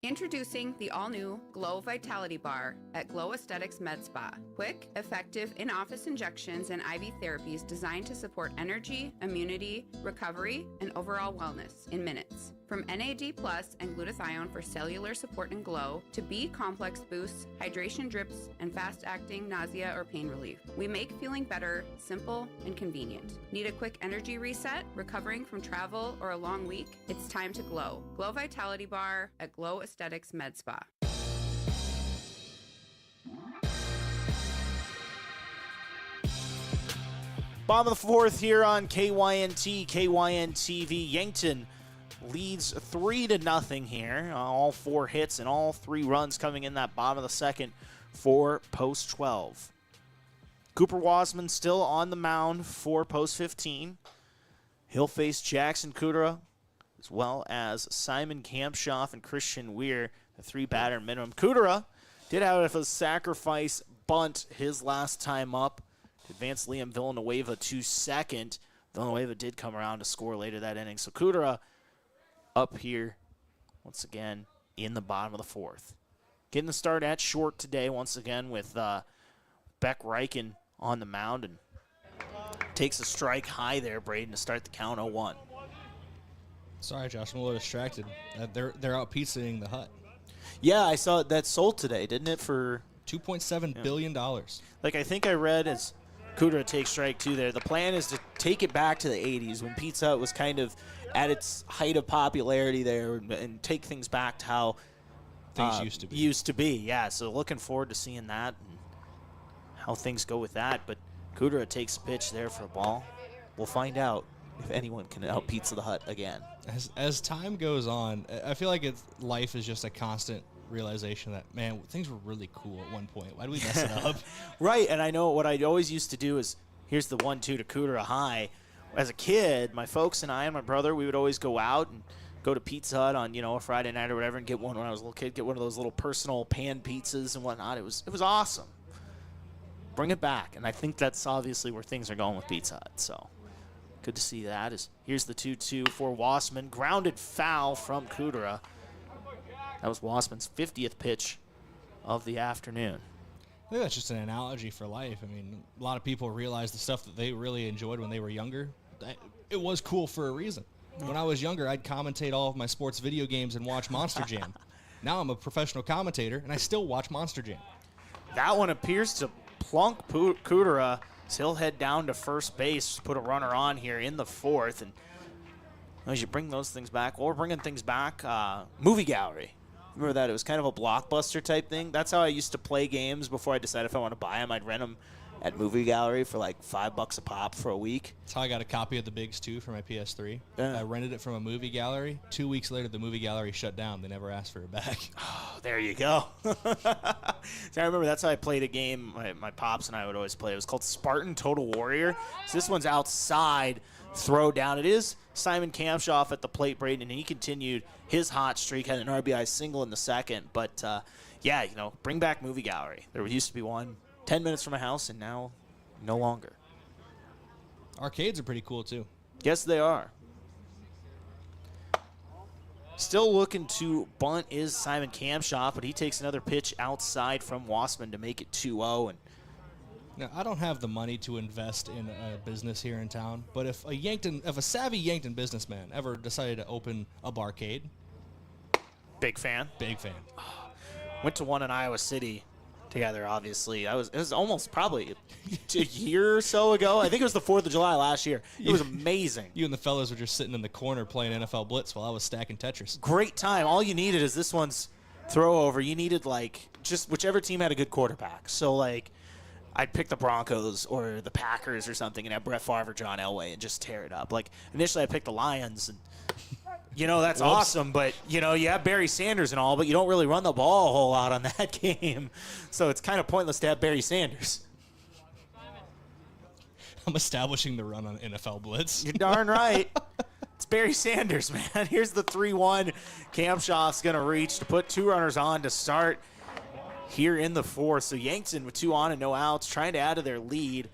Introducing the all-new Glow Vitality Bar at Glow Aesthetics Med Spa. Quick, effective in-office injections and IV therapies designed to support energy, immunity, recovery, and overall wellness in minutes. From NAD+ and glutathione for cellular support and glow, to B-complex boosts, hydration drips, and fast-acting nausea or pain relief. We make feeling better simple and convenient. Need a quick energy reset? Recovering from travel or a long week? It's time to glow. Glow Vitality Bar at Glow Aesthetics Med Spa. Bottom of the fourth here on KYNT, KYN-TV. Yankton leads 3-0 here. All 4 hits and all 3 runs coming in that bottom of the second for post 12. Cooper Wasman still on the mound for post 15. He'll face Jackson Kudera as well as Simon Kampshoff and Christian Weir, the 3-batter minimum. Kudera did have a sacrifice bunt his last time up to advance Liam Villanueva to second. Villanueva did come around to score later that inning. So Kudera up here once again in the bottom of the fourth. Getting the start at short today once again with Beck Reichen on the mound. And takes a strike high there, Brayden, to start the count 0-1. Sorry, Josh, I'm a little distracted. They're out pizzaing the hut. Yeah, I saw that sold today, didn't it, for $2.7 billion. Like, I think I read as Kudra takes strike 2 there, the plan is to take it back to the 80s when Pizza Hut was kind of at its height of popularity there and take things back to how things used to be. Yeah, so looking forward to seeing that and how things go with that. But Kudra takes a pitch there for a ball. We'll find out if anyone can out Pizza the Hut again. As time goes on, I feel like life is just a constant realization that, man, things were really cool at one point. Why do we mess it up? Right, and I know what I always used to do is, here's the 1-2 to Kudra high. As a kid, my folks and I and my brother, we would always go out and go to Pizza Hut on, a Friday night or whatever and get one when I was a little kid, get one of those little personal pan pizzas and whatnot. It was awesome. Bring it back, and I think that's obviously where things are going with Pizza Hut, so good to see that. Here's the 2-2 for Wassman. Grounded foul from Kudra. That was Wassman's 50th pitch of the afternoon. I think that's just an analogy for life. I mean, a lot of people realize the stuff that they really enjoyed when they were younger. It was cool for a reason. When I was younger, I'd commentate all of my sports video games and watch Monster Jam. Now I'm a professional commentator, and I still watch Monster Jam. That one appears to plunk Kudra. So he'll head down to first base, put a runner on here in the 4th. And as you bring those things back, we're bringing things back, movie gallery. Remember that? It was kind of a blockbuster type thing. That's how I used to play games before I decided if I want to buy them. I'd rent them at movie gallery for like $5 a pop for a week. That's how I got a copy of The Bigs 2 for my PS3. Yeah. I rented it from a movie gallery. 2 weeks later, the movie gallery shut down. They never asked for it back. Oh, there you go. So I remember that's how I played a game my pops and I would always play. It was called Spartan Total Warrior. So this one's outside, throw down. It is Simon Kamshoff at the plate, Brayden, and he continued his hot streak, had an RBI single in the 2nd. But, yeah, bring back movie gallery. There used to be one 10 minutes from my house, and now no longer. Arcades are pretty cool, too. Yes, they are. Still looking to bunt is Simon Kamshoff, but he takes another pitch outside from Wassman to make it 2-0. Now, I don't have the money to invest in a business here in town, but if a savvy Yankton businessman ever decided to open a barcade, big fan. Big fan. Went to one in Iowa City together, obviously. It was almost probably a year or so ago. I think it was the 4th of July last year. It was amazing. You and the fellas were just sitting in the corner playing NFL Blitz while I was stacking Tetris. Great time. All you needed is this one's throw over. You needed, just whichever team had a good quarterback. So, I'd pick the Broncos or the Packers or something and have Brett Favre or John Elway and just tear it up. Initially I picked the Lions, and, that's awesome, but, you have Barry Sanders and all, but you don't really run the ball a whole lot on that game. So it's kind of pointless to have Barry Sanders. I'm establishing the run on NFL Blitz. You're darn right. It's Barry Sanders, man. Here's the 3-1. Kamshoff's going to reach to put 2 runners on to start here in the 4th. So Yankton with 2 on and no outs, trying to add to their lead.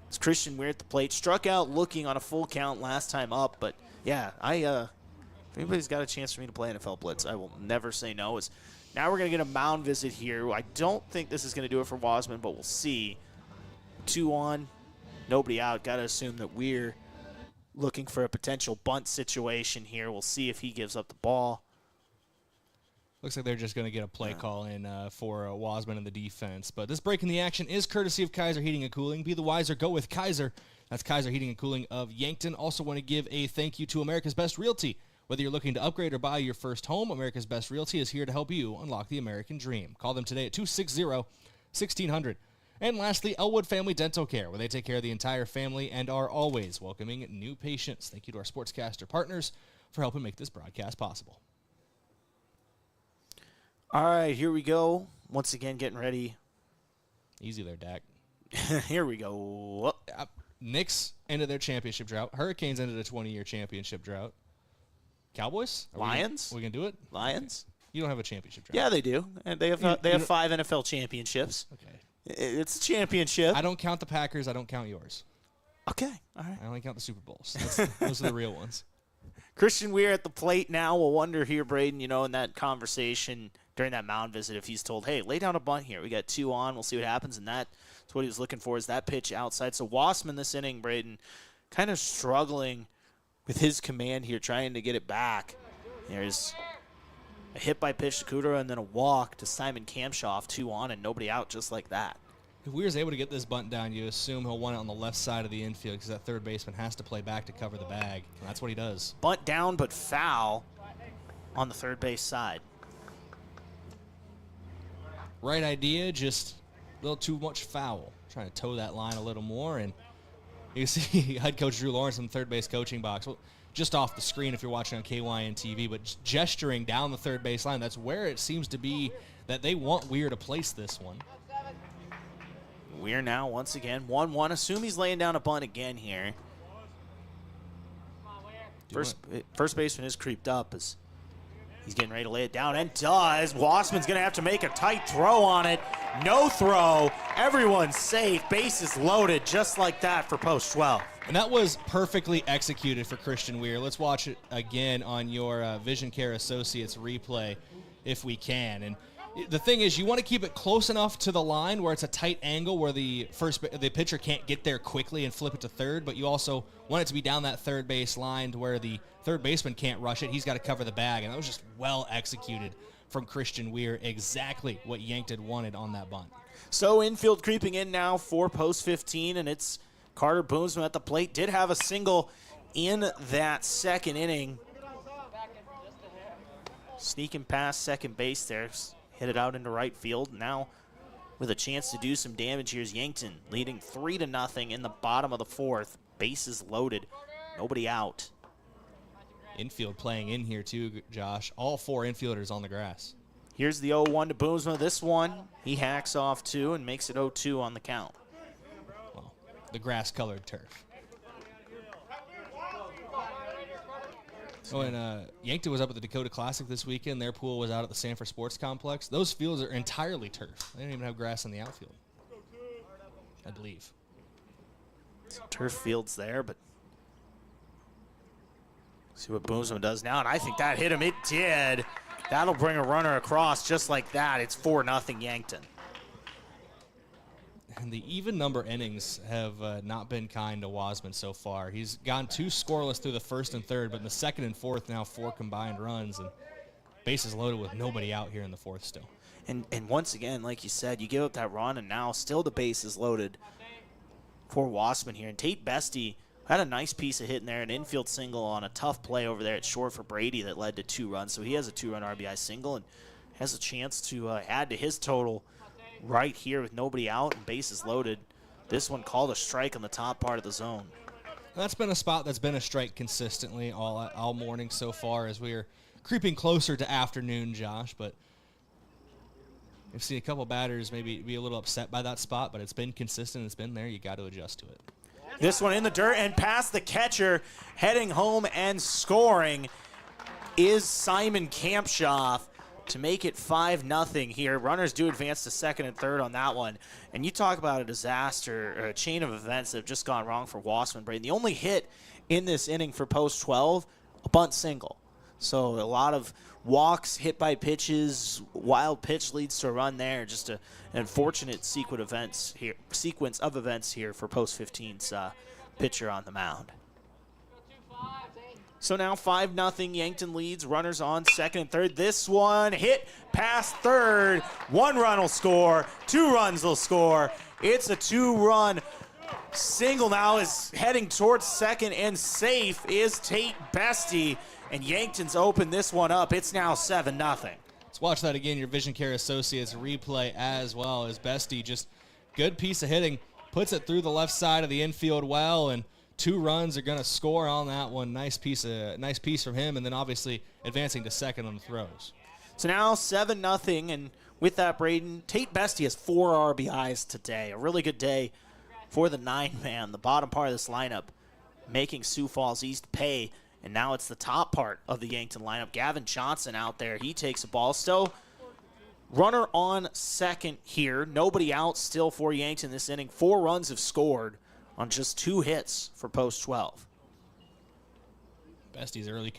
It's Christian Weir at the plate. Struck out looking on a full count last time up. But, yeah, if anybody's got a chance for me to play NFL Blitz, I will never say no. Now we're going to get a mound visit here. I don't think this is going to do it for Wassman, but we'll see. 2 on, nobody out. Got to assume that Weir looking for a potential bunt situation here. We'll see if he gives up the ball. Looks like they're just going to get a play call in for Wassman in the defense. But this break in the action is courtesy of Kaiser Heating and Cooling. Be the wiser. Go with Kaiser. That's Kaiser Heating and Cooling of Yankton. Also want to give a thank you to America's Best Realty. Whether you're looking to upgrade or buy your first home, America's Best Realty is here to help you unlock the American dream. Call them today at 260-1600. And lastly, Elwood Family Dental Care, where they take care of the entire family and are always welcoming new patients. Thank you to our sportscaster partners for helping make this broadcast possible. All right, here we go. Once again, getting ready. Easy there, Dak. Here we go. Knicks ended their championship drought. Hurricanes ended a 20-year championship drought. Cowboys? Lions? We gonna do it? Lions? Okay. You don't have a championship drought. Yeah, they do. And they have 5 NFL championships. Okay. It's a championship. I don't count the Packers. I don't count yours. Okay. All right. I only count the Super Bowls. Those are the real ones. Christian Weir at the plate now. We'll wonder here, Brayden, in that conversation during that mound visit, if he's told, hey, lay down a bunt here. We got 2 on. We'll see what happens. And that's what he was looking for, is that pitch outside. So Wassman this inning, Brayden, kind of struggling with his command here, trying to get it back. There's a hit by pitch to Kudera and then a walk to Simon Kamshoff, 2 on and nobody out, just like that. If Weir's able to get this bunt down, you assume he'll want it on the left side of the infield because that third baseman has to play back to cover the bag. And that's what he does. Bunt down but foul on the third base side. Right idea, just a little too much foul. Trying to toe that line a little more. And you see head coach Drew Lawrence in the third base coaching box. Well, just off the screen if you're watching on KYN TV, but gesturing down the third base line. That's where it seems to be that they want Weir to place this one. Weir now, once again, 1-1. Assume he's laying down a bunt again here. First baseman is creeped up as he's getting ready to lay it down, and does. Wassman's going to have to make a tight throw on it. No throw. Everyone's safe. Bases loaded just like that for post 12. And that was perfectly executed for Christian Weir. Let's watch it again on your Vision Care Associates replay if we can. And the thing is, you want to keep it close enough to the line where it's a tight angle where the pitcher can't get there quickly and flip it to third, but you also want it to be down that third base line to where the third baseman can't rush it. He's got to cover the bag, and that was just well executed from Christian Weir. Exactly what Yankton wanted on that bunt. So infield creeping in now for post 15, and it's Carter Boomsman at the plate. Did have a single in that second inning. Sneaking past second base there. Hit it out into right field. Now with a chance to do some damage, here's Yankton leading 3-0 in the bottom of the fourth. Bases loaded. Nobody out. Infield playing in here too, Josh. All 4 infielders on the grass. Here's the 0-1 to Boomsma. This one, he hacks off 2 and makes it 0-2 on the count. Well, the grass-colored turf. Oh, and Yankton was up at the Dakota Classic this weekend. Their pool was out at the Sanford Sports Complex. Those fields are entirely turf. They don't even have grass in the outfield, I believe. Some turf fields there, but see what Boomsma does now, and I think that hit him. It did. That'll bring a runner across just like that. It's 4-0 Yankton. And the even number innings have not been kind to Wassman so far. He's gone 2 scoreless through the first and third, but in the second and fourth now 4 combined runs, and bases loaded with nobody out here in the fourth still. And once again, like you said, you give up that run, and now still the bases loaded for Wassman here. And Tate Bestie had a nice piece of hit in there, an infield single on a tough play over there at short for Brady that led to 2 runs. So he has a 2-run RBI single and has a chance to add to his total right here with nobody out and bases loaded. This one called a strike on the top part of the zone. That's been a spot that's been a strike consistently all morning so far as we're creeping closer to afternoon, Josh. But I've seen a couple batters maybe be a little upset by that spot, but it's been consistent. It's been there. You got to adjust to it. This one in the dirt and past the catcher, heading home and scoring is Simon Kamshoff to make it 5-0 here. Runners do advance to second and third on that one. And you talk about a disaster, or a chain of events that have just gone wrong for Wassman, Brayden. The only hit in this inning for post 12, a bunt single. So a lot of walks, hit by pitches, wild pitch leads to a run there. Just an unfortunate sequence of events here for post 15's pitcher on the mound. So now 5-0 Yankton leads. Runners on second and third. This one hit past third. 1 run will score. 2 runs will score. It's a 2-run single now. Is heading towards second, and safe is Tate Bestie. And Yankton's opened this one up. It's now 7-0. Let's watch that again. Your Vision Care Associates replay as well as Bestie. Just good piece of hitting. Puts it through the left side of the infield well, and 2 runs are going to score on that one. Nice piece from him, and then obviously advancing to second on the throws. So now 7-0, and with that, Brayden, Tate Bestie has 4 RBIs today. A really good day for the 9-man, the bottom part of this lineup, making Sioux Falls East pay, and now it's the top part of the Yankton lineup. Gavin Johnson out there. He takes a ball. Still runner on second here. Nobody out still for Yankton this inning. 4 runs have scored on just 2 hits for post 12. Bestie's early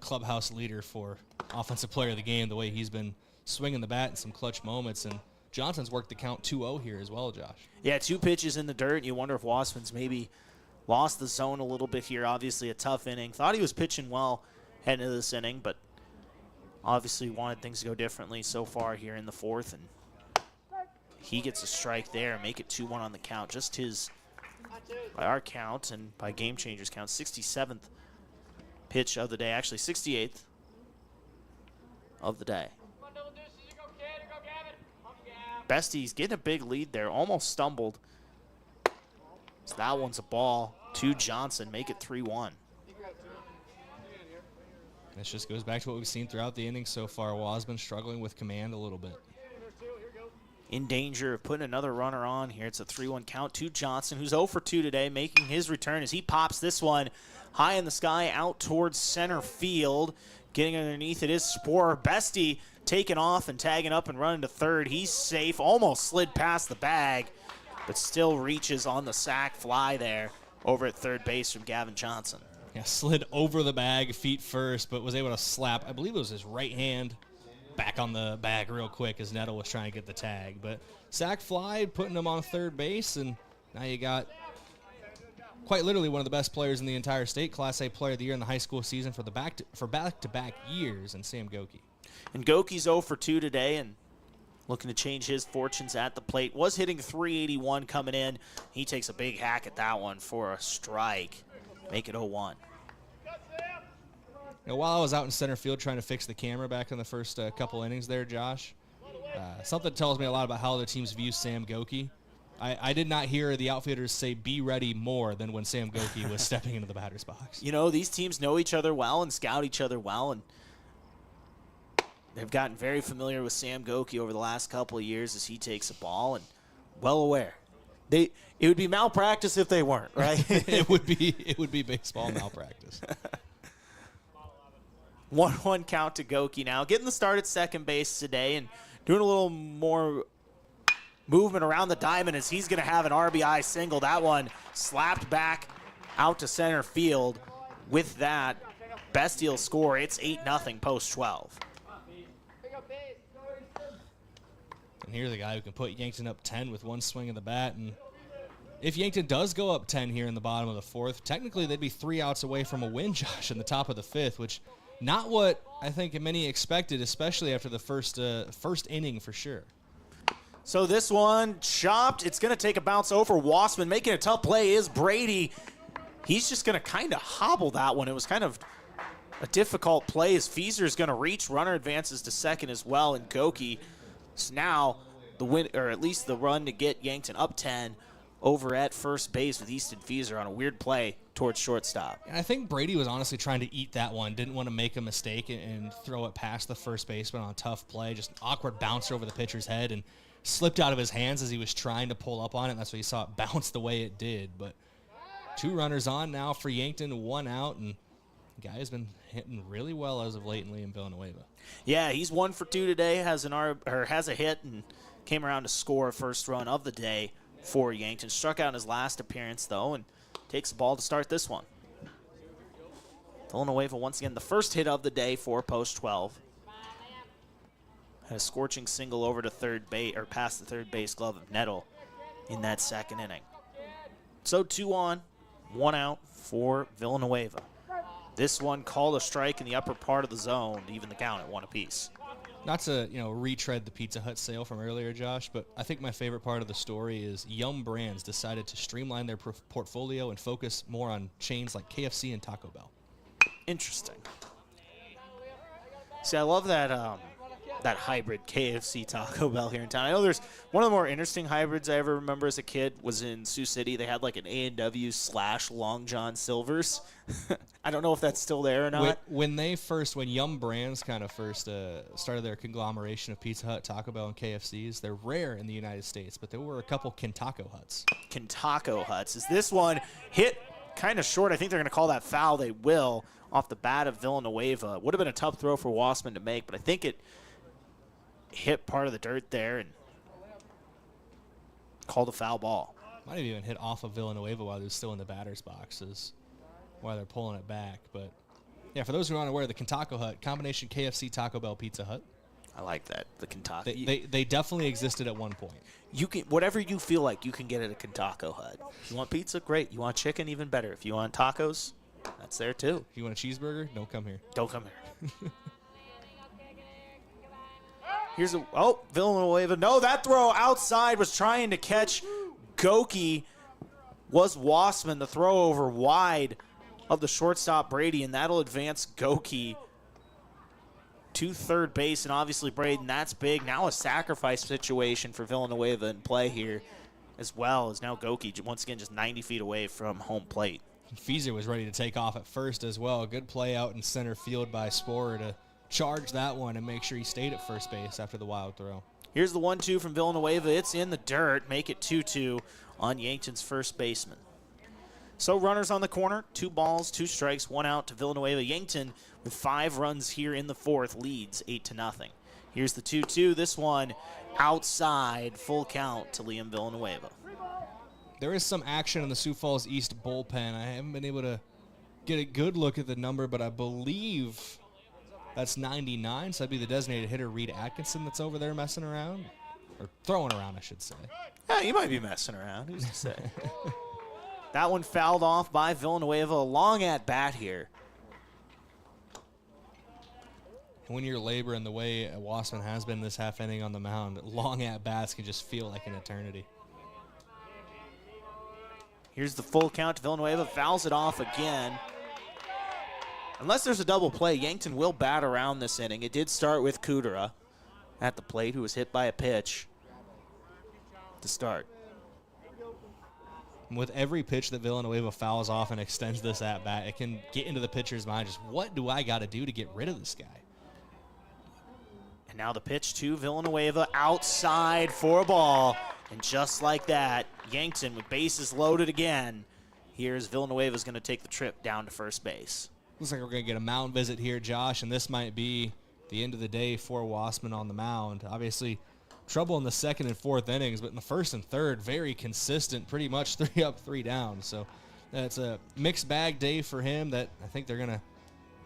clubhouse leader for offensive player of the game, the way he's been swinging the bat in some clutch moments. And Johnson's worked the count 2-0 here as well, Josh. Yeah, 2 pitches in the dirt, and you wonder if Wasman's maybe lost the zone a little bit here. Obviously a tough inning. Thought he was pitching well heading into this inning, but obviously wanted things to go differently so far here in the 4th. And he gets a strike there, make it 2-1 on the count. Just his, by our count and by Game Changers count, 67th pitch of the day. Actually, 68th of the day. Bestie's getting a big lead there. Almost stumbled. So that one's a ball to Johnson. Make it 3-1. This just goes back to what we've seen throughout the inning so far. Wasman struggling with command a little bit. In danger of putting another runner on here. It's a 3-1 count to Johnson, who's 0 for 2 today, making his return as he pops this one high in the sky out towards center field. Getting underneath it is Sporer. Bestie taking off and tagging up and running to third. He's safe, almost slid past the bag, but still reaches on the sac fly there over at third base from Gavin Johnson. Yeah, slid over the bag, feet first, but was able to slap, I believe it was his right hand, back on the bag real quick as Nettle was trying to get the tag. But sac fly, putting him on third base, and now you got quite literally one of the best players in the entire state, Class A Player of the Year in the high school season for back-to-back years, and Sam Goki. And Goki's 0 for 2 today, and looking to change his fortunes at the plate. Was hitting .381 coming in. He takes a big hack at that one for a strike. Make it 0-1. Now, while I was out in center field trying to fix the camera back in the first couple innings there, Josh, something tells me a lot about how the teams view Sam Goki. I did not hear the outfielders say be ready more than when Sam Goki was stepping into the batter's box. You know, these teams know each other well and scout each other well, and they've gotten very familiar with Sam Goki over the last couple of years as he takes a ball, and well aware. It would be malpractice if they weren't, right? It would be baseball malpractice. 1-1 count to Goki now. Getting the start at second base today and doing a little more movement around the diamond as he's going to have an RBI single. That one slapped back out to center field. With that, Bestie will score. It's 8-0 post 12. And here's a guy who can put Yankton up 10 with one swing of the bat. And if Yankton does go up 10 here in the bottom of the 4th, technically they'd be 3 outs away from a win, Josh, in the top of the 5th, which not what I think many expected, especially after the first inning for sure. So this one chopped. It's going to take a bounce over. Wasman making a tough play is Brady. He's just going to kind of hobble that one. It was kind of a difficult play as Fieser's going to reach. Runner advances to second as well, and Goki. So now the win, or at least the run to get Yankton up 10 over at first base with Easton Fieser on a weird play towards shortstop. And I think Brady was honestly trying to eat that one. Didn't want to make a mistake and throw it past the first baseman on a tough play. Just an awkward bouncer over the pitcher's head and slipped out of his hands as he was trying to pull up on it. And that's why you saw it bounce the way it did. But 2 runners on now for Yankton, 1 out, and the guy has been hitting really well as of late in Liam Villanueva. Yeah, he's 1 for 2 today. Has a hit and came around to score a first run of the day for Yankton. Struck out in his last appearance though, and takes the ball to start this one. Villanueva once again the first hit of the day for post 12. Had a scorching single over to third base, or past the third base glove of Nettle in that second inning. So 2 on, 1 out for Villanueva. This one called a strike in the upper part of the zone to even the count at 1 apiece. Not to retread the Pizza Hut sale from earlier, Josh, but I think my favorite part of the story is Yum Brands decided to streamline their portfolio and focus more on chains like KFC and Taco Bell. Interesting. See, I love that that hybrid KFC Taco Bell here in town. I know there's one of the more interesting hybrids I ever remember as a kid was in Sioux City. They had like an A&W / Long John Silver's. I don't know if that's still there or not. When Yum Brands kind of first started their conglomeration of Pizza Hut, Taco Bell, and KFCs, they're rare in the United States, but there were a couple Kintaco Huts. Kintaco Huts. Is this one hit kind of short? I think they're going to call that foul. They will, off the bat of Villanueva. Would have been a tough throw for Wasman to make, but I think it hit part of the dirt there and called a foul ball. Might have even hit off of Villanueva while he was still in the batter's boxes. why they're pulling it back. But, yeah, for those who are unaware, the Kentucky Hut, combination KFC Taco Bell Pizza Hut. I like that, the Kentucky. They definitely existed at one point. You can, whatever you feel like, you can get at a Kentucky Hut. If you want pizza, great. You want chicken, even better. If you want tacos, that's there too. If you want a cheeseburger, don't come here. Don't come here. Here's Villanueva. No, that throw outside was trying to catch Goki. Was Wassman. The throw over wide of the shortstop Brady, and that'll advance Goki to third base, and obviously Brayden, that's big. Now a sacrifice situation for Villanueva in play here, as well as now Goki once again just 90 feet away from home plate. Fieser was ready to take off at first as well. Good play out in center field by Sporer to charge that one and make sure he stayed at first base after the wild throw. Here's the 1-2 from Villanueva. It's in the dirt. Make it 2-2 on Yankton's first baseman. So runners on the corner, 2 balls, 2 strikes, 1 out to Villanueva. Yankton with 5 runs here in the fourth leads 8-0. Here's the 2-2. This one outside, full count to Liam Villanueva. There is some action in the Sioux Falls East bullpen. I haven't been able to get a good look at the number, but I believe that's 99, so that'd be the designated hitter, Reed Atkinson, that's over there messing around. Or throwing around, I should say. Yeah, you might be messing around. Who's to say? That one fouled off by Villanueva. A long at bat here. When you're laboring the way Wassman has been this half inning on the mound, long at bats can just feel like an eternity. Here's the full count. Villanueva fouls it off again. Unless there's a double play, Yankton will bat around this inning. It did start with Kudera at the plate, who was hit by a pitch to start. With every pitch that Villanueva fouls off and extends this at-bat, it can get into the pitcher's mind, just what do I got to do to get rid of this guy? And now the pitch to Villanueva outside for a ball. And just like that, Yankton with bases loaded again. Here's Villanueva's going to take the trip down to first base. Looks like we're going to get a mound visit here, Josh, and this might be the end of the day for Wassman on the mound. Obviously, trouble in the second and fourth innings, but in the first and third, very consistent, pretty much 3 up, 3 down. So that's a mixed bag day for him that I think they're going to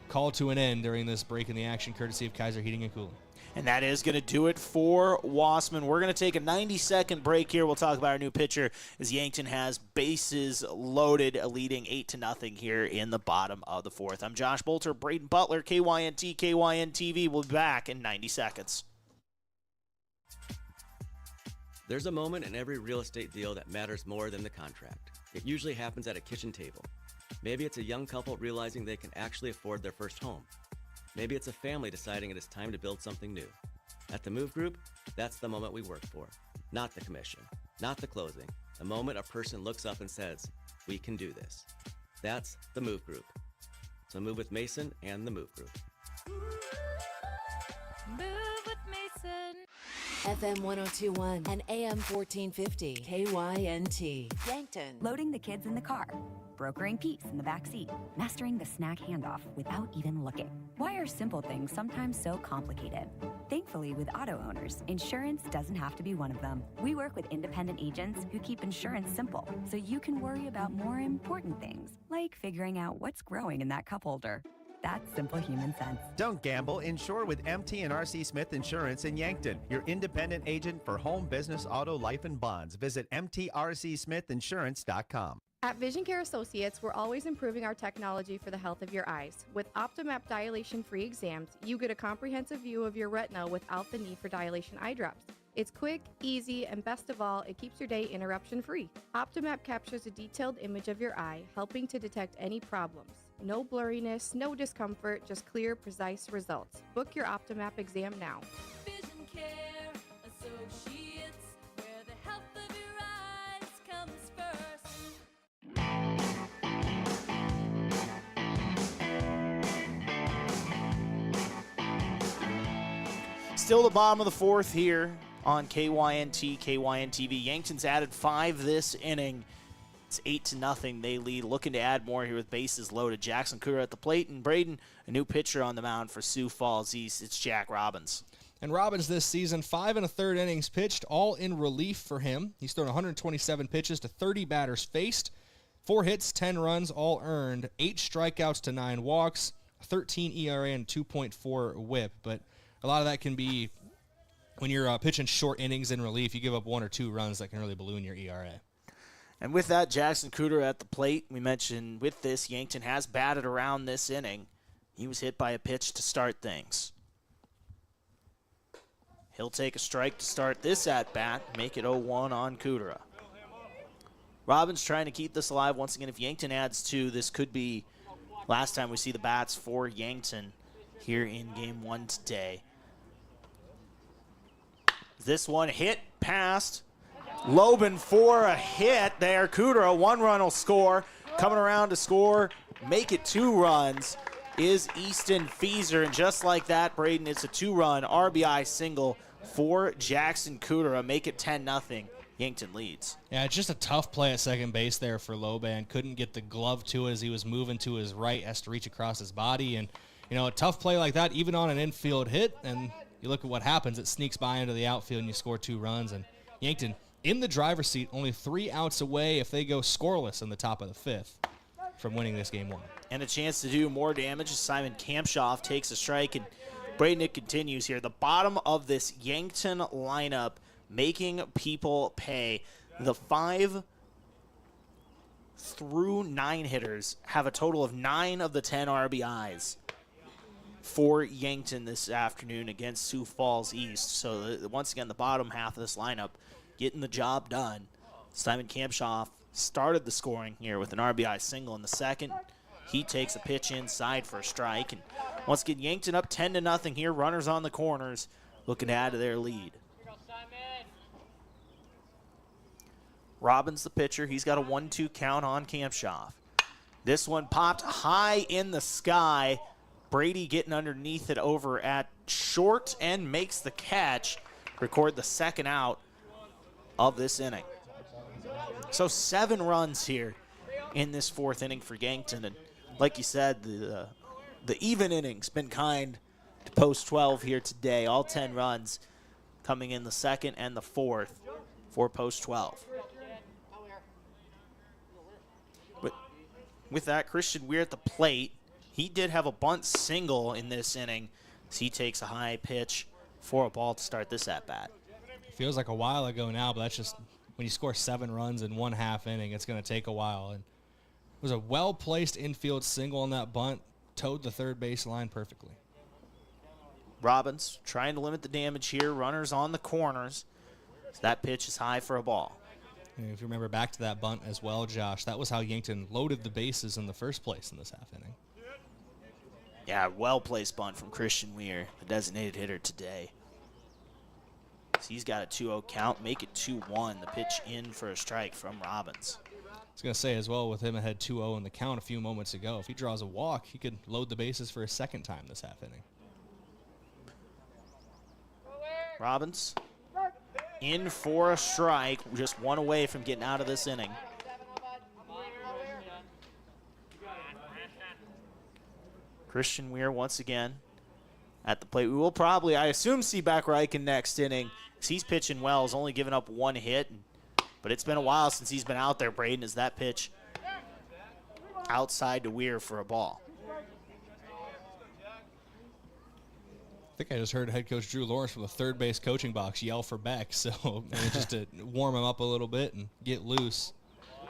call to an end during this break in the action, courtesy of Kaiser Heating and Cooling. And that is going to do it for Wassman. We're going to take a 90-second break here. We'll talk about our new pitcher as Yankton has bases loaded, leading 8-0 here in the bottom of the fourth. I'm Josh Boelter, Brayden Butler, KYNT, KYN-TV. We'll be back in 90 seconds. There's a moment in every real estate deal that matters more than the contract. It usually happens at a kitchen table. Maybe it's a young couple realizing they can actually afford their first home. Maybe it's a family deciding it is time to build something new. At the Move Group, that's the moment we work for. Not the commission, not the closing. The moment a person looks up and says, we can do this. That's the Move Group. So move with Mason and the Move Group. Move with Mason. FM 1021 and AM 1450 KYNT. Yankton. Loading the kids in the car, brokering peace in the back seat, mastering the snack handoff without even looking. Why are simple things sometimes so complicated? Thankfully, with auto owners, insurance doesn't have to be one of them. We work with independent agents who keep insurance simple, so you can worry about more important things, like figuring out what's growing in that cup holder. That's simple human sense. Don't gamble. Insure with MT and RC Smith Insurance in Yankton, your independent agent for home, business, auto, life, and bonds. Visit mtrcsmithinsurance.com. At Vision Care Associates, we're always improving our technology for the health of your eyes. With OptiMap dilation-free exams, you get a comprehensive view of your retina without the need for dilation eye drops. It's quick, easy, and best of all, it keeps your day interruption-free. OptiMap captures a detailed image of your eye, helping to detect any problems. No blurriness, no discomfort, just clear, precise results. Book your OptiMap exam now. Vision Care Associates, where the health of your eyes comes first. Still the bottom of the fourth here on KYNT, KYN-TV. Yankton's added 5 this inning. It's 8-0. They lead. Looking to add more here with bases loaded. Jackson Kura at the plate, and Brayden, a new pitcher on the mound for Sioux Falls East. It's Jack Robbins. And Robbins this season, 5 1/3 innings pitched, all in relief for him. He's thrown 127 pitches to 30 batters faced, 4 hits, 10 runs, all earned, 8 strikeouts to 9 walks, 13 ERA, and 2.4 whip. But a lot of that can be when you're pitching short innings in relief, you give up 1 or 2 runs that can really balloon your ERA. And with that, Jackson Cooter at the plate. We mentioned with this, Yankton has batted around this inning. He was hit by a pitch to start things. He'll take a strike to start this at-bat, make it 0-1 on Cooter. Robbins trying to keep this alive. Once again, if Yankton adds 2, this could be last time we see the bats for Yankton here in Game 1 today. This one hit past Loban for a hit there. Cooter, 1 run will score. Coming around to score, make it 2 runs, is Easton Feaser. And just like that, Brayden, it's a 2-run RBI single for Jackson Cooter. Make it 10-0. Yankton leads. Yeah, it's just a tough play at second base there for Loban. Couldn't get the glove to it as he was moving to his right, has to reach across his body. And, a tough play like that, even on an infield hit, and you look at what happens. It sneaks by into the outfield, and you score 2 runs. And Yankton in the driver's seat, only 3 outs away if they go scoreless in the top of the 5th from winning this Game 1. And a chance to do more damage as Simon Kampshoff takes a strike, and Brayden continues here. The bottom of this Yankton lineup making people pay. The 5 through 9 hitters have a total of 9 of the 10 RBIs for Yankton this afternoon against Sioux Falls East. So once again, the bottom half of this lineup getting the job done. Simon Kampshoff started the scoring here with an RBI single in the second. He takes a pitch inside for a strike. And once again, Yankton up 10-0 here. Runners on the corners looking to add to their lead. Robbins, the pitcher, he's got a 1-2 count on Kampshoff. This one popped high in the sky. Brady getting underneath it over at short and makes the catch. Record the second out of this inning. So 7 runs here in this 4th inning for Yankton. And like you said, the even innings been kind to post 12 here today. All 10 runs coming in the 2nd and the 4th for post 12. With that, Christian Weir at the plate. He did have a bunt single in this inning, so he takes a high pitch for a ball to start this at-bat. It feels like a while ago now, but that's just when you score 7 runs in 1/2 inning, it's going to take a while. And it was a well-placed infield single on that bunt, towed the third base line perfectly. Robbins trying to limit the damage here. Runners on the corners. So that pitch is high for a ball. And if you remember back to that bunt as well, Josh, that was how Yankton loaded the bases in the first place in this half inning. Yeah, well-placed bunt from Christian Weir, the designated hitter today. So he's got a 2-0 count, make it 2-1. The pitch in for a strike from Robbins. I was going to say as well, with him ahead 2-0 in the count a few moments ago, if he draws a walk, he could load the bases for a second time this half inning. Robbins in for a strike, just 1 away from getting out of this inning. Christian Weir once again at the plate. We will probably, I assume, see back Reichen next inning because he's pitching well. He's only given up 1 hit, but it's been a while since he's been out there, Brayden, as that pitch outside to Weir for a ball. I think I just heard head coach Drew Lawrence from the third base coaching box yell for Beck, so maybe just to warm him up a little bit and get loose.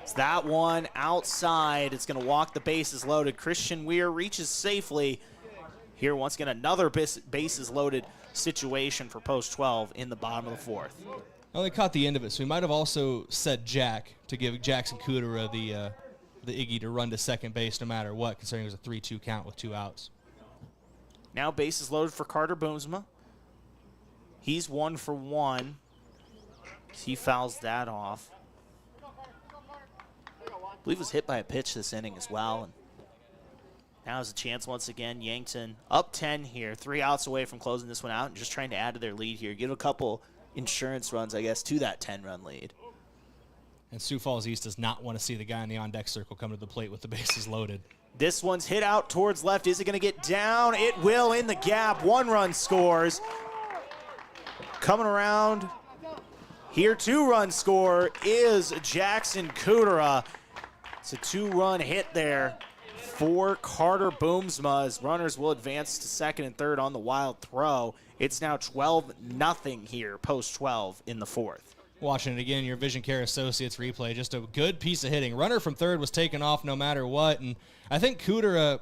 It's that one outside. It's going to walk the bases loaded. Christian Weir reaches safely. Here, once again, another bases loaded situation for post 12 in the bottom of the 4th. I only caught the end of it, so we might have also said Jack to give Jackson Cooter the Iggy to run to second base no matter what, considering it was a 3-2 count with 2 outs. Now bases loaded for Carter Boomsma. He's 1 for 1. He fouls that off. I believe was hit by a pitch this inning as well. And now is a chance once again. Yankton up 10 here. 3 outs away from closing this one out and just trying to add to their lead here. Give a couple insurance runs, I guess, to that 10-run lead. And Sioux Falls East does not want to see the guy in the on-deck circle come to the plate with the bases loaded. This one's hit out towards left. Is it going to get down? It will in the gap. 1 run scores. Coming around here, 2-run score is Jackson Cooter. It's a 2-run hit there for Carter Boomsma as runners will advance to second and third on the wild throw. It's now 12-0 here, post 12 in the fourth. Watching it again, your Vision Care Associates replay, just a good piece of hitting. Runner from third was taken off no matter what, and I think Cooter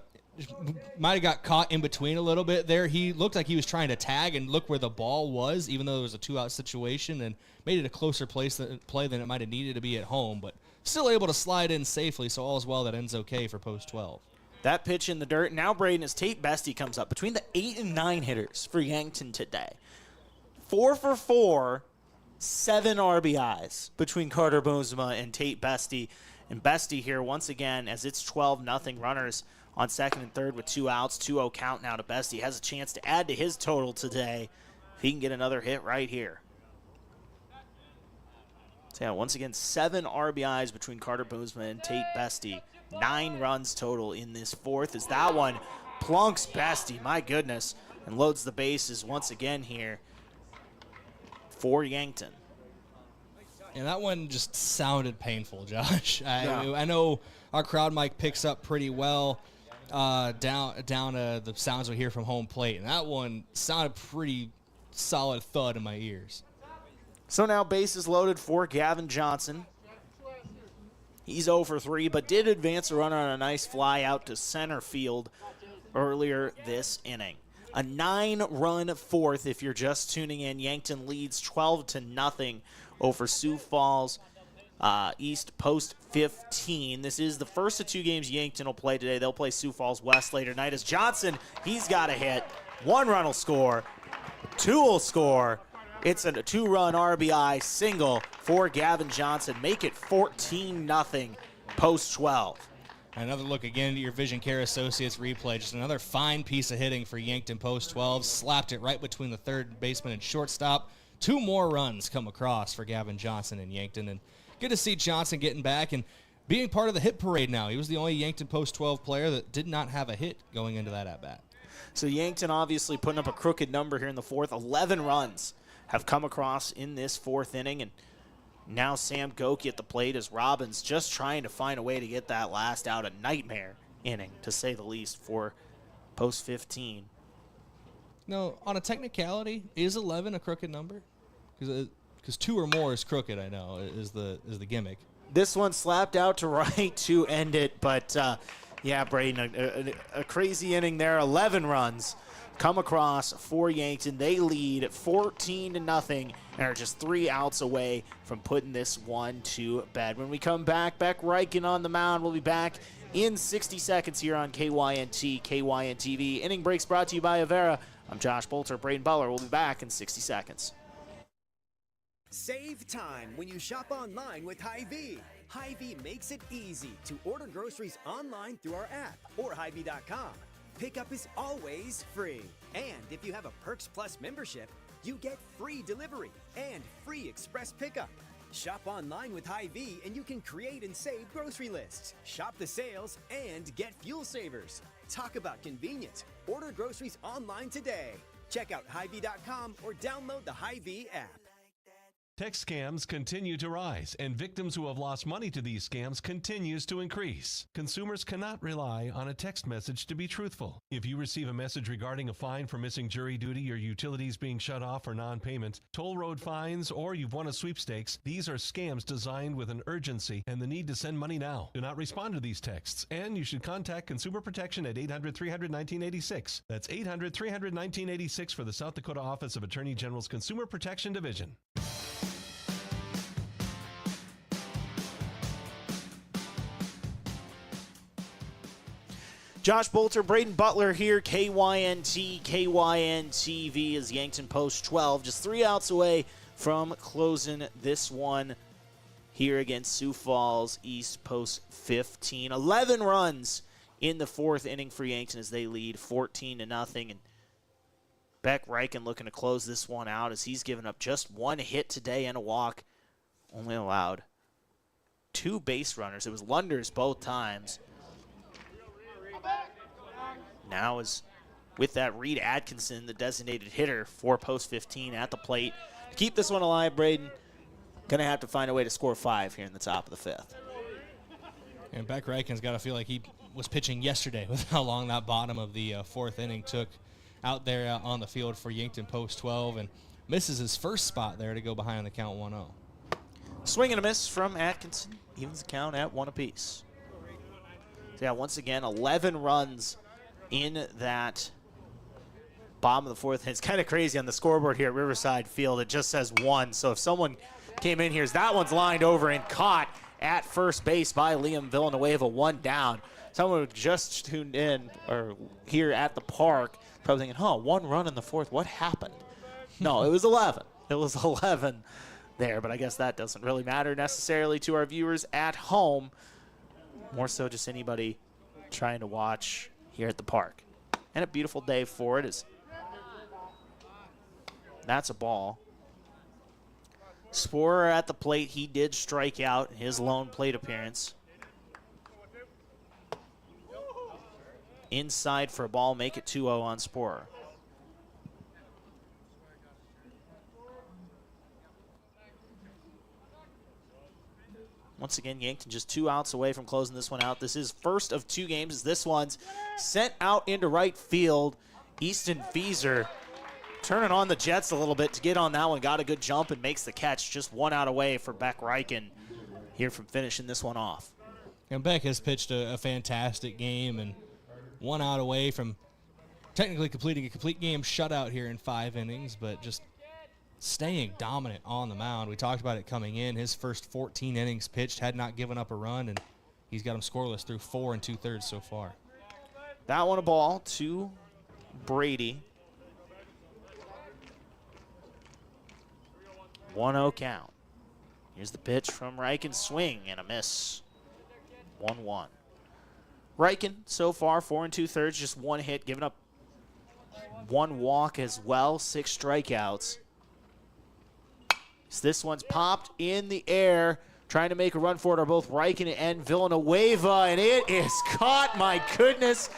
might have got caught in between a little bit there. He looked like he was trying to tag and look where the ball was, even though it was a 2-out situation, and made it a closer play than it might have needed to be at home, but still able to slide in safely, so all is well that ends okay for post 12. That pitch in the dirt. Now Brayden, as Tate Bestie comes up, between the 8 and 9 hitters for Yankton today. 4 for 4, 7 RBIs between Carter Boomsma and Tate Bestie. And Bestie here once again, as it's 12-0 runners on second and third with 2 outs, 2-0 count now to Bestie. Has a chance to add to his total today if he can get another hit right here. So yeah, once again, 7 RBIs between Carter Boomsma and Tate Bestie. 9 runs total in this fourth as that one plunks Bestie, my goodness, and loads the bases once again here for Yankton. And that one just sounded painful, Josh. I know our crowd mic picks up pretty well down the sounds we hear from home plate, and that one sounded pretty solid thud in my ears. So now bases loaded for Gavin Johnson. He's 0 for 3, but did advance a runner on a nice fly out to center field earlier this inning. A 9-run fourth if you're just tuning in. Yankton leads 12-0 over Sioux Falls East post 15. This is the first of 2 games Yankton will play today. They'll play Sioux Falls West later tonight. As Johnson, he's got a hit. 1 run will score. 2 will score. It's a 2-run RBI single for Gavin Johnson. Make it 14-0 post 12. Another look again at your Vision Care Associates replay. Just another fine piece of hitting for Yankton post 12. Slapped it right between the third baseman and shortstop. 2 more runs come across for Gavin Johnson and Yankton. And good to see Johnson getting back and being part of the hit parade now. He was the only Yankton post 12 player that did not have a hit going into that at-bat. So Yankton obviously putting up a crooked number here in the fourth. 11 runs have come across in this fourth inning, and now Sam Goki at the plate as Robbins just trying to find a way to get that last out. A nightmare inning, to say the least, for post 15. No, on a technicality, is 11 a crooked number? Because 2 or more is crooked, I know, is the gimmick. This one slapped out to right to end it, but yeah, Brayden, a crazy inning there. 11 runs come across for Yankton. They lead 14-0 and are just 3 outs away from putting this one to bed. When we come back, Beck Reichen on the mound. We'll be back in 60 seconds here on KYNT, KYN-TV. Inning breaks brought to you by Avera. I'm Josh Boelter, Brayden Butler. We'll be back in 60 seconds. Save time when you shop online with Hy-Vee. Hy-Vee makes it easy to order groceries online through our app or Hy-Vee.com. Pickup is always free. And if you have a Perks Plus membership, you get free delivery and free express pickup. Shop online with Hy-Vee and you can create and save grocery lists, shop the sales, and get fuel savers. Talk about convenience. Order groceries online today. Check out Hy-Vee.com or download the Hy-Vee app. Text scams continue to rise, and victims who have lost money to these scams continues to increase. Consumers cannot rely on a text message to be truthful. If you receive a message regarding a fine for missing jury duty, your utilities being shut off for non-payment, toll road fines, or you've won a sweepstakes, these are scams designed with an urgency and the need to send money now. Do not respond to these texts, and you should contact Consumer Protection at 800-300-1986. That's 800-300-1986 for the South Dakota Office of Attorney General's Consumer Protection Division. Josh Boelter, Brayden Butler here, KYNT, KYN-TV as Yankton post 12. Just 3 outs away from closing this one here against Sioux Falls East post 15. 11 runs in the fourth inning for Yankton as they lead 14-0. And Beck Reichen looking to close this one out as he's given up just 1 hit today and a walk. Only allowed 2 base runners. It was Lunders both times. Now is with that Reed Atkinson, the designated hitter for post 15 at the plate. To keep this one alive, Brayden, going to have to find a way to score 5 here in the top of the 5th. And Beck Ryken's got to feel like he was pitching yesterday with how long that bottom of the fourth inning took out there on the field for Yankton post 12, and misses his first spot there to go behind the count 1-0. Swing and a miss from Atkinson. Evens the count at 1 apiece. So yeah, once again, 11 runs in that bottom of the fourth. It's kind of crazy on the scoreboard here at Riverside Field. It just says 1. So if someone came in here, that one's lined over and caught at first base by Liam Villanueva, 1 down. Someone who just tuned in or here at the park probably thinking, 1 run in the fourth. What happened? No, it was 11. It was 11 there, but I guess that doesn't really matter necessarily to our viewers at home. More so just anybody trying to watch here at the park. And a beautiful day for it. That's a ball. Sporer at the plate. He did strike out in his lone plate appearance. Inside for a ball, make it 2-0 on Sporer. Once again, Yankton just 2 outs away from closing this one out. This is first of 2 games as this one's sent out into right field. Easton Fieser turning on the Jets a little bit to get on that one. Got a good jump and makes the catch. Just 1 out away for Beck Ryken here from finishing this one off. And Beck has pitched a fantastic game and 1 out away from technically completing a complete game shutout here in 5 innings, but just staying dominant on the mound. We talked about it coming in. His first 14 innings pitched, had not given up a run, and he's got him scoreless through 4 2/3 so far. That one a ball to Brady. 1-0 count. Here's the pitch from Ryken. Swing and a miss. 1-1. Ryken so far 4 2/3, just 1 hit, giving up 1 walk as well, 6 strikeouts. So this one's popped in the air. Trying to make a run for it are both Ryken and Villanueva, and it is caught, my goodness,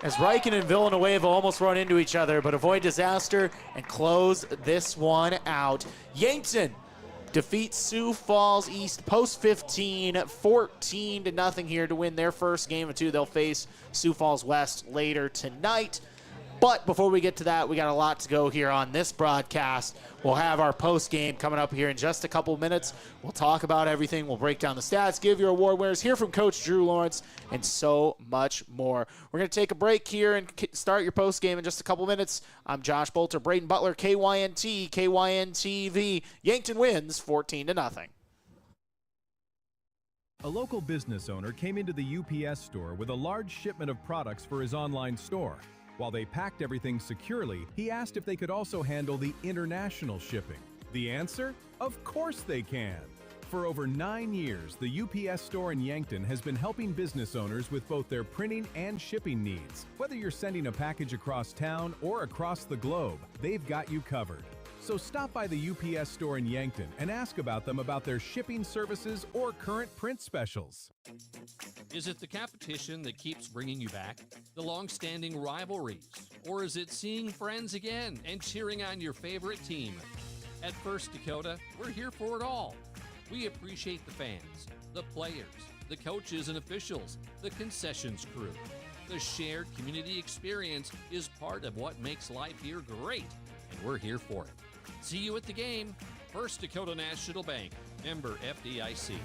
as Ryken and Villanueva almost run into each other, but avoid disaster and close this one out. Yankton defeats Sioux Falls East post 15, 14-0 here to win their first game of 2. They'll face Sioux Falls West later tonight. But before we get to that, we got a lot to go here on this broadcast. We'll have our post game coming up here in just a couple minutes. We'll talk about everything. We'll break down the stats, give your award winners, hear from Coach Drew Lawrence, and so much more. We're going to take a break here and start your post game in just a couple minutes. I'm Josh Boelter, Brayden Butler, KYNT, KYN-TV. Yankton wins 14-0. A local business owner came into the UPS store with a large shipment of products for his online store. While they packed everything securely, he asked if they could also handle the international shipping. The answer? Of course they can. For over 9 years, the UPS store in Yankton has been helping business owners with both their printing and shipping needs. Whether you're sending a package across town or across the globe, they've got you covered. So stop by the UPS store in Yankton and ask about them about their shipping services or current print specials. Is it the competition that keeps bringing you back? The long-standing rivalries? Or is it seeing friends again and cheering on your favorite team? At First Dakota, we're here for it all. We appreciate the fans, the players, the coaches and officials, the concessions crew. The shared community experience is part of what makes life here great, and we're here for it. See you at the game. First Dakota National Bank, member FDIC.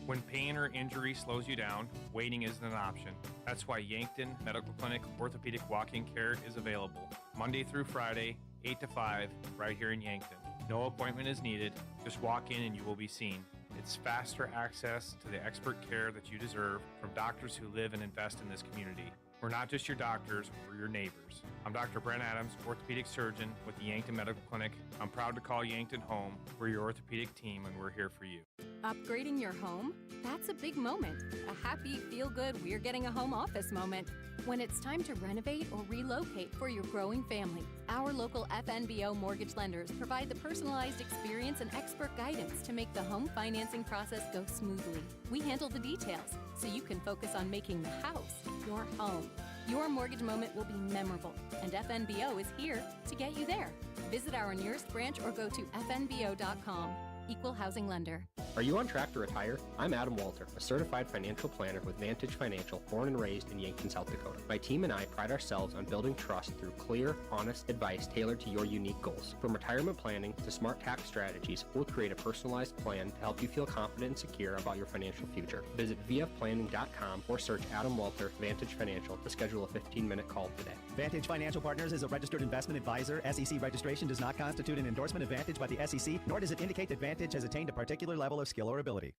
When pain or injury slows you down, waiting isn't an option. That's why Yankton Medical Clinic Orthopedic Walk-in Care is available Monday through Friday, 8 to 5, right here in Yankton. No appointment is needed. Just walk in and you will be seen. It's faster access to the expert care that you deserve from doctors who live and invest in this community. We're not just your doctors, we're your neighbors. I'm Dr. Brent Adams, orthopedic surgeon with the Yankton Medical Clinic. I'm proud to call Yankton home. We're your orthopedic team and we're here for you. Upgrading your home? That's a big moment. A happy, feel-good, we're getting a home office moment. When it's time to renovate or relocate for your growing family, our local FNBO mortgage lenders provide the personalized experience and expert guidance to make the home financing process go smoothly. We handle the details so you can focus on making the house your home. Your mortgage moment will be memorable, and FNBO is here to get you there. Visit our nearest branch or go to fnbo.com. Equal housing lender. Are you on track to retire? I'm Adam Boelter, a certified financial planner with Vantage Financial, born and raised in Yankton, South Dakota. My team and I pride ourselves on building trust through clear, honest advice tailored to your unique goals. From retirement planning to smart tax strategies, we'll create a personalized plan to help you feel confident and secure about your financial future. Visit vfplanning.com or search Adam Boelter, Vantage Financial, to schedule a 15-minute call today. Vantage Financial Partners is a registered investment advisor. SEC registration does not constitute an endorsement of Vantage by the SEC, nor does it indicate that Vantage has attained a particular level of skill or ability.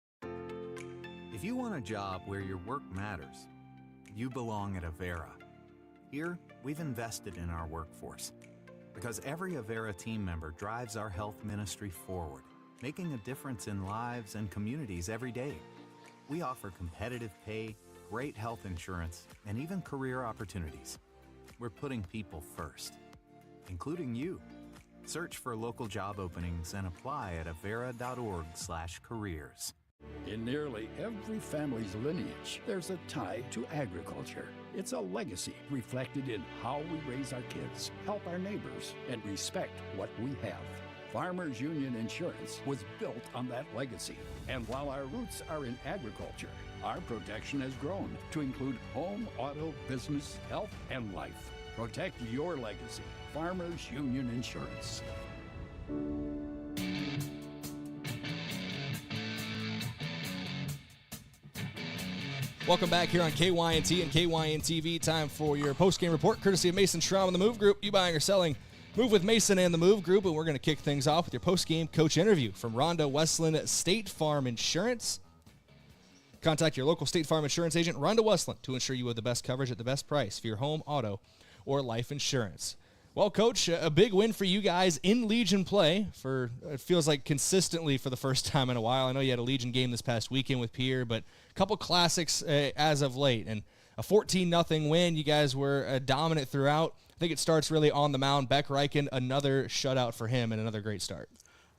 If you want a job where your work matters, you belong at Avera. Here, we've invested in our workforce because every Avera team member drives our health ministry forward, making a difference in lives and communities every day. We offer competitive pay, great health insurance, and even career opportunities. We're putting people first, including you. Search for local job openings and apply at avera.org/careers. In nearly every family's lineage, there's a tie to agriculture. It's a legacy reflected in how we raise our kids, help our neighbors, and respect what we have. Farmers Union Insurance was built on that legacy. And while our roots are in agriculture, our protection has grown to include home, auto, business, health, and life. Protect your legacy. Farmers Union Insurance. Welcome back here on KYNT and KYN TV. Time for your post-game report, courtesy of Mason Schramm and the Move Group. You buying or selling? Move with Mason and the Move Group, and we're going to kick things off with your post-game coach interview from Rhonda Westland, State Farm Insurance. Contact your local State Farm Insurance agent, Rhonda Westland, to ensure you have the best coverage at the best price for your home, auto, or life insurance. Well, Coach, a big win for you guys in Legion play for, it feels like, consistently for the first time in a while. I know you had a Legion game this past weekend with Pierre, but a couple classics as of late, and a 14-0 win. You guys were dominant throughout. I think it starts really on the mound. Beck Reichen, another shutout for him and another great start.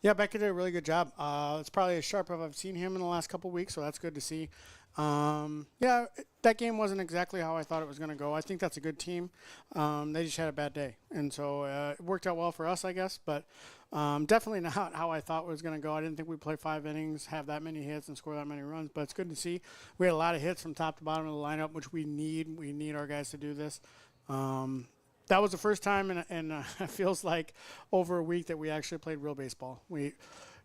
Yeah, Beck did a really good job. It's probably as sharp as I've seen him in the last couple of weeks, so that's good to see. Yeah, that game wasn't exactly how I thought it was going to go. I think that's a good team. They just had a bad day. And so it worked out well for us, I guess, but definitely not how I thought it was going to go. I didn't think we'd play 5 innings, have that many hits, and score that many runs, but it's good to see. We had a lot of hits from top to bottom of the lineup, which we need. We need our guys to do this. That was the first time in it feels like over a week that we actually played real baseball. We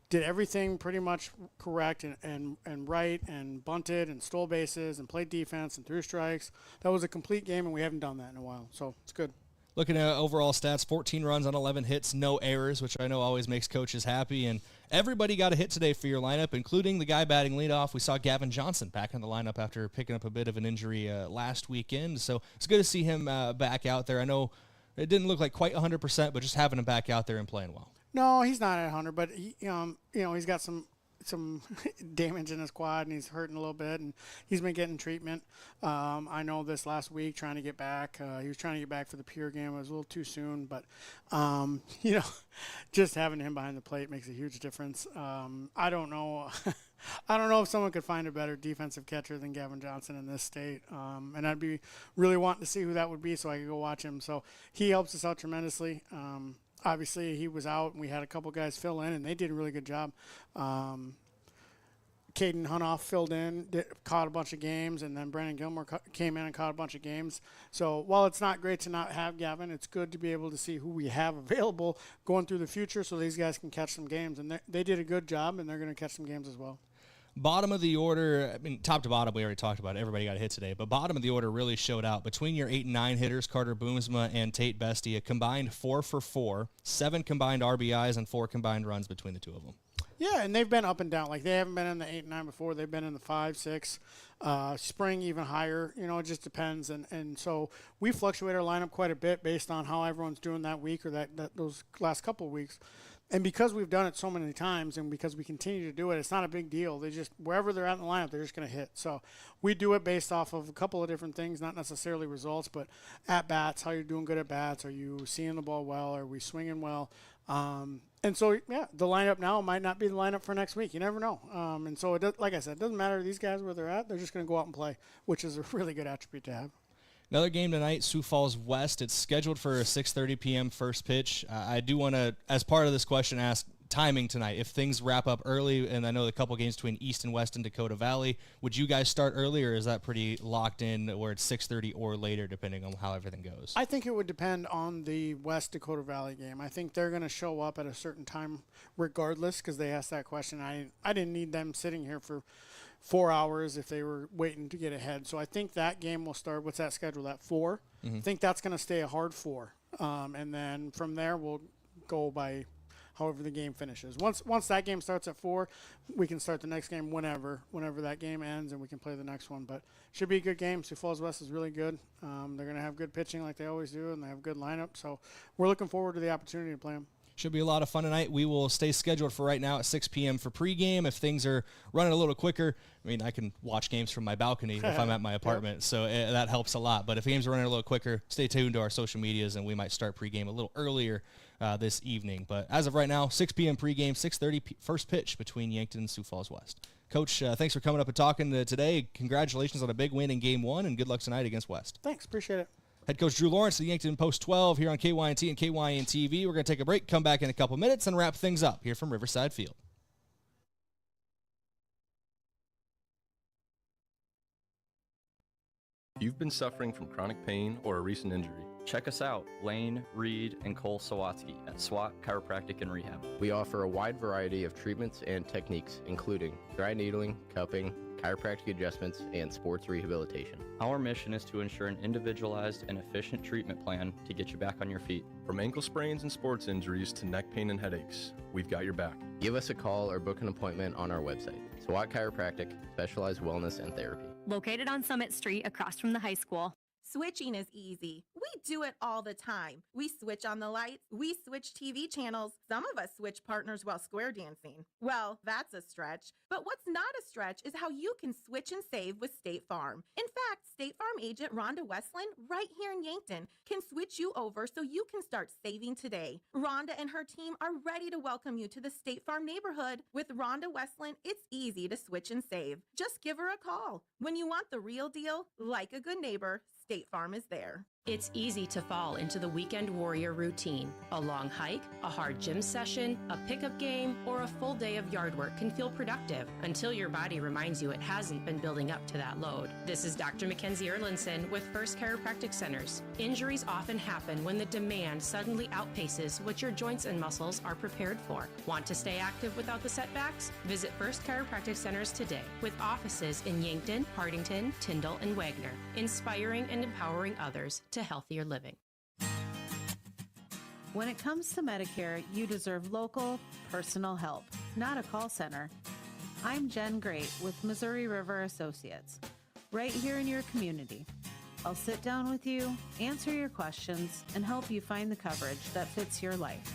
did everything pretty much correct and right, and bunted and stole bases and played defense and threw strikes. That was a complete game, and we haven't done that in a while, so it's good. Looking at overall stats, 14 runs on 11 hits, no errors, which I know always makes coaches happy. And everybody got a hit today for your lineup, including the guy batting leadoff. We saw Gavin Johnson back in the lineup after picking up a bit of an injury last weekend. So it's good to see him back out there. I know it didn't look like quite 100%, but just having him back out there and playing well. No, he's not at 100, but he, he's got some damage in his quad, and he's hurting a little bit, and he's been getting treatment. I know this last week trying to get back. He was trying to get back for the Pierre game. It was a little too soon, but, just having him behind the plate makes a huge difference. I don't know. I don't know if someone could find a better defensive catcher than Gavin Johnson in this state, and I'd be really wanting to see who that would be so I could go watch him. So he helps us out tremendously. Obviously, he was out, and we had a couple guys fill in, and they did a really good job. Caden Hunoff filled in, caught a bunch of games, and then Brandon Gilmore came in and caught a bunch of games. So while it's not great to not have Gavin, it's good to be able to see who we have available going through the future so these guys can catch some games. And they did a good job, and they're going to catch some games as well. Bottom of the order, I mean, top to bottom, we already talked about it. Everybody got a hit today. But bottom of the order really showed out. Between your 8 and 9 hitters, Carter Boomsma and Tate Bestie, a combined 4 for 4, 7 combined RBIs, and 4 combined runs between the two of them. Yeah, and they've been up and down. Like, they haven't been in the 8 and 9 before. They've been in the 5, 6, spring even higher. It just depends. And so we fluctuate our lineup quite a bit based on how everyone's doing that week or those last couple of weeks. And because we've done it so many times and because we continue to do it, it's not a big deal. They just, wherever they're at in the lineup, they're just going to hit. So we do it based off of a couple of different things, not necessarily results, but at-bats, how you're doing good at-bats. Are you seeing the ball well? Are we swinging well? And so, yeah, the lineup now might not be the lineup for next week. You never know. And so, like I said, it doesn't matter these guys where they're at. They're just going to go out and play, which is a really good attribute to have. Another game tonight, Sioux Falls West. It's scheduled for a 6:30 p.m. first pitch. I do want to, as part of this question, ask timing tonight. If things wrap up early, and I know the couple games between East and West and Dakota Valley, would you guys start early, or is that pretty locked in where it's 6:30 or later, depending on how everything goes? I think it would depend on the West Dakota Valley game. I think they're going to show up at a certain time regardless, because they asked that question. I didn't need them sitting here for 4 hours if they were waiting to get ahead. So I think that game will start. What's that schedule at 4? I think that's going to stay a hard 4. And then from there, we'll go by however the game finishes. Once that game starts at 4, we can start the next game whenever that game ends, and we can play the next one. But should be a good game. Sioux Falls West is really good. They're going to have good pitching like they always do, and they have a good lineup. So we're looking forward to the opportunity to play them. Should be a lot of fun tonight. We will stay scheduled for right now at 6 p.m. for pregame. If things are running a little quicker, I mean, I can watch games from my balcony if I'm at my apartment, so that helps a lot. But if games are running a little quicker, stay tuned to our social medias, and we might start pregame a little earlier this evening. But as of right now, 6 p.m. pregame, 6:30 first pitch between Yankton and Sioux Falls West. Coach, thanks for coming up and talking today. Congratulations on a big win in Game 1, and good luck tonight against West. Thanks. Appreciate it. Head coach Drew Lawrence of the Yankton Post 12 here on KYNT and KYN TV. We're going to take a break, come back in a couple minutes, and wrap things up here from Riverside Field. If you've been suffering from chronic pain or a recent injury, check us out, Lane, Reed, and Cole Sawatsky at SWAT Chiropractic and Rehab. We offer a wide variety of treatments and techniques, including dry needling, cupping, chiropractic adjustments, and sports rehabilitation. Our mission is to ensure an individualized and efficient treatment plan to get you back on your feet. From ankle sprains and sports injuries to neck pain and headaches, we've got your back. Give us a call or book an appointment on our website. SWAT Chiropractic, specialized wellness and therapy. Located on Summit Street across from the high school. Switching is easy. We do it all the time. We switch on the lights. We switch TV channels. Some of us switch partners while square dancing. Well, that's a stretch. But what's not a stretch is how you can switch and save with State Farm. In fact, State Farm agent Rhonda Westland, right here in Yankton, can switch you over so you can start saving today. Rhonda and her team are ready to welcome you to the State Farm neighborhood. With Rhonda Westland, it's easy to switch and save. Just give her a call. When you want the real deal, like a good neighbor, State Farm is there. It's easy to fall into the weekend warrior routine. A long hike, a hard gym session, a pickup game, or a full day of yard work can feel productive until your body reminds you it hasn't been building up to that load. This is Dr. Mackenzie Erlinson with First Chiropractic Centers. Injuries often happen when the demand suddenly outpaces what your joints and muscles are prepared for. Want to stay active without the setbacks? Visit First Chiropractic Centers today with offices in Yankton, Hardington, Tyndall, and Wagner, inspiring and empowering others to healthier living. When it comes to Medicare, you deserve local, personal help, not a call center. I'm Jen Great with Missouri River Associates, right here in your community. I'll sit down with you, answer your questions, and help you find the coverage that fits your life.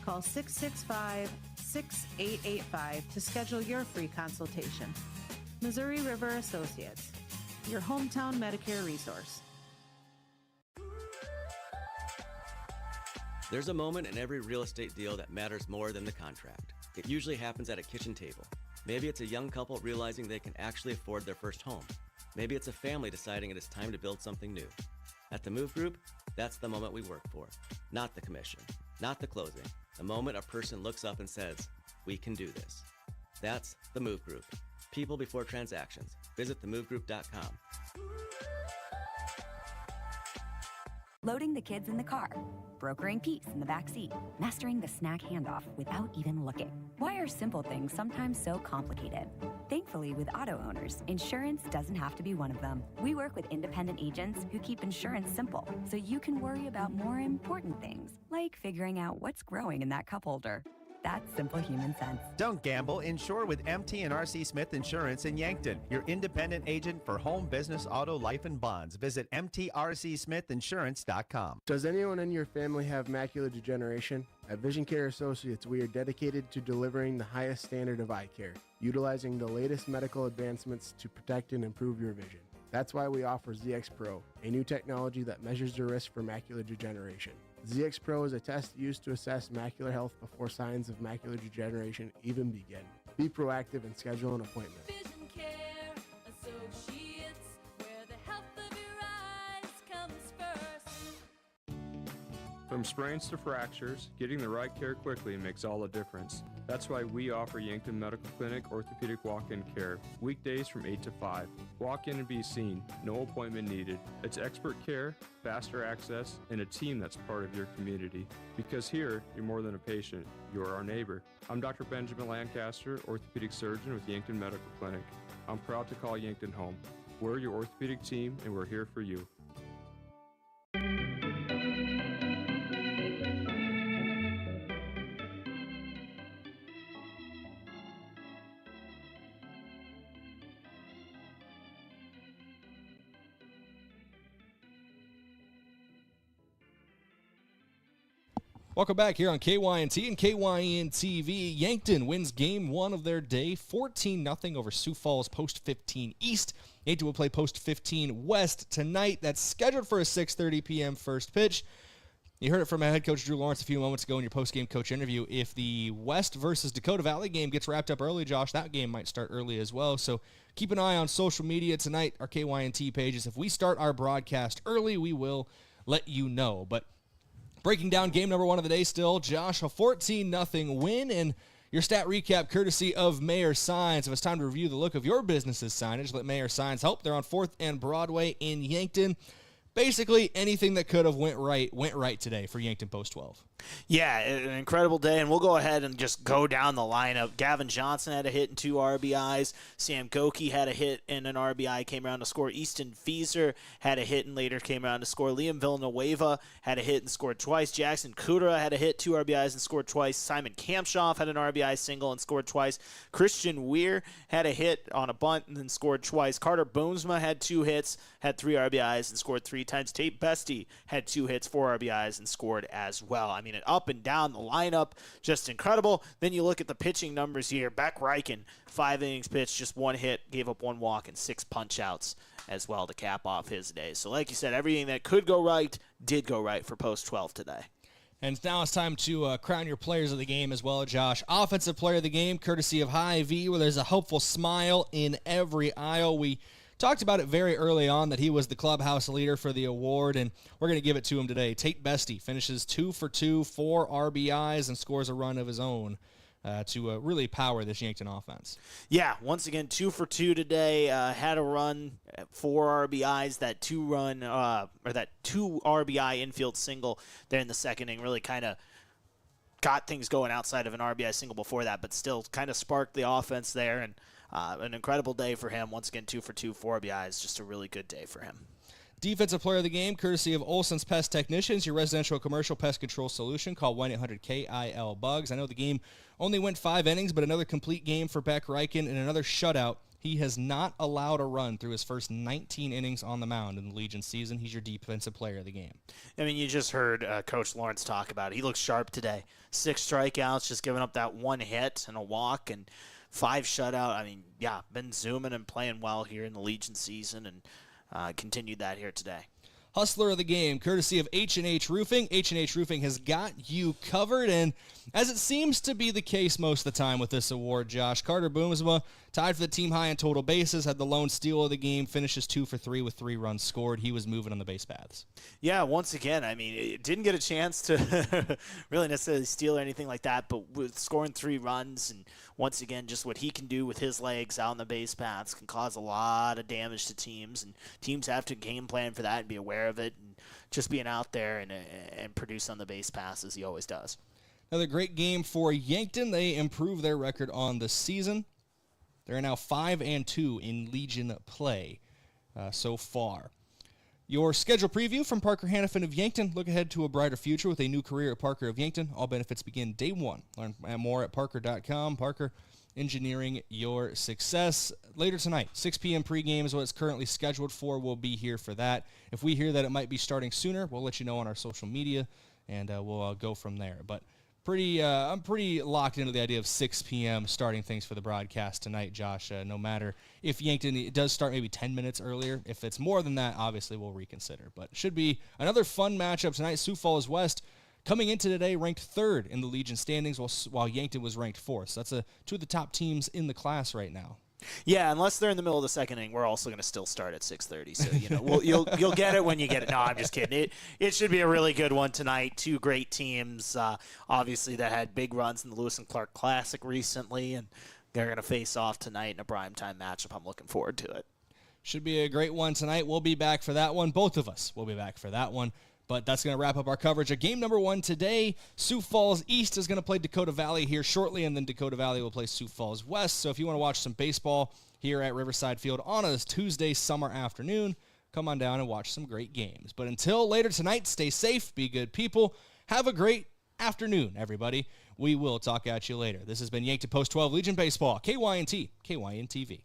Call 665-6885 to schedule your free consultation. Missouri River Associates, your hometown Medicare resource. There's a moment in every real estate deal that matters more than the contract. It usually happens at a kitchen table. Maybe it's a young couple realizing they can actually afford their first home. Maybe it's a family deciding it is time to build something new. At the Move Group, that's the moment we work for. Not the commission, not the closing. The moment a person looks up and says, "We can do this." That's the Move Group. People before transactions. Visit themovegroup.com. Loading the kids in the car, brokering peace in the back seat, mastering the snack handoff without even looking. Why are simple things sometimes so complicated? Thankfully, with auto owners, insurance doesn't have to be one of them. We work with independent agents who keep insurance simple, so you can worry about more important things, like figuring out what's growing in that cup holder. That's simple human sense. Don't gamble. Insure with MT and RC Smith Insurance in Yankton, your independent agent for home, business, auto, life, and bonds. Visit mtrcsmithinsurance.com. Does anyone in your family have macular degeneration? At Vision Care Associates, we are dedicated to delivering the highest standard of eye care, utilizing the latest medical advancements to protect and improve your vision. That's why we offer ZX Pro, a new technology that measures the risk for macular degeneration. ZX Pro is a test used to assess macular health before signs of macular degeneration even begin. Be proactive and schedule an appointment. Vision Care Associates, where the health of your eyes comes first. From sprains to fractures, getting the right care quickly makes all the difference. That's why we offer Yankton Medical Clinic orthopedic walk-in care, weekdays from 8 to 5. Walk in and be seen, no appointment needed. It's expert care, faster access, and a team that's part of your community. Because here, you're more than a patient, you're our neighbor. I'm Dr. Benjamin Lancaster, orthopedic surgeon with Yankton Medical Clinic. I'm proud to call Yankton home. We're your orthopedic team, and we're here for you. Welcome back here on KYNT and KYN-TV. Yankton wins game 1 of their day, 14-0 over Sioux Falls Post 15 East. Yankton will play Post 15 West tonight. That's scheduled for a 6:30 p.m. first pitch. You heard it from head coach Drew Lawrence a few moments ago in your post-game coach interview. If the West versus Dakota Valley game gets wrapped up early, Josh, that game might start early as well. So keep an eye on social media tonight, our KYNT pages. If we start our broadcast early, we will let you know. But breaking down game number 1 of the day still, Josh, a 14-0 win, and your stat recap courtesy of Mayor Signs. If it's time to review the look of your business's signage, let Mayor Signs help. They're on 4th and Broadway in Yankton. Basically, anything that could have went right today for Yankton Post 12. Yeah, an incredible day, and we'll go ahead and just go down the lineup. Gavin Johnson had a hit and 2 RBIs. Sam Goki had a hit and an RBI, came around to score. Easton Fieser had a hit and later came around to score. Liam Villanueva had a hit and scored twice. Jackson Kudera had a hit, 2 RBIs, and scored twice. Simon Kampshoff had an RBI single and scored twice. Christian Weir had a hit on a bunt and then scored twice. Carter Boomsma had 2 hits, had 3 RBIs, and scored 3 times. Tate Bestie had 2 hits, 4 RBIs, and scored as well. I mean, up and down the lineup, just incredible. Then you look at the pitching numbers here. Beck Reichen, 5 innings pitched, just 1 hit, gave up 1 walk, and 6 punch-outs as well to cap off his day. So like you said, everything that could go right did go right for Post 12 today. And now it's time to crown your players of the game as well, Josh. Offensive player of the game, courtesy of Hy-Vee, where there's a hopeful smile in every aisle. We talked about it very early on that he was the clubhouse leader for the award, and we're going to give it to him today. Tate Bestie finishes 2 for 2, 4 RBIs, and scores a run of his own to really power this Yankton offense. Yeah, once again, 2 for 2 today. Had a run, 4 RBIs. That 2 RBI infield single there in the second inning really kind of got things going outside of an RBI single before that, but still kind of sparked the offense there, and an incredible day for him. Once again, 2 for 2, 4 RBIs. Just a really good day for him. Defensive player of the game, courtesy of Olson's Pest Technicians, your residential commercial pest control solution. Call 1-800-KIL-BUGS. I know the game only went 5 innings, but another complete game for Beck Reichen and another shutout. He has not allowed a run through his first 19 innings on the mound in the Legion season. He's your defensive player of the game. I mean, you just heard Coach Lawrence talk about it. He looks sharp today. 6 strikeouts, just giving up that 1 hit and a walk, and 5 shutout. I mean, yeah, been zooming and playing well here in the Legion season, and continued that here today. Hustler of the game, courtesy of H&H Roofing. H&H Roofing has got you covered, and as it seems to be the case most of the time with this award, Josh, Carter Boomsma tied for the team high in total bases, had the lone steal of the game, finishes 2 for 3 with 3 runs scored. He was moving on the base paths. Yeah, once again, I mean, it didn't get a chance to really necessarily steal or anything like that, but with scoring 3 runs, and once again, just what he can do with his legs out on the base paths can cause a lot of damage to teams, and teams have to game plan for that and be aware of it, and just being out there and produce on the base paths as he always does. Another great game for Yankton. They improve their record on the season. They're now 5-2 in Legion play so far. Your schedule preview from Parker Hannafin of Yankton. Look ahead to a brighter future with a new career at Parker of Yankton. All benefits begin day 1. Learn more at parker.com. Parker, engineering your success. Later tonight, 6 p.m. pregame is what it's currently scheduled for. We'll be here for that. If we hear that it might be starting sooner, we'll let you know on our social media, and we'll go from there. But I'm pretty locked into the idea of 6 p.m. starting things for the broadcast tonight, Josh. No matter if Yankton does start maybe 10 minutes earlier. If it's more than that, obviously we'll reconsider. But it should be another fun matchup tonight. Sioux Falls West coming into today ranked 3rd in the Legion standings, while Yankton was ranked 4th. So that's 2 of the top teams in the class right now. Yeah, unless they're in the middle of the second inning, we're also going to still start at 6:30. So you'll get it when you get it. No, I'm just kidding. It should be a really good one tonight. Two great teams, obviously that had big runs in the Lewis and Clark Classic recently, and they're going to face off tonight in a primetime matchup. I'm looking forward to it. Should be a great one tonight. We'll be back for that one. Both of us will be back for that one. But that's going to wrap up our coverage of game number 1 today. Sioux Falls East is going to play Dakota Valley here shortly, and then Dakota Valley will play Sioux Falls West. So if you want to watch some baseball here at Riverside Field on a Tuesday summer afternoon, come on down and watch some great games. But until later tonight, stay safe, be good people. Have a great afternoon, everybody. We will talk at you later. This has been Yankton Post 12 Legion Baseball, KYNT, KYNTV.